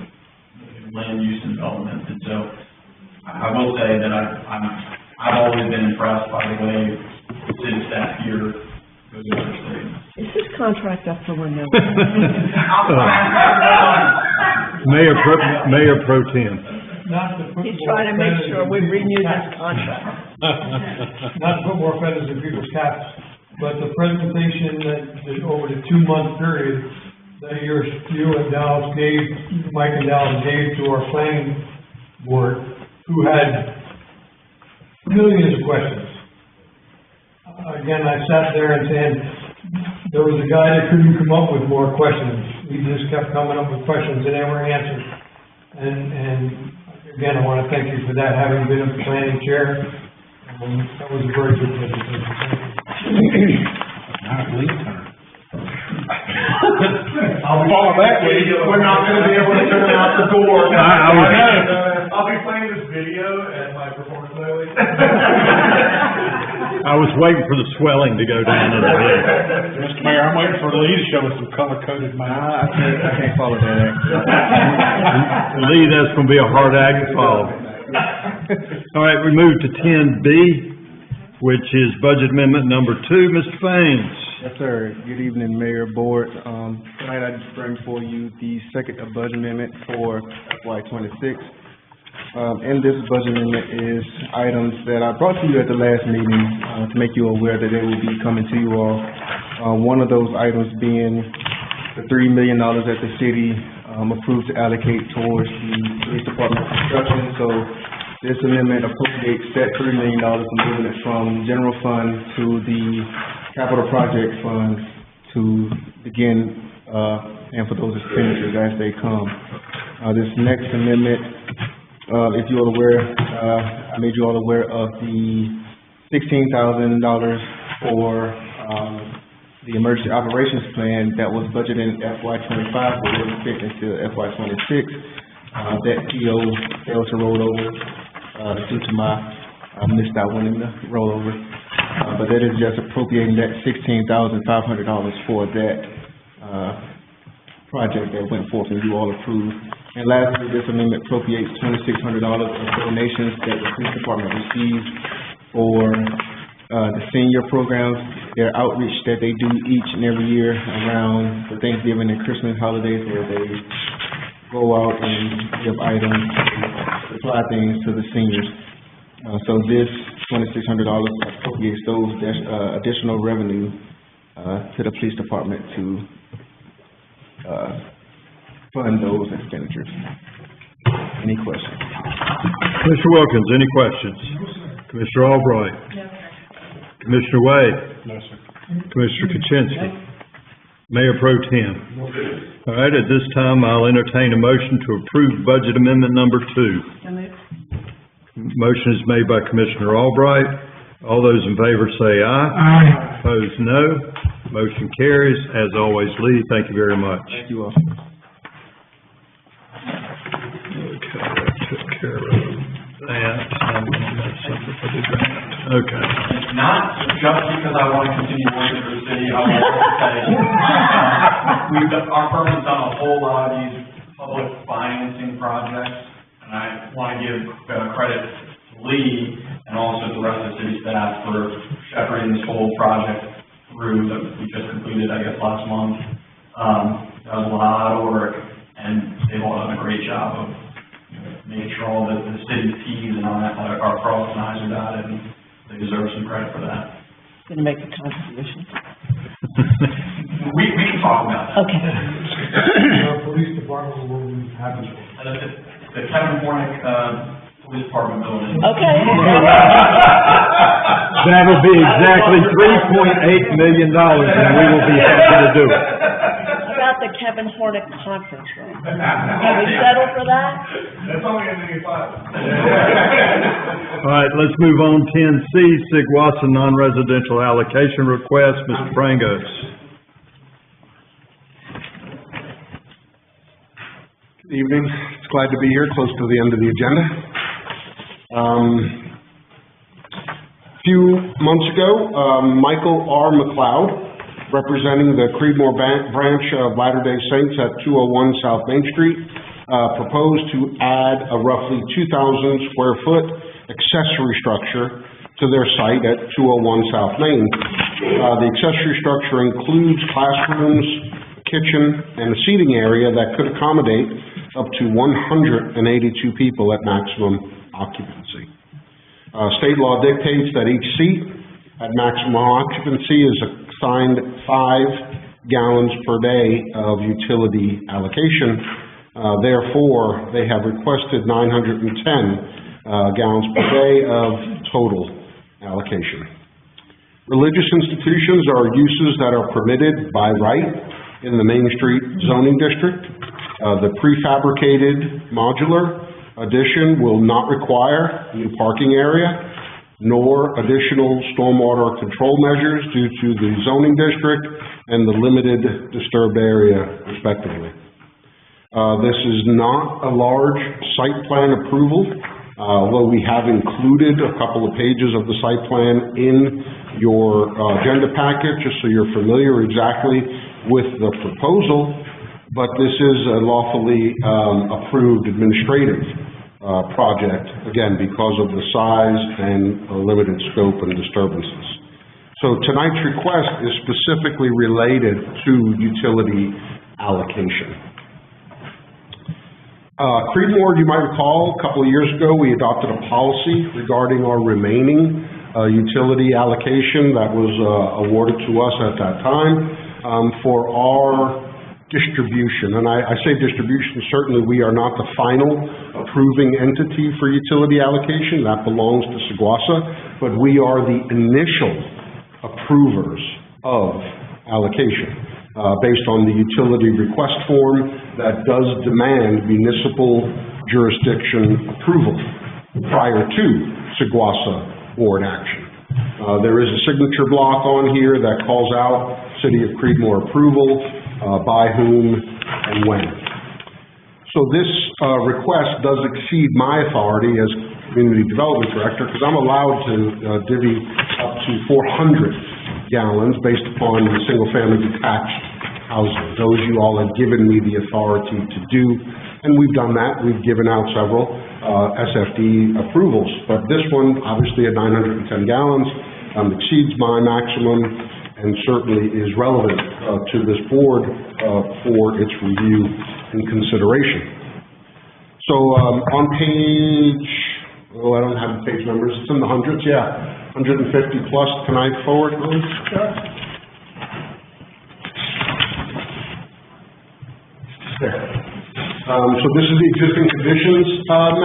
land use and development. And so I will say that I've always been impressed by the way the city staff here goes over the state. Is his contract up for renewal? Mayor Pro Tem. He's trying to make sure we renew this contract. Not to put more feathers in people's caps, but the presentation that over the 2-month period that you and Dallas gave, Mike and Dallas gave to our planning board, who had millions of questions. Again, I sat there and said, there was a guy that couldn't come up with more questions. He just kept coming up with questions and they were answered. And again, I want to thank you for that, having been a planning chair. That was a very good presentation. I'll follow that way. We're not going to be able to turn out the door. I'll be playing this video at my performance lately. I was waiting for the swelling to go down in the head. Mr. Mayor, I'm waiting for Lee to show us some color-coded maps. I can't follow that act. Lee, that's going to be a hard act to follow. All right, we move to 10B, which is budget amendment number 2. Mr. Faines. Yes, sir. Good evening, Mayor, Board. Tonight I just bring for you the second budget amendment for FY '26. In this budget amendment is items that I brought to you at the last meeting to make you aware that they will be coming to you all. One of those items being the $3 million that the city approved to allocate towards the police department construction. So this amendment appropriates that $3 million and moving it from general fund to the capital project fund to begin paying for those expenditures as they come. This next amendment, if you are aware, I made you all aware of the $16,000 for the emergency operations plan that was budgeted in FY '25, but wasn't fit into FY '26. That PO failed to roll over due to my missed that one in the rollover. But that is just appropriating that $16,500 for that project that went forth and you all approved. And lastly, this amendment appropriates $2,600 of donations that the police department receives for the senior programs, their outreach that they do each and every year around the Thanksgiving and Christmas holidays, where they go out and give items, supply things to the seniors. So this $2,600 appropriates those additional revenue to the police department to fund those expenditures. Any questions? Mr. Wilkins, any questions? Commissioner Albright? No, sir. Commissioner Wade? No, sir. Commissioner Kuczynski? Mayor Pro Tem? All right, at this time, I'll entertain a motion to approve budget amendment number 2. Motion is made by Commissioner Albright. All those in favor say aye. Aye. Opposed, no. Motion carries. As always, Lee, thank you very much. Thank you all. Okay, that took care of that. I'm gonna have something for the grant. Okay. Not just because I want to continue working for the city, I want to say, our firm has done a whole lot of these public financing projects, and I want to give credit to Lee and also the rest of the city staff for shepherding this whole project through that we just completed, I guess, last month. That was a lot of work, and they've all done a great job of making sure all the city's T's and our crossed and I's are dotted, and they deserve some credit for that. Gonna make a contribution. We can talk about that. Okay. Our police department will be happy. The Kevin Hornick, Police Department building. Okay. That'll be exactly $3.8 million, and we will be happy to do it. the Kevin Hornick conference room. Can we settle for that? That's only in the file. All right, let's move on. 10C, Sigwassa non-residential allocation request, Mr. Frangos. Good evening. It's glad to be here, close to the end of the agenda. A few months ago, Michael R. McLeod, representing the Creedmoor branch of Latter-day Saints at 201 South Main Street, proposed to add a roughly 2,000 square foot accessory structure to their site at 201 South Main. The accessory structure includes classrooms, a kitchen, and a seating area that could accommodate up to 182 people at maximum occupancy. State law dictates that each seat at maximum occupancy is assigned 5 gallons per day of utility allocation. Therefore, they have requested 910 gallons per day of total allocation. Religious institutions are uses that are permitted by right in the Main Street zoning district. The prefabricated modular addition will not require new parking area, nor additional stormwater control measures due to the zoning district and the limited disturbed area respectively. This is not a large site plan approval, although we have included a couple of pages of the site plan in your agenda packet, just so you're familiar exactly with the proposal, but this is a lawfully approved administrative project, again, because of the size and limited scope and disturbances. So tonight's request is specifically related to utility allocation. Creedmoor, you might recall, a couple of years ago, we adopted a policy regarding our remaining utility allocation that was awarded to us at that time for our distribution. And I say distribution, certainly we are not the final approving entity for utility allocation. That belongs to Sigwassa, but we are the initial approvers of allocation based on the utility request form that does demand municipal jurisdiction approval prior to Sigwassa board action. There is a signature block on here that calls out City of Creedmoor approval, by whom and when. So this request does exceed my authority as Community Development Director, because I'm allowed to divvy up to 400 gallons based upon the single-family detached housing. Those you all have given me the authority to do, and we've done that. We've given out several SFD approvals, but this one, obviously at 910 gallons, exceeds my maximum and certainly is relevant to this board for its review and consideration. So on page, I don't have the page numbers, it's in the hundreds, 150 plus. Can I forward those? There. So this is the existing conditions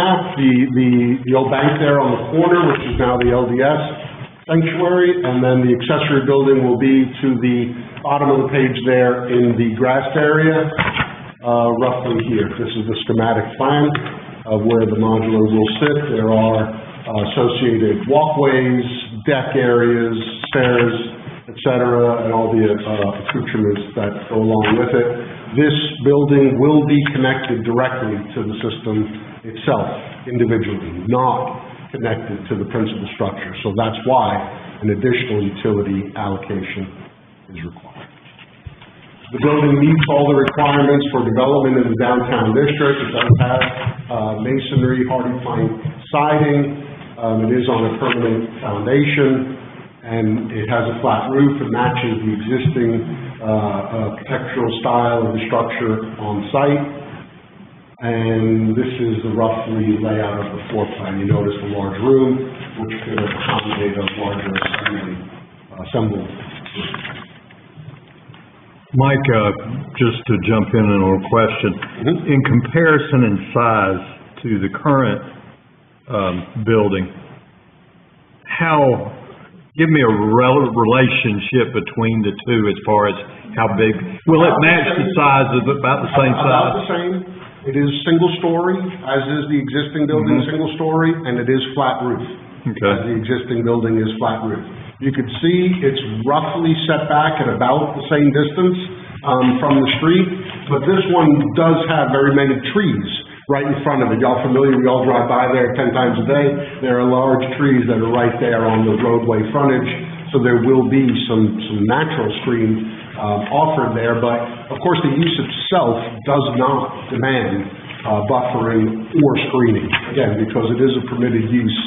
map, the old bank there on the corner, which is now the LDS sanctuary, and then the accessory building will be to the bottom of the page there in the grassed area, roughly here. This is the schematic plan of where the modular will sit. There are associated walkways, deck areas, stairs, etc., and all the accoutrements that go along with it. This building will be connected directly to the system itself, individually, not connected to the principal structure. So that's why an additional utility allocation is required. The building meets all the requirements for development in the downtown district. It does have masonry, hardy plank siding. It is on a permanent foundation, and it has a flat roof. It matches the existing architectural style of the structure on site. And this is the roughly layout of the floor plan. You notice the large room, which could accommodate a larger assembly. Mike, just to jump in on a question. In comparison in size to the current building, how give me a relationship between the two as far as how big, will it match the size of, about the same size? About the same. It is single story, as is the existing building, single story, and it is flat roof. Okay. As the existing building is flat roof. You could see it's roughly set back at about the same distance, from the street, but this one does have very many trees right in front of it. Y'all familiar, we all drive by there 10 times a day. There are large trees that are right there on the roadway frontage, so there will be some natural screen offered there, but of course the use itself does not demand buffering or screening, again, because it is a permitted use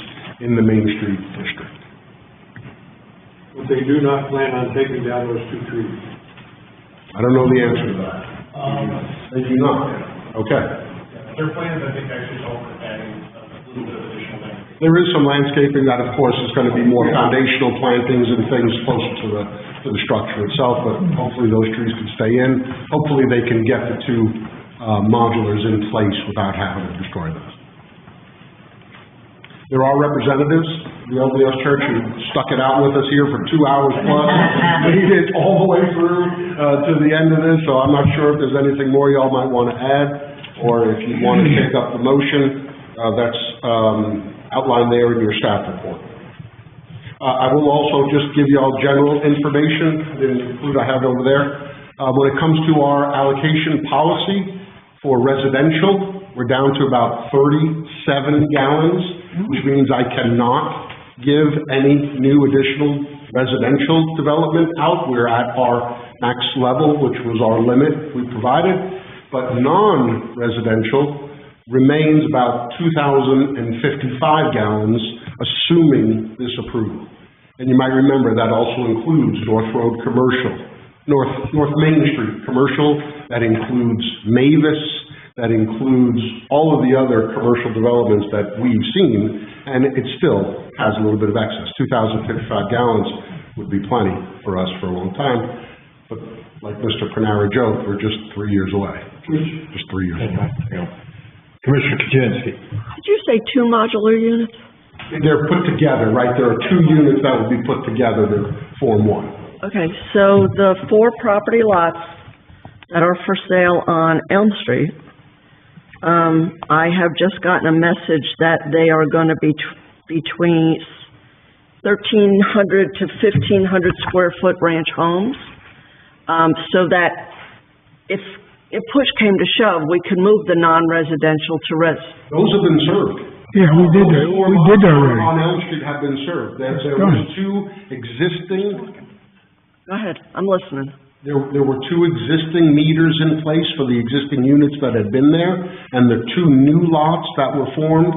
in the Main Street district. But they do not plan on taking down those two trees? I don't know the answer to that. They do not? Okay. Their plans, I think, actually call for adding a little bit of additional landscaping. There is some landscaping that, of course, is going to be more foundational plantings and things closer to the structure itself, but hopefully those trees can stay in. Hopefully they can get the two modulars in place without having to destroy those. There are representatives, the LDS Church, who stuck it out with us here for 2 hours plus, made it all the way through to the end of this, so I'm not sure if there's anything more y'all might want to add, or if you want to take up the motion, that's outlined there in your staff report. I will also just give y'all general information, the include I have over there. When it comes to our allocation policy for residential, we're down to about 37 gallons, which means I cannot give any new additional residential development out. We're at our max level, which was our limit we provided, but non-residential remains about 2,055 gallons, assuming this approval. And you might remember that also includes North Road Commercial, North Main Street Commercial, that includes Mavis, that includes all of the other commercial developments that we've seen, and it still has a little bit of excess. 2,055 gallons would be plenty for us for a long time, but like Mr. Panara joked, we're just 3 years away. Just 3 years away. Commissioner Kuczynski. Did you say 2 modular units? They're put together, right? There are 2 units that will be put together to form one. Okay, so the 4 property lots that are for sale on Elm Street, I have just gotten a message that they are going to be between 1,300 to 1,500 square foot ranch homes, so that if push came to shove, we could move the non-residential to res. Those have been served. Yeah, we did that, already. On Elm Street have been served. There was 2 existing. Go ahead, I'm listening. There were 2 existing meters in place for the existing units that had been there, and the 2 new lots that were formed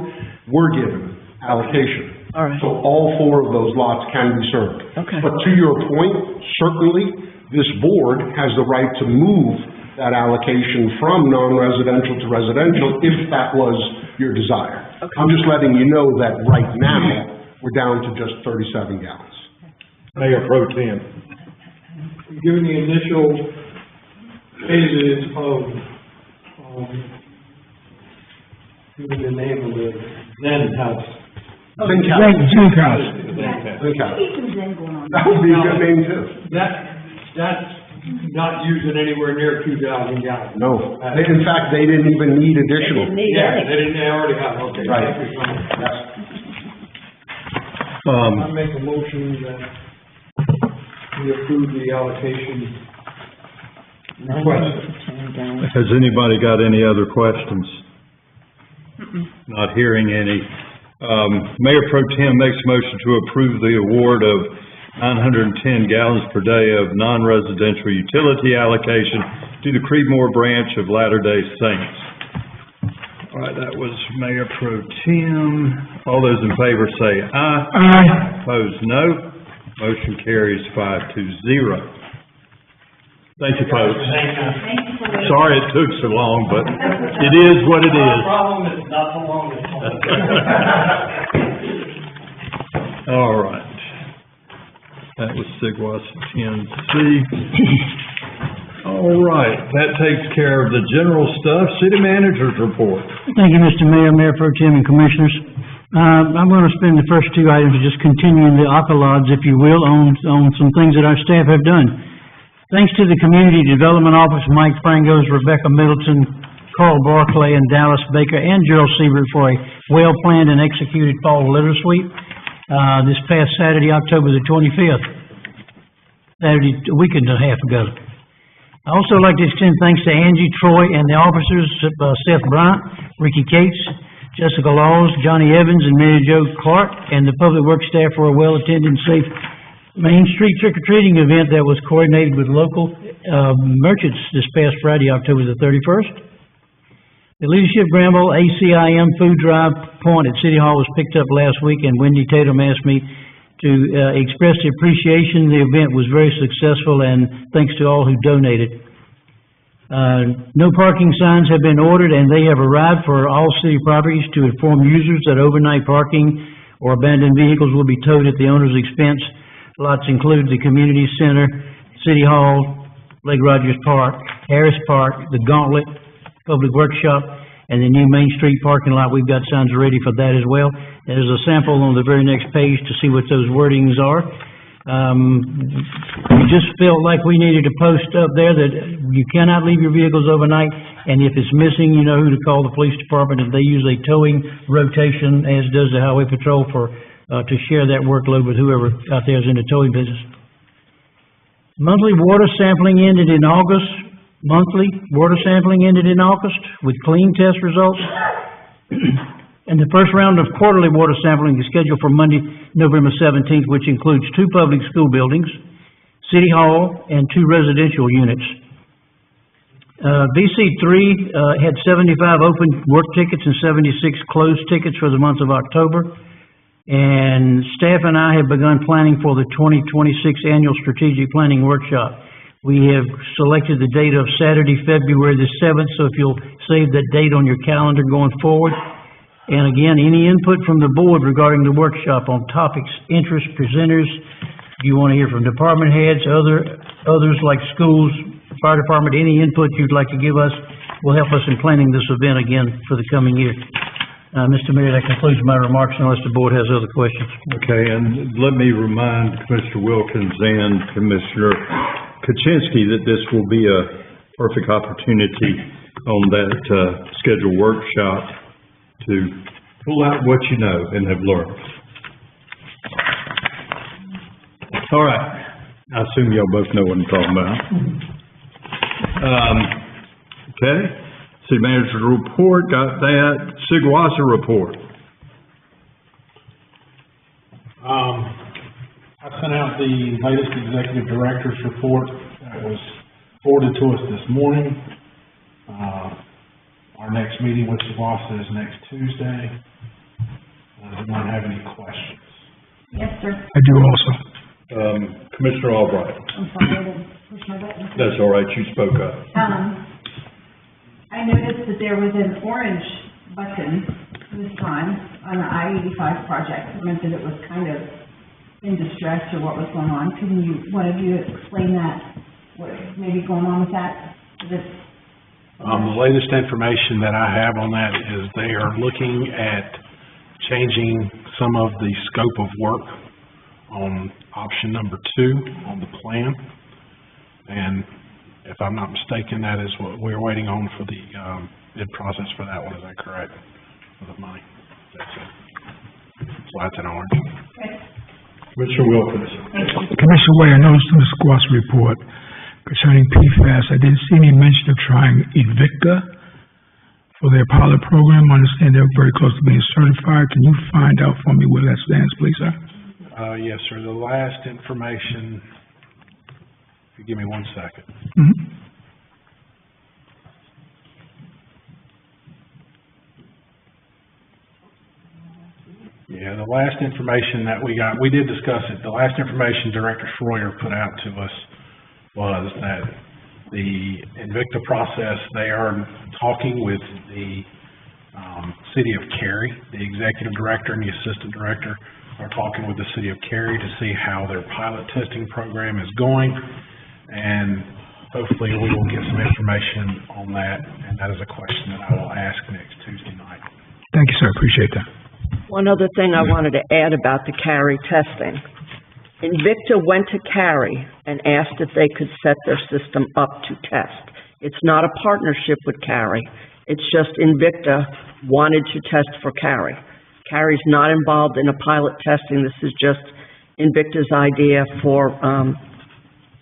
were given allocation. All right. So all 4 of those lots can be served. Okay. But to your point, certainly, this board has the right to move that allocation from non-residential to residential if that was your desire. Okay. I'm just letting you know that right now, we're down to just 37 gallons. Mayor Pro Tem. Given the initial phases of, given the name of the Zen House. Zen House. Zinc House. Zen House. That would be a good name too. That's not using anywhere near 2,000 gallons. No. In fact, they didn't even need additional. They already have, okay. Right. Thank you so much. Yes. I make a motion that we approve the allocation request. Has anybody got any other questions? Not hearing any. Mayor Pro Tem makes a motion to approve the award of 910 gallons per day of non-residential utility allocation to the Creedmoor branch of Latter-day Saints. All right, that was Mayor Pro Tem. All those in favor say aye. Aye. Opposed, no. Motion carries 5-0. Thank you, folks. Sorry it took so long, but it is what it is. The problem is not the longest one. All right. That was Sigwas 10C. All right, that takes care of the general stuff. City Manager's report. Thank you, Mr. Mayor, Mayor Pro Tem, and Commissioners. I'm going to spend the first two items just continuing the accolades, if you will, on some things that our staff have done. Thanks to the Community Development Office, Mike Frangos, Rebecca Middleton, Carl Barclay, and Dallas Baker, and Gerald Siebert for a well-planned and executed fall litter sweep, this past Saturday, October the 25th. Saturday, a week and a half ago. I also like to extend thanks to Angie, Troy, and the officers, Seth Bryant, Ricky Cates, Jessica Laws, Johnny Evans, and Mary Jo Clark, and the public works staff for a well-attended and safe Main Street trick-or-treating event that was coordinated with local merchants this past Friday, October the 31st. The Leadership Granville ACIM Food Drive Point at City Hall was picked up last week, and Wendy Tatum asked me to express the appreciation. The event was very successful, and thanks to all who donated. No parking signs have been ordered, and they have arrived for all city properties to inform users that overnight parking or abandoned vehicles will be towed at the owner's expense. Lots include the Community Center, City Hall, Lake Rogers Park, Harris Park, the Gauntlet, Public Workshop, and the new Main Street parking lot. We've got signs ready for that as well. There's a sample on the very next page to see what those wordings are. We just felt like we needed to post up there that you cannot leave your vehicles overnight, and if it's missing, you know who to call, the police department, and they use a towing rotation, as does the Highway Patrol, for to share that workload with whoever out there is in the towing business. Monthly water sampling ended in August. Monthly water sampling ended in August with clean test results. And the first round of quarterly water sampling is scheduled for Monday, November 17th, which includes 2 public school buildings, City Hall, and 2 residential units. VC3 had 75 open work tickets and 76 closed tickets for the month of October. And staff and I have begun planning for the 2026 Annual Strategic Planning Workshop. We have selected the date of Saturday, February the 7th, so if you'll save that date on your calendar going forward. And again, any input from the board regarding the workshop on topics, interest, presenters, if you want to hear from department heads, others like schools, fire department, any input you'd like to give us will help us in planning this event again for the coming year. Mr. Mayor, that concludes my remarks unless the board has other questions. Okay, and let me remind Commissioner Wilkins and Commissioner Kaczynski that this will be a perfect opportunity on that scheduled workshop to pull out what you know and have learned. All right. I assume y'all both know what I'm talking about. Okay. City Manager report, got that. Sigwasa report. I sent out the latest executive director's report that was forwarded to us this morning. Our next meeting with Sigwasa is next Tuesday. Does anyone have any questions? Yes, sir. I do also. Commissioner Albright. I'm sorry, I didn't push my button. That's all right, you spoke up. I noticed that there was an orange button this time on the I-85 project. It meant that it was kind of in distress or what was going on. Can one of you explain that? What may be going on with that? The latest information that I have on that is they are looking at changing some of the scope of work on option number 2 on the plan. And if I'm not mistaken, that is what we're waiting on for the bid process for that one. Is that correct? For the money. That's it. So that's an orange. Commissioner Wilkins. Commissioner Way, I noticed in the Sigwasa report concerning PFAS, I didn't see any mention of trying Invicta for their pilot program. I understand they're very close to being certified. Can you find out for me where that stands, please, sir? Yes, sir. The last information, if you give me 1 second. Mm-hmm. Yeah, the last information that we got, we did discuss it. The last information Director Schroyer put out to us was that the Invicta process, they are talking with the City of Cary. The Executive Director and the Assistant Director are talking with the City of Cary to see how their pilot testing program is going. And hopefully we will get some information on that. And that is a question that I will ask next Tuesday night. Thank you, sir. Appreciate that. One other thing I wanted to add about the Cary testing. Invicta went to Cary and asked if they could set their system up to test. It's not a partnership with Cary. It's just Invicta wanted to test for Cary. Cary's not involved in a pilot testing. This is just Invicta's idea for,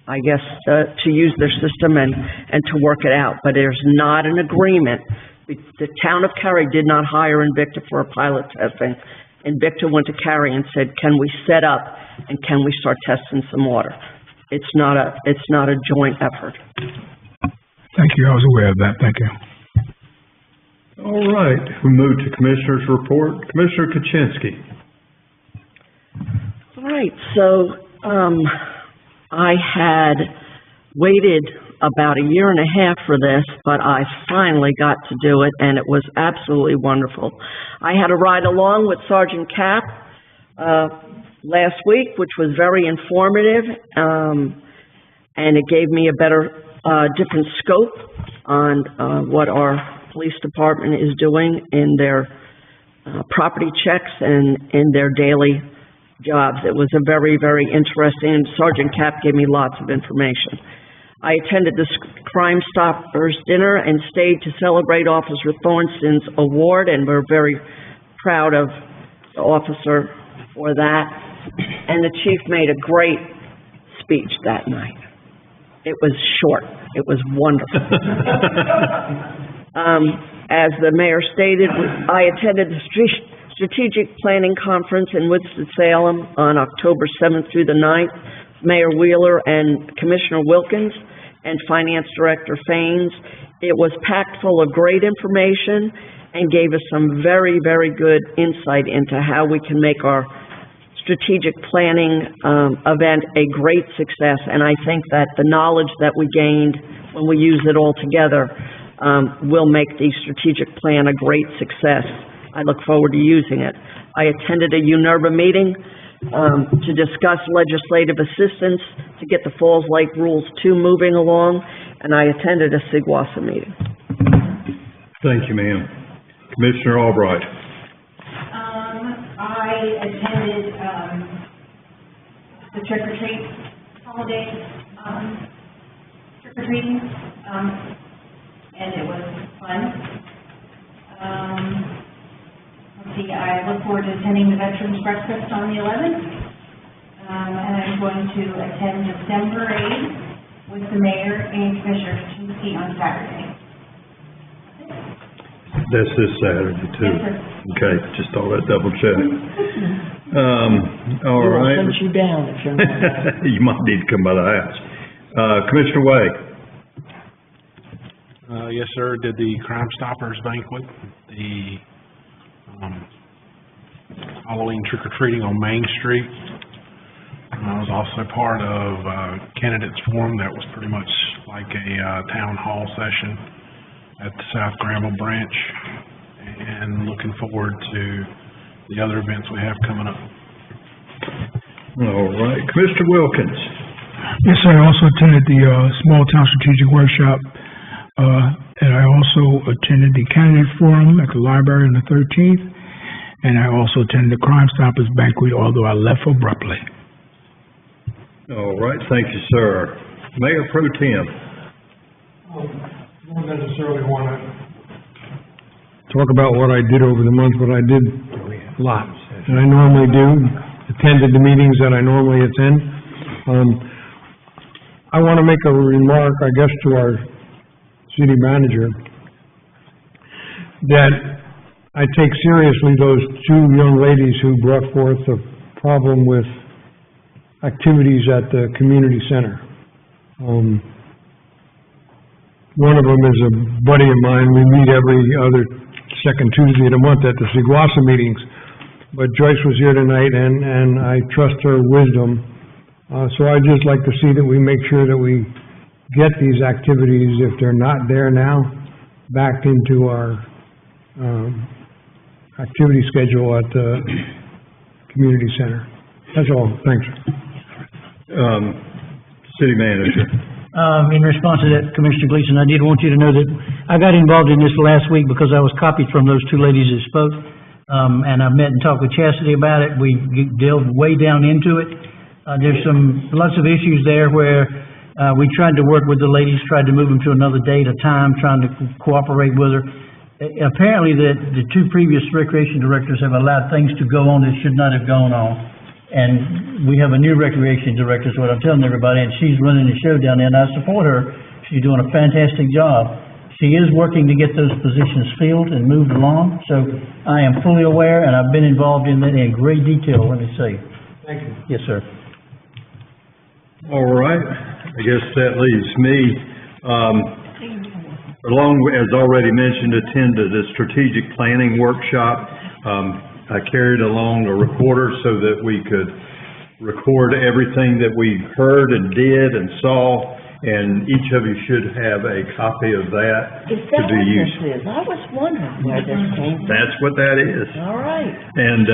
to use their system and to work it out. But there's not an agreement. The town of Cary did not hire Invicta for a pilot testing. Invicta went to Cary and said, can we set up and can we start testing some water? It's not a joint effort. Thank you, I was aware of that, thank you. All right, we move to Commissioner's report. Commissioner Kuczynski. All right, so, I had waited about a year and a half for this, but I finally got to do it, and it was absolutely wonderful. I had a ride along with Sergeant Cap, last week, which was very informative, and it gave me a better, different scope on, what our police department is doing in their, property checks and in their daily jobs. It was a very, very interesting, Sergeant Cap gave me lots of information. I attended the Crime Stoppers dinner and stayed to celebrate Officer Thornston's award, and we're very proud of the officer for that. And the chief made a great speech that night. It was short. It was wonderful. As the mayor stated, I attended the Strategic Planning Conference in Winston-Salem on October 7th through the 9th. Mayor Wheeler and Commissioner Wilkins and Finance Director Faines. It was packed full of great information and gave us some very, very good insight into how we can make our strategic planning event a great success. And I think that the knowledge that we gained when we use it all together will make the strategic plan a great success. I look forward to using it. I attended a UNERBA meeting to discuss legislative assistance to get the Falls Lake Rules 2 moving along, and I attended a SIGWASA meeting. Thank you, ma'am. Commissioner Albright. I attended the trick-or-treat holiday trick-or-treating, and it was fun. Let's see, I look forward to attending the Veterans Breakfast on the 11th, and I'm going to attend December 8th with the mayor and Commissioner Kuczynski on Saturday. That's this Saturday, too. Yes, sir. Okay, just thought I'd double check. All right. We'll send you down if you're not. You might need to come by the house. Commissioner Wade. Yes, sir, did the Crime Stoppers banquet, the Halloween trick-or-treating on Main Street. I was also part of candidates forum that was pretty much like a town hall session at the South Granville branch, and looking forward to the other events we have coming up. All right, Commissioner Wilkins. Yes, sir, I also attended the Small Town Strategic Workshop, and I also attended the candidate forum at the library on the 13th, and I also attended the Crime Stoppers banquet, although I left abruptly. All right, thank you, sir. Mayor Pro Tem. I don't necessarily want to talk about what I did over the month, but I did lots, and I normally do, attended the meetings that I normally attend. I want to make a remark, I guess, to our city manager, that I take seriously those two young ladies who brought forth the problem with activities at the community center. One of them is a buddy of mine. We meet every other second Tuesday of the month at the SIGWASA meetings. But Joyce was here tonight, and I trust her wisdom. So I'd just like to see that we make sure that we get these activities, if they're not there now, back into our activity schedule at the community center. That's all. Thanks. City Manager. In response to that, Commissioner Gleason, I did want you to know that I got involved in this last week because I was copied from those two ladies that spoke. and I've met and talked with Chastity about it. We delved way down into it. There's lots of issues there where, we tried to work with the ladies, tried to move them to another date or time, trying to cooperate with her. Apparently, the two previous recreation directors have allowed things to go on that should not have gone on. And we have a new recreation director, is what I'm telling everybody, and she's running the show down there, and I support her. She's doing a fantastic job. She is working to get those positions filled and moved along, so I am fully aware, and I've been involved in that in great detail, let me say. Thank you. Yes, sir. All right, I guess that leaves me, along, as already mentioned, attended a strategic planning workshop. I carried along a recorder so that we could record everything that we heard and did and saw, and each of you should have a copy of that Is to that be what used. this is? I was wondering where this came from. That's what that is. All right. And,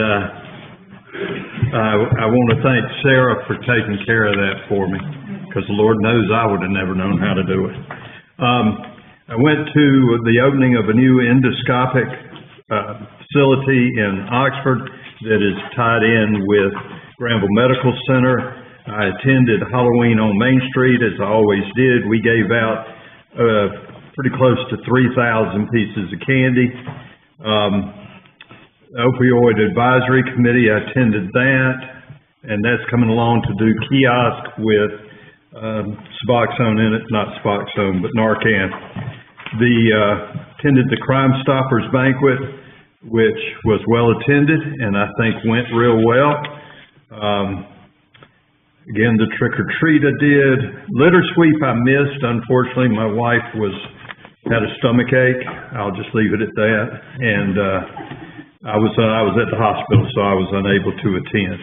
I want to thank Sarah for taking care of that for me, because the Lord knows I would have never known how to do it. I went to the opening of a new endoscopic facility in Oxford that is tied in with Granville Medical Center. I attended Halloween on Main Street, as I always did. We gave out pretty close to 3,000 pieces of candy. Opioid Advisory Committee, I attended that, and that's coming along to do kiosk with Suboxone in it, not Suboxone, but Narcan. Attended the Crime Stoppers banquet, which was well attended, and I think went real well. Again, the trick or treat I did. Litter sweep I missed, unfortunately. My wife had a stomach ache. I'll just leave it at that. And I was at the hospital, so I was unable to attend.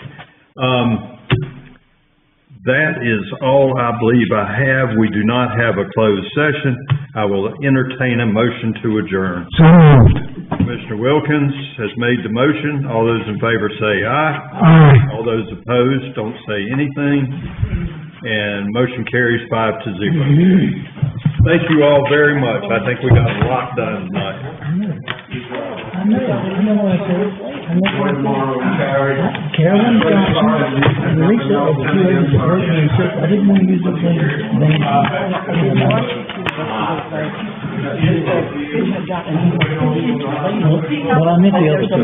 That is all I believe I have. We do not have a closed session. I will entertain a motion to adjourn. So moved. Commissioner Wilkins has made the motion. All those in favor say aye. Aye. All those opposed don't say anything. And motion carries 5-0. Thank you all very much. I think we got a lot done tonight. I know what I said. Carolyn Johnson, Lisa of the 2 acres of Berkeley and Sip. I didn't want to use those names. Well, I meant the other two.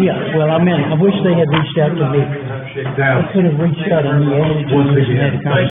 Yeah, well, I wish they had reached out to me. I could have reached out and we added to this and had a conversation.